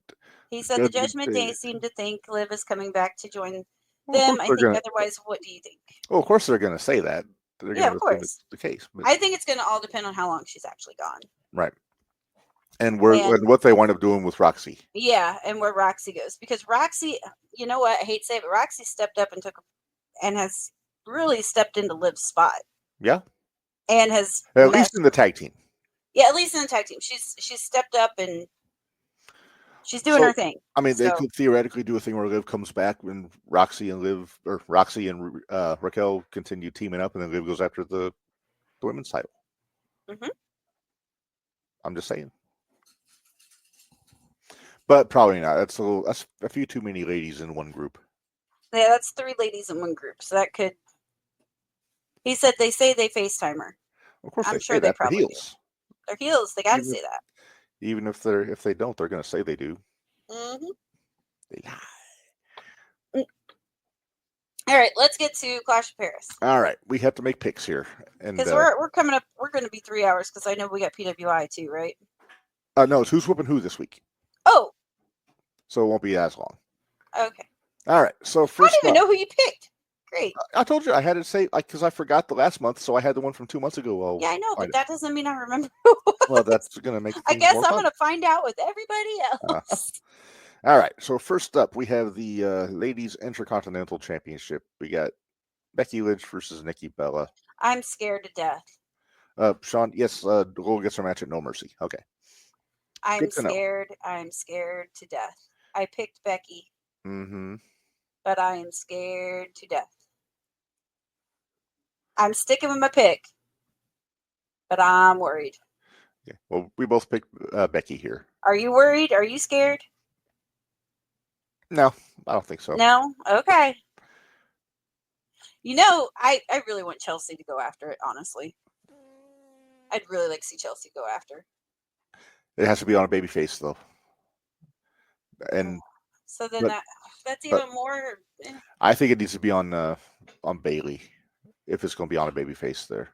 He said the Judgment Day seemed to think Liv is coming back to join them. I think otherwise, what do you think? Well, of course they're going to say that. Yeah, of course. It's the case. But I think it's going to all depend on how long she's actually gone. Right. And what they wind up doing with Roxy. Yeah, and where Roxy goes. Because Roxy, you know what? I hate to say it, but Roxy stepped up and has really stepped into Liv's spot. Yeah. And has at least in the tag team. Yeah, at least in the tag team. She's stepped up and she's doing her thing. I mean, they could theoretically do a thing where Liv comes back when Roxy and Raquel continue teaming up, and then Liv goes after the women's title. Mm-hmm. I'm just saying. But probably not. That's a few too many ladies in one group. Yeah, that's 3 ladies in one group. So that could. He said they say they FaceTime her. Of course, I'm sure they probably do. They're heels. They got to say that. Even if they don't, they're going to say they do. Mm-hmm. They lie. All right, let's get to Clash of Paris. All right, we have to make picks here, and because we're coming up. We're going to be 3 hours because I know we got PWI too, right? No, it's who's whooping who this week. Oh, so it won't be as long. Okay. All right. So first, I don't even know who you picked. Great. I told you I had to say because I forgot the last month, so I had the one from 2 months ago. Well, yeah, I know, but that doesn't mean I remember. Well, that's going to make. I guess I'm going to find out with everybody else. All right. So first up, we have the Ladies Intercontinental Championship. We got Becky Lynch versus Nikki Bella. I'm scared to death. Sean, yes, Lowell gets her match at No Mercy. Okay. I'm scared. I'm scared to death. I picked Becky. Mm-hmm. but I am scared to death. I'm sticking with my pick, but I'm worried. Yeah. Well, we both picked Becky here. Are you worried? Are you scared? No, I don't think so. No? Okay. You know, I really want Chelsea to go after it, honestly. I'd really like to see Chelsea go after. It has to be on a baby face, though. And So then but- that's but- even more. I think it needs to be on Bailey if it's going to be on a baby face there.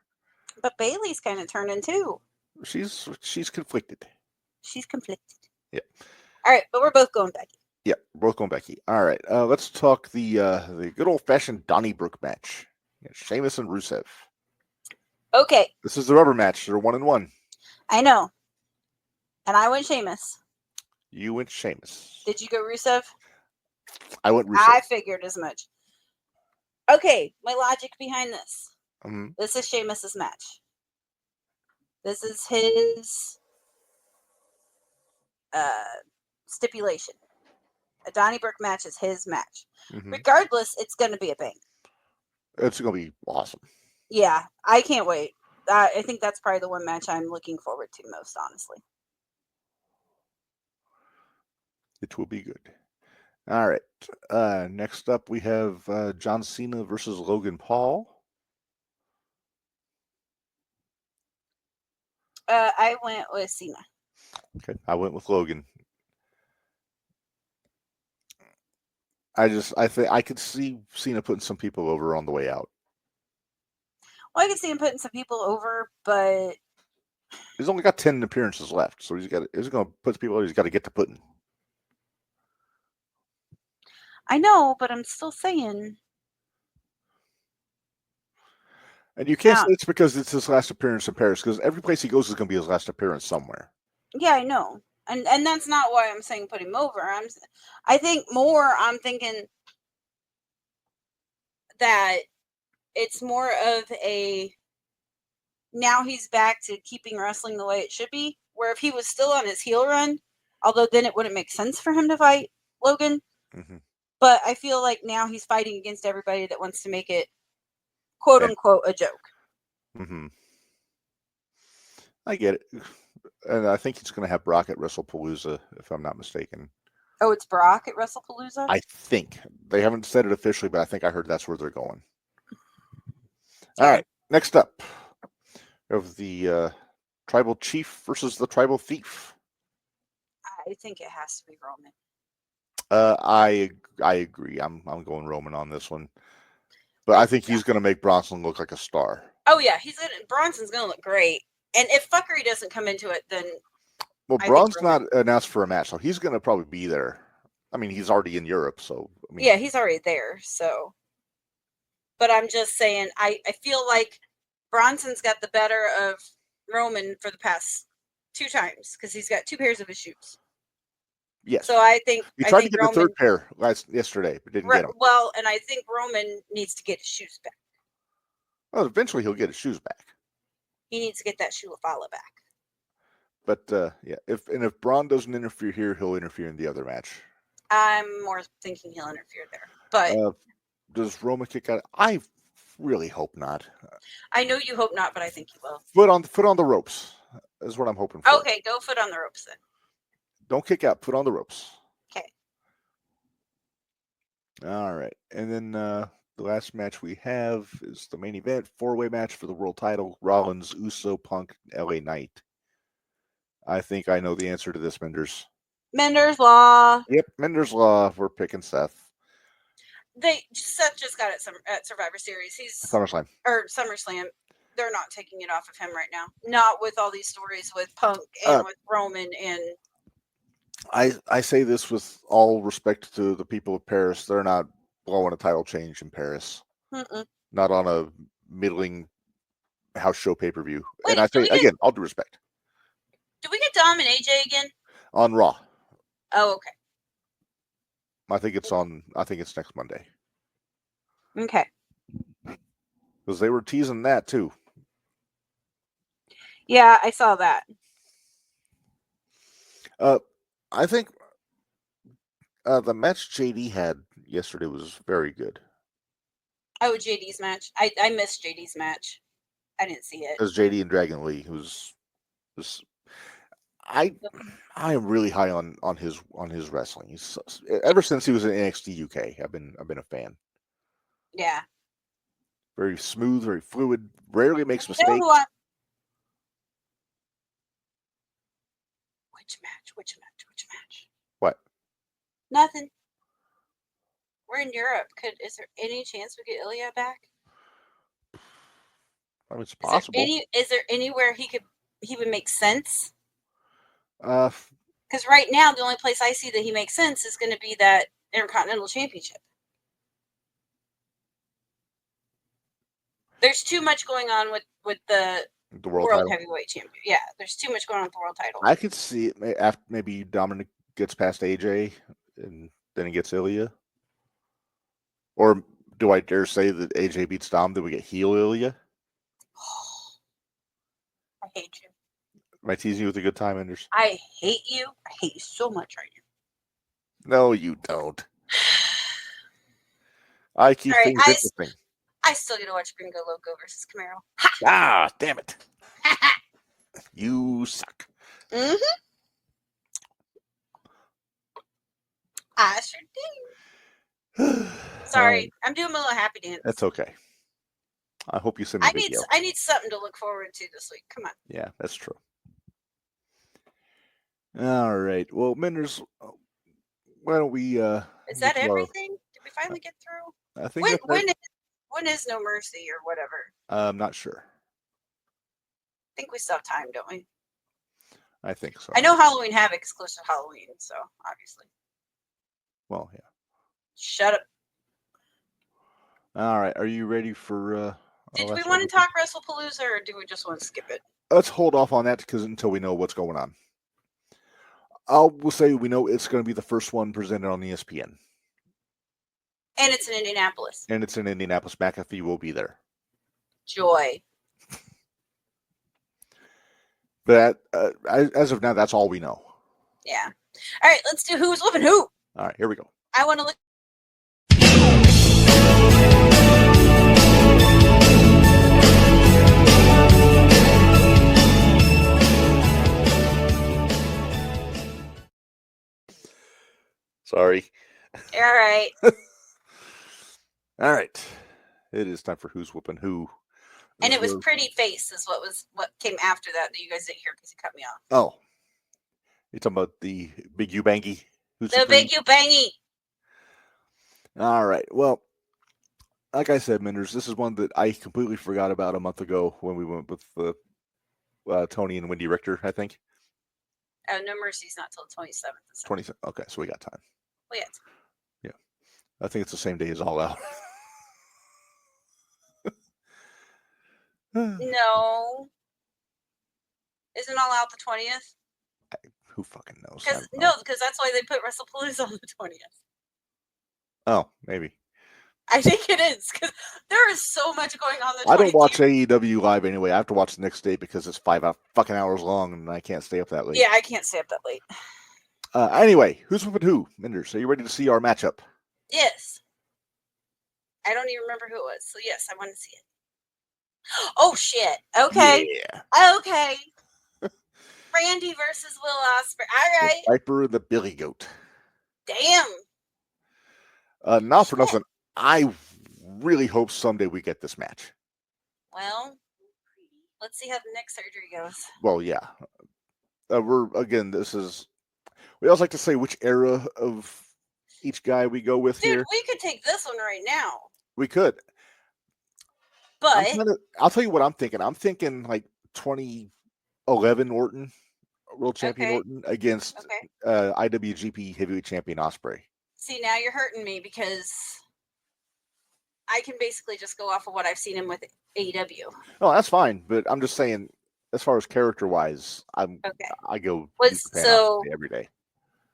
But Bailey's kind of turning too. She's conflicted. She's conflicted. Yeah. All right, but we're both going Becky. Yeah, both going Becky. All right, let's talk the good old fashioned Donnybrook match. Yeah, Sheamus and Rusev. Okay, This is the rubber match. They're 1-1. I know. And I went Sheamus. You went Sheamus. Did you go Rusev? I went Rusev. I figured as much. Okay, my logic behind this. Mm-hmm. This is Sheamus's match. This is his stipulation. A Donnybrook match is his match. Mm-hmm. Regardless, it's going to be a bang. It's going to be awesome. Yeah, I can't wait. I think that's probably the one match I'm looking forward to most, honestly. It will be good. All right. Next up, we have John Cena versus Logan Paul. I went with Cena. Okay, I went with Logan. I think I could see Cena putting some people over on the way out. Well, I can see him putting some people over, but He's only got 10 appearances left, so he's going to put people over. He's got to get to putting. I know, but I'm still saying. And you can't say it's because it's his last appearance in Paris, because every place he goes is going to be his last appearance somewhere. Yeah, I know. And that's not why I'm saying put him over. I think more I'm thinking that it's more of a now he's back to keeping wrestling the way it should be, where if he was still on his heel run, although then it wouldn't make sense for him to fight Logan. Mm-hmm. But I feel like now he's fighting against everybody that wants to make it quote unquote a joke. Mm-hmm. I get it. And I think he's going to have Brock at WrestlePalooza, if I'm not mistaken. Oh, it's Brock at WrestlePalooza? I think. They haven't said it officially, but I think I heard that's where they're going. All right. Next up, we have the Tribal Chief versus the Tribal Thief. I think it has to be Roman. I agree. I'm going Roman on this one. But I think he's going to make Bronson look like a star. Oh, yeah. Bronson's going to look great. And if fuckery doesn't come into it, then... Well, Braun's not announced for a match, so he's going to probably be there. I mean, he's already in Europe, so... I mean, yeah, he's already there, so... But I'm just saying, I feel like Bronson's got the better of Roman for the past 2 times, because he's got 2 pairs of his shoes. Yes. So I think... He tried to get Roman, the 3rd pair yesterday, but didn't get them. Well, and I think Roman needs to get his shoes back. Well, eventually he'll get his shoes back. He needs to get that shoe of follow back. But yeah, if Braun doesn't interfere here, he'll interfere in the other match. I'm more thinking he'll interfere there. But does Roman kick out? I really hope not. I know you hope not, but I think you will. Foot on the ropes is what I'm hoping for. Okay, go foot on the ropes then. Don't kick out. Foot on the ropes. Okay. All right, and then the last match we have is the main event, 4-way match for the world title: Rollins, Uso, Punk, LA Knight. I think I know the answer to this, Minderz. Minderz Law. Yep, Minderz Law. We're picking Seth. Seth just got it at Survivor Series. He's SummerSlam. Or SummerSlam. They're not taking it off of him right now. Not with all these stories with Punk and with Roman and... I say this with all respect to the people of Paris. They're not blowing a title change in Paris. Mm-mm. Not on a middling house show pay-per-view. And I say, again, all due respect. Did we get Dom and AJ again? On Raw. Oh, okay. I think it's next Monday. Okay. Because they were teasing that too. Yeah, I saw that. The match JD had yesterday was very good. Oh, JD's match. I missed JD's match. I didn't see it. Because JD and Dragon Lee was I am really high on his wrestling. He's ever since he was in NXT UK, I've been a fan. Yeah. Very smooth, very fluid, rarely makes You know mistakes. who I... Which match? What? Nothing. We're in Europe. Is there any chance we get Ilya back? I mean, it's possible. Is there anywhere he would make sense? Uh, Because right now, the only place I see that he makes sense is going to be that Intercontinental Championship. There's too much going on with the world World title. Heavyweight Champion. Yeah, there's too much going on with the world title. I could see it after maybe Dominic gets past AJ and then he gets Ilya. Or do I dare say that AJ beats Dom, then we get heel Ilya? I hate you. Am I teasing you with a good time, Minderz? I hate you. I hate you so much right now. No, you don't. I keep things interesting. I still get to watch Gringo Loco versus Camaro. Ah, damn it. You suck. Mm-hmm. I sure do. Sorry, I'm doing my little happy dance. That's okay. I hope you send me a video. I need something to look forward to this week. Come on. Yeah, that's true. All right. Well, Minderz, why don't we... Is that everything? Did we finally get through? I think when is No Mercy or whatever? I'm not sure. I think we still have time, don't we? I think so. I know Halloween Havoc is close to Halloween, so obviously. Well, yeah. Shut up. All right. Are you ready for... Did we want to talk WrestlePalooza, or do we just want to skip it? Let's hold off on that until we know what's going on. We'll say we know it's going to be the first one presented on ESPN. And it's in Indianapolis. McAfee will be there. Joy. But as of now, that's all we know. Yeah. All right, let's do Who's Whooping Who. All right, here we go. I want to look. Sorry. All right. All right. It is time for Who's Whooping Who. And it was Pretty Face is what came after that you guys didn't hear because you cut me off. Oh. You're talking about the Big U Bangy? Big U Bangy. All right. Well, like I said, Minderz, this is one that I completely forgot about a month ago when we went with Tony and Wendy Richter, I think. Oh, No Mercy's not till 27th. 27th. Okay, so we got time. Well, yes. Yeah. I think it's the same day as All Out. No. Isn't All Out the 20th? Who fucking knows? Because that's why they put WrestlePalooza on the 20th. Oh, maybe. I think it is, because there is so much going on. I don't watch AEW live anyway. I have to watch the next day because it's 5 fucking hours long, and I can't stay up that late. Yeah, I can't stay up that late. Anyway, Who's Whooping Who? Minderz, are you ready to see our matchup? Yes. I don't even remember who it was, so yes, I want to see it. Oh, shit. Okay. Yeah. Okay. Randy versus Will Ospreay. All right. The Viper and the Billy Goat. Damn. Not for nothing. I really hope someday we get this match. Well, let's see how the neck surgery goes. Well, yeah. We always like to say which era of each guy we go with here. Dude, we could take this one right now. We could. But I'll tell you what I'm thinking. I'm thinking like 2011 Orton, World Champion Orton against IWGP Heavyweight Champion Ospreay. See, now you're hurting me because I can basically just go off of what I've seen him with AEW. Oh, that's fine. But I'm just saying, as far as character-wise, I go every day.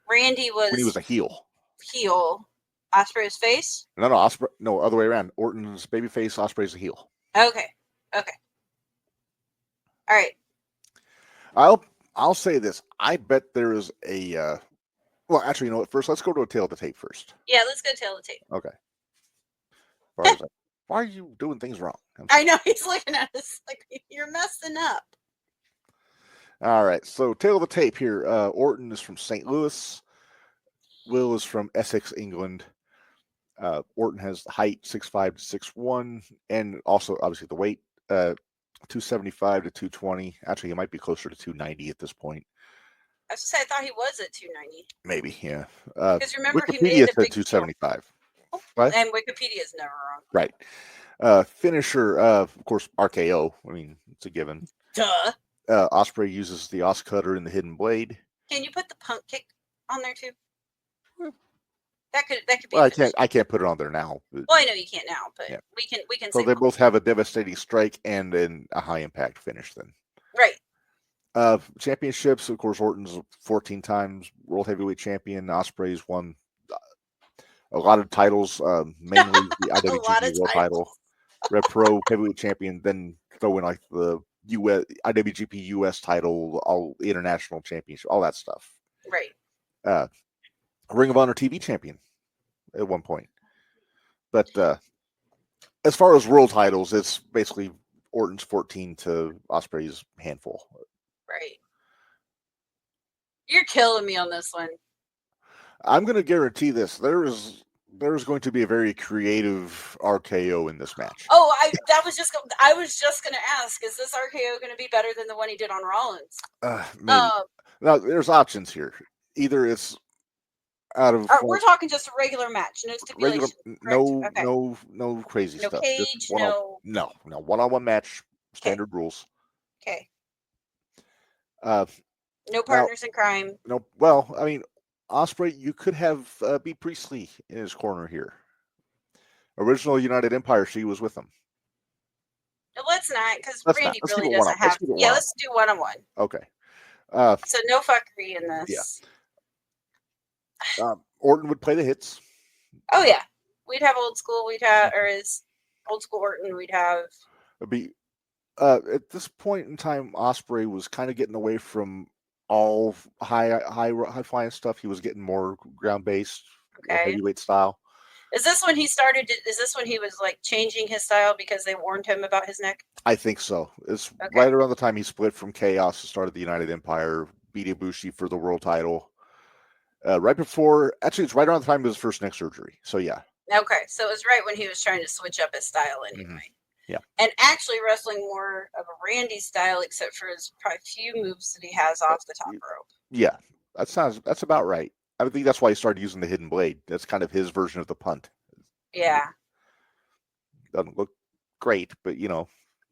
Randy was... When he was a heel. Heel. Ospreay's face? No, Ospreay. No, other way around. Orton's babyface, Ospreay's a heel. Okay. All right. I'll say this. I bet there is a Well, actually, you know what? First, let's go to a tail of the tape first. Yeah, let's go tail the tape. Okay. Why are you doing things wrong? I know, he's looking at us like, you're messing up. All right, so tail of the tape here. Orton is from St. Louis. Will is from Essex, England. Orton has the height 6'5" to 6'1", and also obviously the weight 275 to 220. Actually, he might be closer to 290 at this point. I was just saying, I thought he was at 290. Maybe, yeah. Because remember, he made Wikipedia the said big 275. deal. What? And Wikipedia is never wrong. Right. Finisher, of course, RKO. I mean, it's a given. Duh. Ospreay uses the Os Cutter and the Hidden Blade. Can you put the punk kick on there too? That could be. Well, I can't put it on there now. Well, I know you can't now, but yeah. we can. So they both have a devastating strike and then a high impact finish. Then right. Championships, of course, Orton's 14 times World Heavyweight Champion. Ospreay's won a lot of titles, mainly the IWGP World title, Rev Pro Heavyweight Champion. Then throw in like the IWGP US title, all international championship, all that stuff. Right. Ring of Honor TV champion at one point. But as far as world titles, it's basically Orton's 14 to Ospreay's handful. Right. You're killing me on this one. I'm going to guarantee this. There's going to be a very creative RKO in this match. Oh, I was just going to ask, is this RKO going to be better than the one he did on Rollins? Maybe. Now, there's options here. Either it's out of we're talking just a regular match, no stipulation. No crazy no stuff. Cage, no one-on-one match, standard rules. Okay. No partners in crime. No. Well, I mean, Ospreay, you could have B. Priestley in his corner here. Original United Empire, she was with him. No, let's not, because Randy really doesn't have. Let's do one-on-one. Okay. So no fuckery in this. Yeah. Orton would play the hits. Oh yeah, we'd have old school. We'd have, or is old school Orton. We'd have. It'd be at this point in time, Ospreay was kind of getting away from all high flying stuff. He was getting more ground based, heavyweight style. Is this when he started? Is this when he was like changing his style because they warned him about his neck? I think so. It's right around the time he split from Chaos and started the United Empire, beat Ibushi for the world title. Right before, actually, it's right around the time of his first neck surgery. So, yeah. Okay. So, it was right when he was trying to switch up his style anyway. Mm-hmm. Yeah. And actually wrestling more of a Randy style, except for his probably few moves that he has off the top rope. Yeah. That's about right. I think that's why he started using the Hidden Blade. That's kind of his version of the punt. Yeah. Doesn't look great, but, it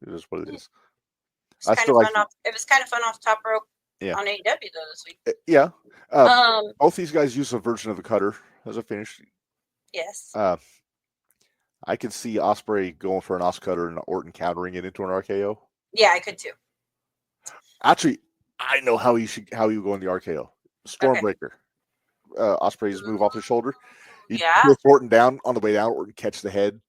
is what it is. It was kind of fun off the top rope. Yeah. On AEW though this week. Yeah. Both these guys use a version of the cutter as a finish. Yes. I could see Ospreay going for an Os Cutter and Orton countering it into an RKO. Yeah, I could too. Actually, I know how you would go in the RKO. Stormbreaker. Ospreay's move off his shoulder. You pull Orton down on the way down. Orton catch the head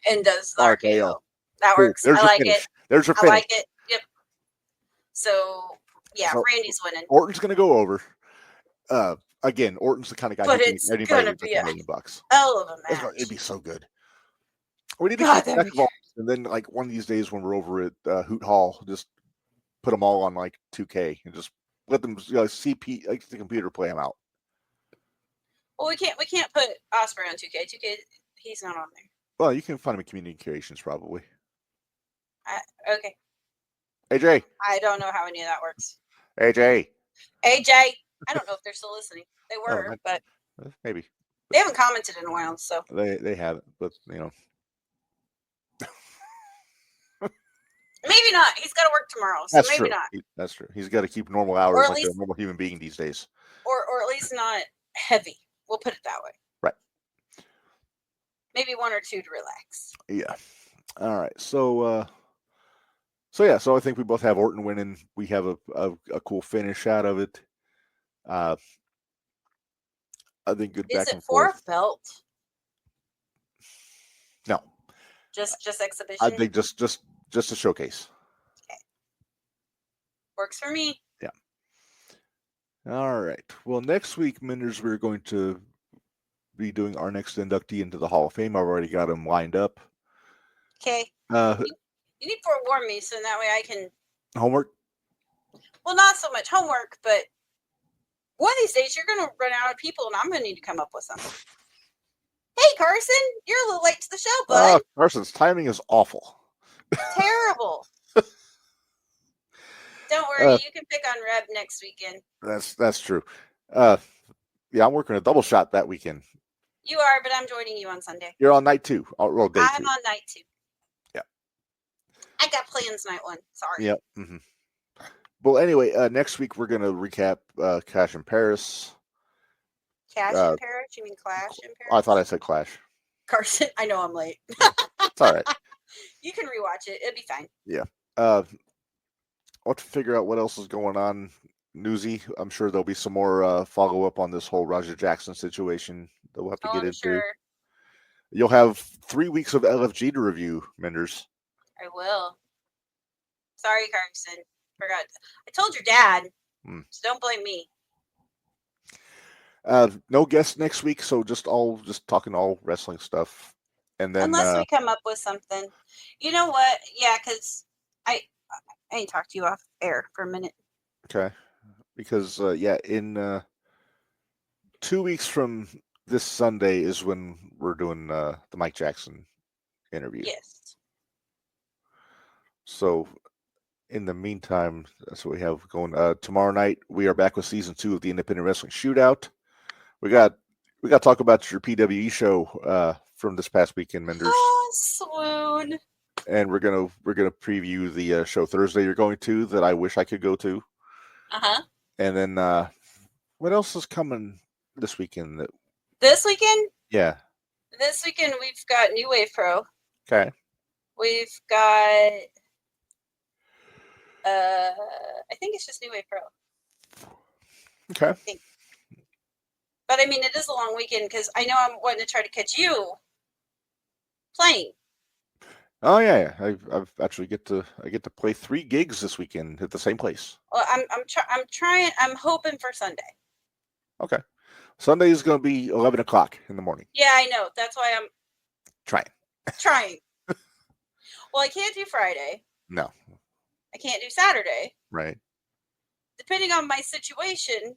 and does the RKO. That works. I like it. There's your finish. I like it. Yep. So. Yeah, so Randy's winning. Orton's going to go over. Again, Orton's the kind of guy who can anybody with $1 million. Hell of a match. It'd be so good. We need to get back involved, and then like one of these days when we're over at Hoot Hall, just put them all on like 2K and just let them CP like the computer play them out. Well, we can't put Ospreay on 2K. 2K, he's not on there. Well, you can find him in Community Creations probably. Okay. AJ. I don't know how any of that works. AJ. I don't know if they're still listening. They were, but maybe they haven't commented in a while. So they haven't, but maybe not. He's got to work tomorrow, so that's maybe true. not. That's true. He's got to keep normal hours like a normal human being these days, or at least not heavy. We'll put it that way. Right. Maybe one or two to relax. Yeah. All right. So I think we both have Orton winning. We have a cool finish out of it. I think good back and forth. Is it for a belt? No. Just exhibition? I think just a showcase. Okay. Works for me. Yeah. All right. Well, next week, Minderz, we're going to be doing our next inductee into the Hall of Fame. I've already got him lined up. Okay. Uh, You need to forewarn me so that way I can. Homework? Well, not so much homework, but one of these days you're going to run out of people, and I'm going to need to come up with something. Hey, Carson, you're a little late to the show, bud. Carson's timing is awful. Terrible. Don't worry, you can pick on Reb next weekend. That's true. Yeah, I'm working a double shot that weekend. You are, but I'm joining you on Sunday. You're on night 2. Well, day 2. I'm on night 2. Yeah. I got plans night 1. Sorry. Yep. Mm-hmm. Well, anyway, next week we're going to recap Cash in Paris. Cash in Paris? You mean Clash in Paris? I thought I said Clash. Carson, I know I'm late. It's all right. You can rewatch it. It'll be fine. Yeah. I'll have to figure out what else is going on. Newsy. I'm sure there'll be some more follow-up on this whole Roger Jackson situation that we'll have to get into. Sure. You'll have 3 weeks of LFG to review, Minderz. I will. Sorry, Carson. Forgot. I told your dad, so don't blame me. No guests next week, so just talking all wrestling stuff. And then unless we come up with something. You know what? Yeah, because I ain't talked to you off air for a minute. Okay. Because in 2 weeks from this Sunday is when we're doing the Mike Jackson interview. Yes. So in the meantime, that's what we have going. Tomorrow night we are back with season 2 of the Independent Wrestling Shootout. We got to talk about your PWE show from this past weekend, Minderz. Oh, swoon! And we're gonna preview the show Thursday you're going to that I wish I could go to. And then what else is coming this weekend? This weekend? Yeah. This weekend we've got New Wave Pro. Okay. We've got I think it's just New Wave Pro. Okay. I think. But I mean, it is a long weekend because I know I'm wanting to try to catch you playing. Oh yeah. I've actually get to play 3 gigs this weekend at the same place. Well, I'm trying. I'm hoping for Sunday. Okay. Sunday is going to be 11 o'clock in the morning. Yeah, I know. That's why I'm trying. Well, I can't do Friday. No. I can't do Saturday. Right. Depending on my situation,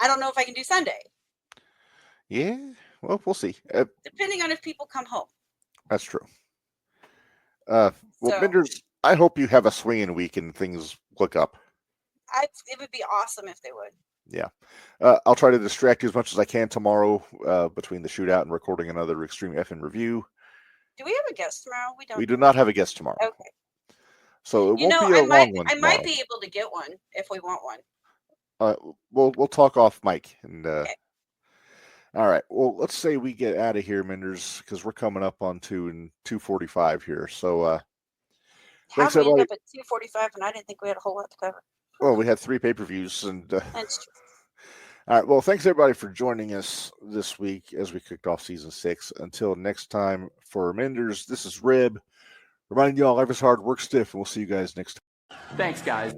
I don't know if I can do Sunday. Yeah. Well, we'll see. Depending on if people come home. That's true. Minderz, I hope you have a swinging week and things look up. It would be awesome if they would. Yeah. I'll try to distract you as much as I can tomorrow between the shootout and recording another Extreme FN review. Do we have a guest tomorrow? We do not have a guest tomorrow. Okay. So it won't be a long one. I might be able to get one if we want one. We'll talk off mic. And okay. All right. Well, let's say we get out of here, Minderz, because we're coming up on 2:45 here. So thanks, everybody. We ended up at 2:45, and I didn't think we had a whole lot to cover. Well, we had 3 pay-per-views, and that's true. All right. Well, thanks everybody for joining us this week as we kicked off season 6. Until next time, for Minderz, this is Rib reminding you all life is hard, work stiff, and we'll see you guys next time. Thanks, guys.